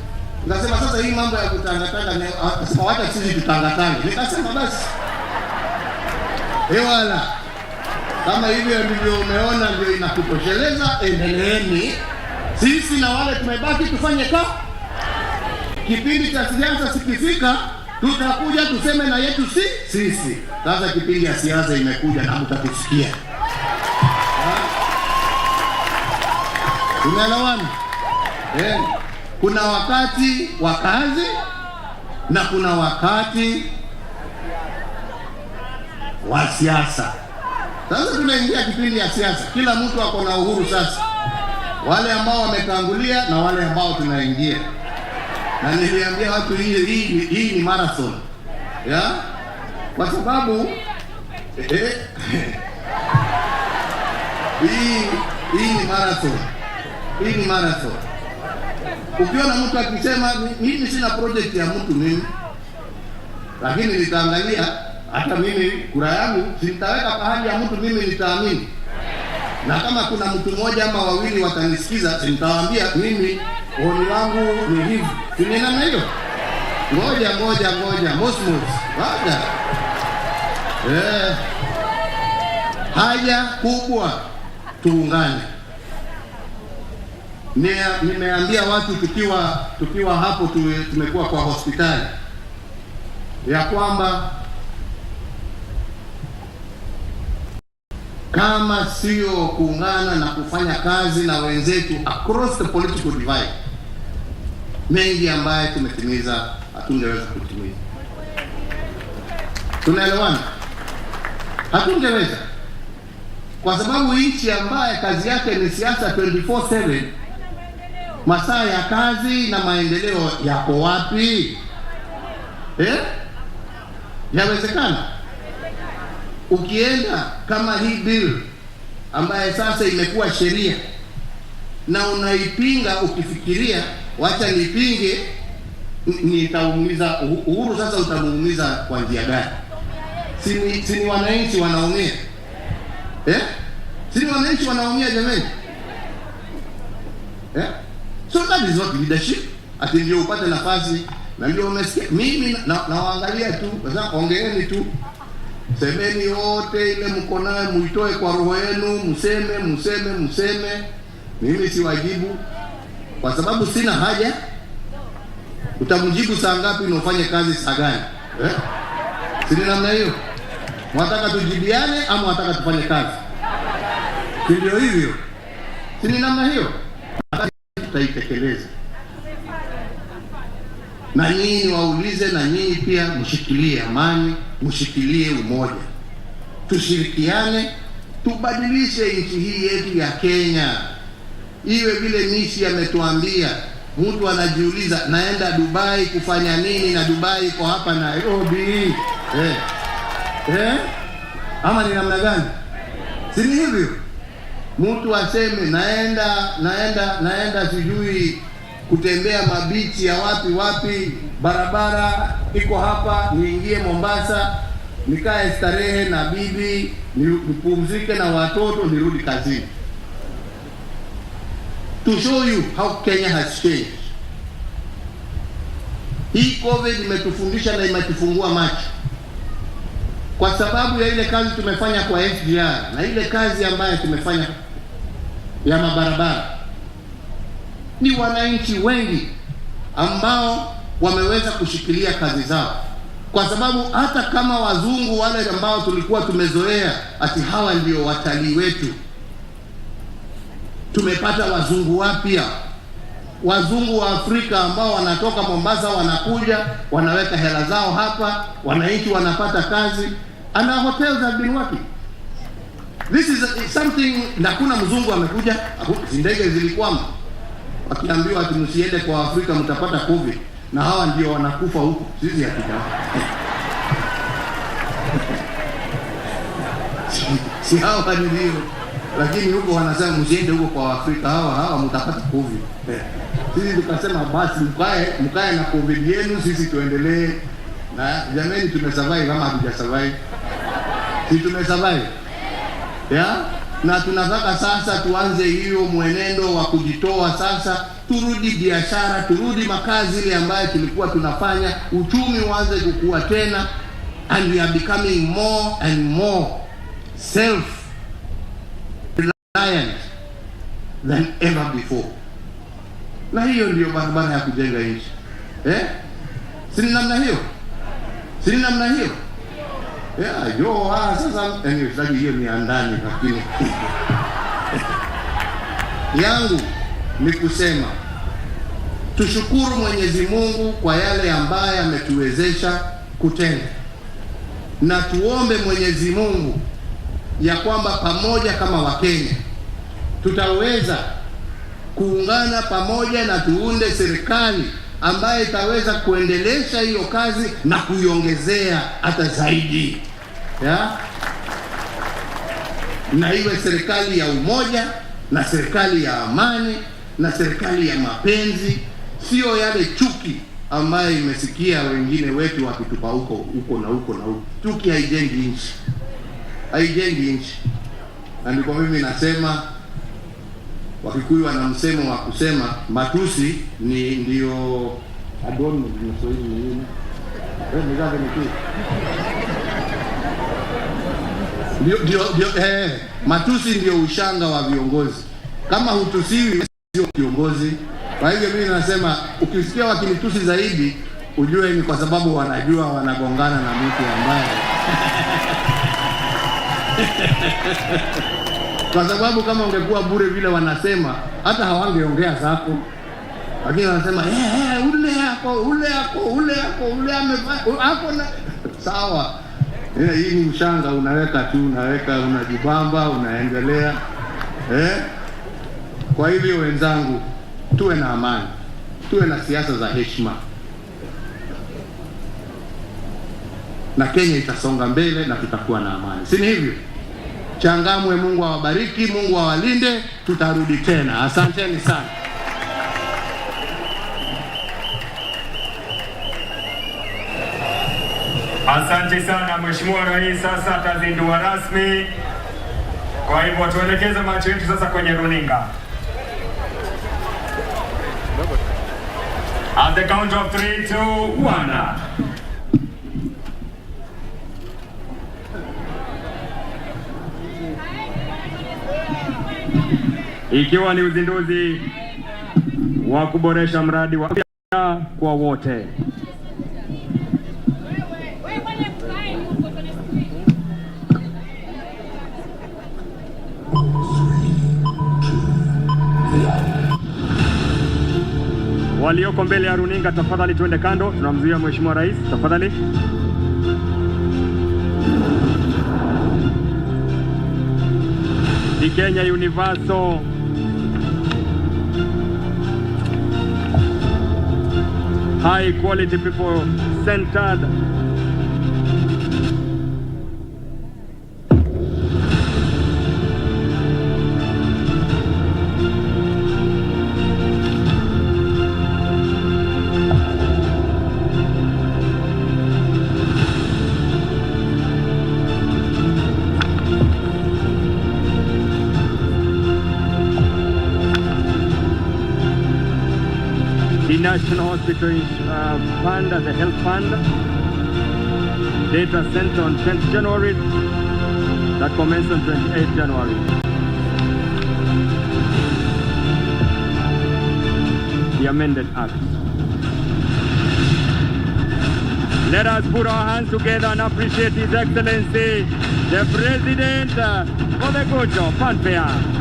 Nikasema sasa hii mambo ya kutangatanga, akasema wacha sisi tutangatange. Nikasema basi wala kama hivyo ndivyo umeona ndio inakutosheleza, endeleeni. Sisi na wale tumebaki tufanye kazi. Kipindi cha siasa sikifika, tutakuja tuseme na yetu sisi. Sasa kipindi ya siasa imekuja na mtatusikia. Tumeelewana? Kuna wakati wa kazi na kuna wakati wa siasa. Sasa tunaingia kipindi ya siasa, kila mtu ako na uhuru sasa. Wale ambao wametangulia na wale ambao tunaingia. Na niliambia watu hii ni marathon. Kwa sababu hii ni marathon. Hii ni marathon. Ukiona mtu akisema mimi sina project ya mtu mimi, lakini nitaangalia hata mimi kura yangu sitaweka pahali ya mtu, mimi nitaamini. Na kama kuna mtu mmoja ama wawili watanisikiza, nitawaambia mimi oni wangu ni hivi. Ni namna hiyo. Ngoja mosmos. Baada. Haja kubwa tuungane. Nimeambia watu tukiwa hapo tumekuwa kwa hospitali ya kwamba kama sio kuungana na kufanya kazi na wenzetu across the political divide, mengi ambaye tumetimiza hatungeweza kutimiza. Tunaelewana? Hatungeweza. Kwa sababu nchi ambaye kazi yake ni siasa 24/7, masaa ya kazi na maendeleo yako wapi? Yawezekana? Ukienda kama hii bill ambaye sasa imekuwa sheria na unaipinga ukifikiria wacha nipinge nitaumiza Uhuru, sasa utamuumiza kwa njia gani? Si wananchi wanaumia? Si wananchi wanaumia jamani? So that is not leadership. Ati ndio upate nafasi na ndio umesikia. Mimi nawaangalia tu, sasa ongeeni tu. Semeni wote ile mko nayo muitoe kwa roho yenu, mseme. Mimi siwajibu kwa sababu sina haja. Utamjibu saa ngapi na ufanye kazi saa gani? Si namna hiyo. Mwataka tujibiane ama mwataka tufanye kazi? Ndio hivyo. Si namna hiyo. Tutaitekeleza. Na nyinyi waulize, na nyinyi pia mshikilie amani, mshikilie umoja. Tushirikiane, tubadilishe nchi hii yetu ya Kenya. Iwe vile Nishi ametuambia, mtu anajiuliza naenda Dubai kufanya nini na Dubai iko hapa Nairobi. Ama ni namna gani? Si hivyo? Mtu aseme naenda sijui kutembea mabichi ya wapi, barabara iko hapa, niingie Mombasa. nikae starehe na bibi, nipumzike na watoto, nirudi kazini. To show you how Kenya has changed. Hii COVID imetufundisha na imetufungua macho, kwa sababu ya ile kazi tumefanya kwa SGR na ile kazi ambayo tumefanya ya mabarabara. Ni wananchi wengi ambao wameweza kushikilia kazi zao, kwa sababu hata kama wazungu wale ambao tulikuwa tumezoea ati hawa ndio watalii wetu, tumepata wazungu wapya, wazungu wa Afrika ambao wanatoka Mombasa, wanakuja wanaweka hela zao hapa, wananchi wanapata kazi, and our hotels have been working. This is something, na kuna mzungu amekuja, ndege zilikwama wakiambiwa ati msiende kwa Afrika mtapata COVID, na hawa ndio wanakufa huko, sisi hakika. Si hawa ndio, lakini huko wanasema msiende huko kwa Afrika, hawa mtapata COVID. Sisi tukasema basi mkae na COVID yenu, sisi tuendelee. Na jamani, tumesurvive kama hatujasurvive? Si tumesurvive? Yeah? Na tunataka sasa tuanze hiyo mwenendo wa kujitoa sasa, turudi biashara, turudi makazi ile ambayo tulikuwa tunafanya, uchumi uanze kukua tena, and we are becoming more and more self-reliant than ever before. Na hiyo ndio barabara ya kujenga nchi. Si namna hiyo? Si namna hiyo? Sasa sasa hiyo ni andani, lakini yangu ni kusema tushukuru Mwenyezi Mungu kwa yale ambaye ametuwezesha kutenda, na tuombe Mwenyezi Mungu ya kwamba pamoja kama Wakenya tutaweza kuungana pamoja na tuunde serikali ambaye itaweza kuendelesha hiyo kazi na kuiongezea hata zaidi, na iwe serikali ya umoja, na serikali ya amani, na serikali ya mapenzi, sio yale chuki ambayo imesikia wengine wetu wakitupa huko na huko. Chuki haijengi nchi, haijengi nchi. Na ndiko mimi nasema, Wakikuyu wana msemo wa kusema matusi ndio adoni ni Kiswahili nini? Mzazi ni kitu. Matusi ndio ushanga wa viongozi. Kama hutusiwi sio kiongozi. Kwa hivyo mimi nasema ukisikia wakinitusi zaidi, ujue ni kwa sababu wanajua wanagongana na mtu ambaye kwa sababu kama ungekuwa bure vile wanasema, hata hawangeongea zako. Lakini wanasema ule amefanya na sawa. Hii ni mshanga, unaweka unajibamba, unaendelea. Kwa hivyo wenzangu, tuwe na amani, tuwe na siasa za heshima, na Kenya itasonga mbele na tutakuwa na amani. Si ni hivyo? Changamwe, Mungu awabariki, Mungu awalinde, tutarudi tena. Asanteni sana. Asante sana Mheshimiwa Rais. Sasa atazindua rasmi. Kwa hivyo tuelekeze macho yetu sasa kwenye runinga. At the count of 3, 2, 1. Ikiwa ni uzinduzi wa kuboresha mradi wa afya kwa wote. Walioko mbele ya runinga, tafadhali tuende kando, tunamzuia Mheshimiwa Rais, tafadhali. The Kenya Universal High Quality People Centered National Hospital Fund, the Health Fund, data sent on 10th January, that commenced on 28th January. The amended act. Let us put our hands together and appreciate His Excellency, the President, for the good job. Fanfare.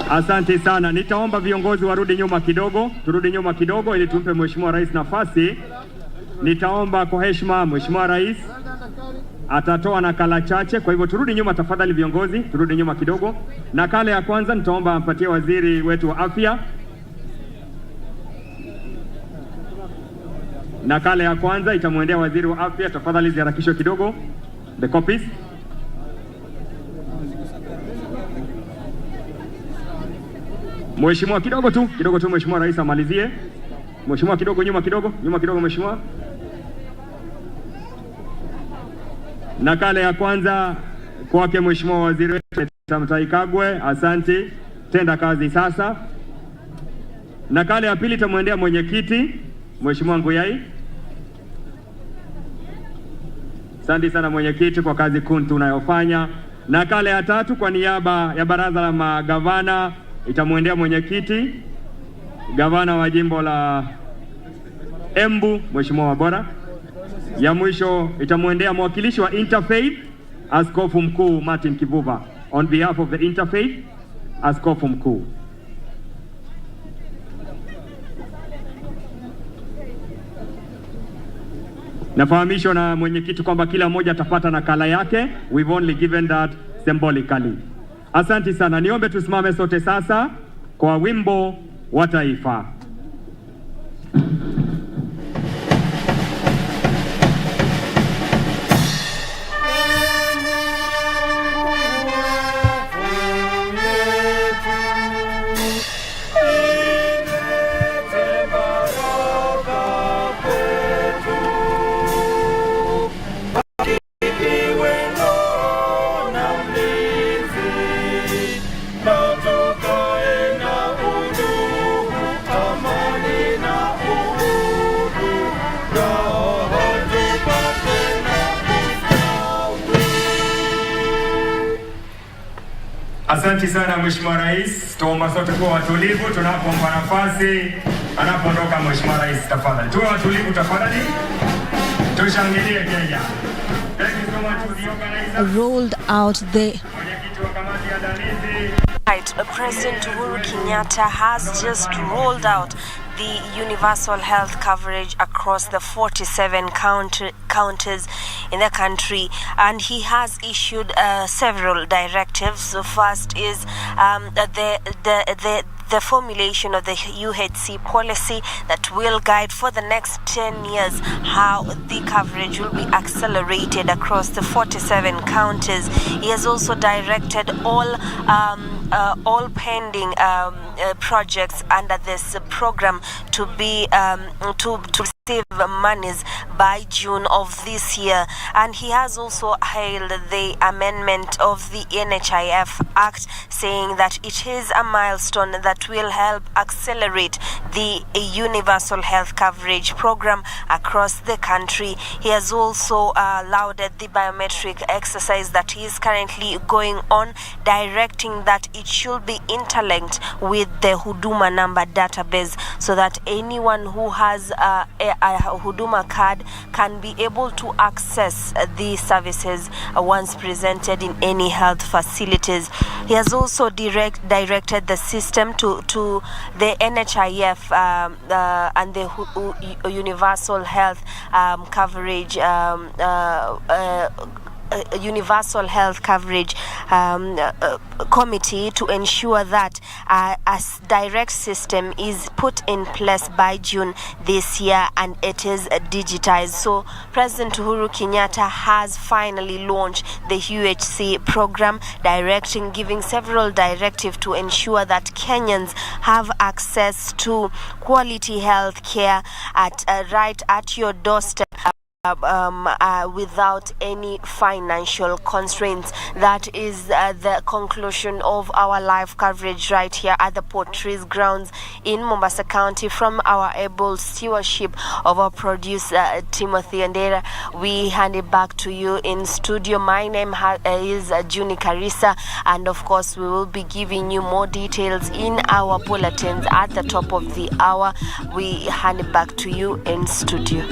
Asante sana. Nitaomba viongozi warudi nyuma kidogo, turudi nyuma kidogo ili tumpe Mheshimiwa Rais nafasi. Nitaomba kwa heshima Mheshimiwa Rais atatoa nakala chache, kwa hivyo turudi nyuma tafadhali viongozi, turudi nyuma kidogo. Nakala ya kwanza nitaomba ampatie waziri wetu wa afya. Nakala ya kwanza itamwendea waziri wa afya, tafadhali ziharakishwe kidogo. The copies. Mheshimiwa kidogo tu Mheshimiwa Rais amalizie. Mheshimiwa kidogo nyuma kidogo Mheshimiwa. Nakala ya kwanza kwake Mheshimiwa Waziri Mutahi Kagwe, asante, tenda kazi sasa. Nakala ya pili tamwendea mwenyekiti Mheshimiwa Nguyai. Asante sana mwenyekiti kwa kazi kuntu unayofanya. Nakala ya tatu kwa niaba ya baraza la magavana itamwendea mwenyekiti gavana wa jimbo la Embu Mheshimiwa Wabora. Ya mwisho itamwendea mwakilishi wa Interfaith Askofu Mkuu Martin Kivuva. On behalf of the Interfaith, Askofu Mkuu. Nafahamishwa na mwenyekiti kwamba kila mmoja atapata nakala yake. We've only given that symbolically. Asante sana. Niombe tusimame sote sasa kwa wimbo wa taifa. Asante sana Mheshimiwa Rais. Tuomba sote kuwa watulivu tunapompa nafasi anapoondoka Mheshimiwa Rais, tafadhali. Tuwe watulivu tafadhali. Tushangilie Kenya. Thank you so much to the organizer. Rolled out the President Uhuru Kenyatta has just rolled out the universal health coverage across the 47 counties in the country, and he has issued several directives. So first is the formulation of the UHC policy that will guide for the next 10 years how the coverage will be accelerated across the 47 counties. He has also directed all pending projects under this program to be to receive monies by June of this year. And he has also hailed the amendment of the NHIF Act, saying that it is a milestone that will help accelerate the universal health coverage program across the country. He has also lauded the biometric exercise that he is currently going on, directing that it should be interlinked with the Huduma number database, so that anyone who has a Huduma card can be able to access the services once presented in any health facilities. He has also directed the system to the NHIF and the universal health coverage universal health coverage committee to ensure that a direct system is put in place by June this year, and it is digitized. So President Uhuru Kenyatta has finally launched the UHC program, giving several directives to ensure that Kenyans have access to quality health care right at your doorstep. Without any financial constraints. That is the conclusion of our live coverage right here at the Portrees grounds in Mombasa County from our able stewardship of our producer Timothy Andera. We hand it back to you in studio. My name is Juni Karisa, and of course we will be giving you more details in our bulletins at the top of the hour. We hand it back to you in studio.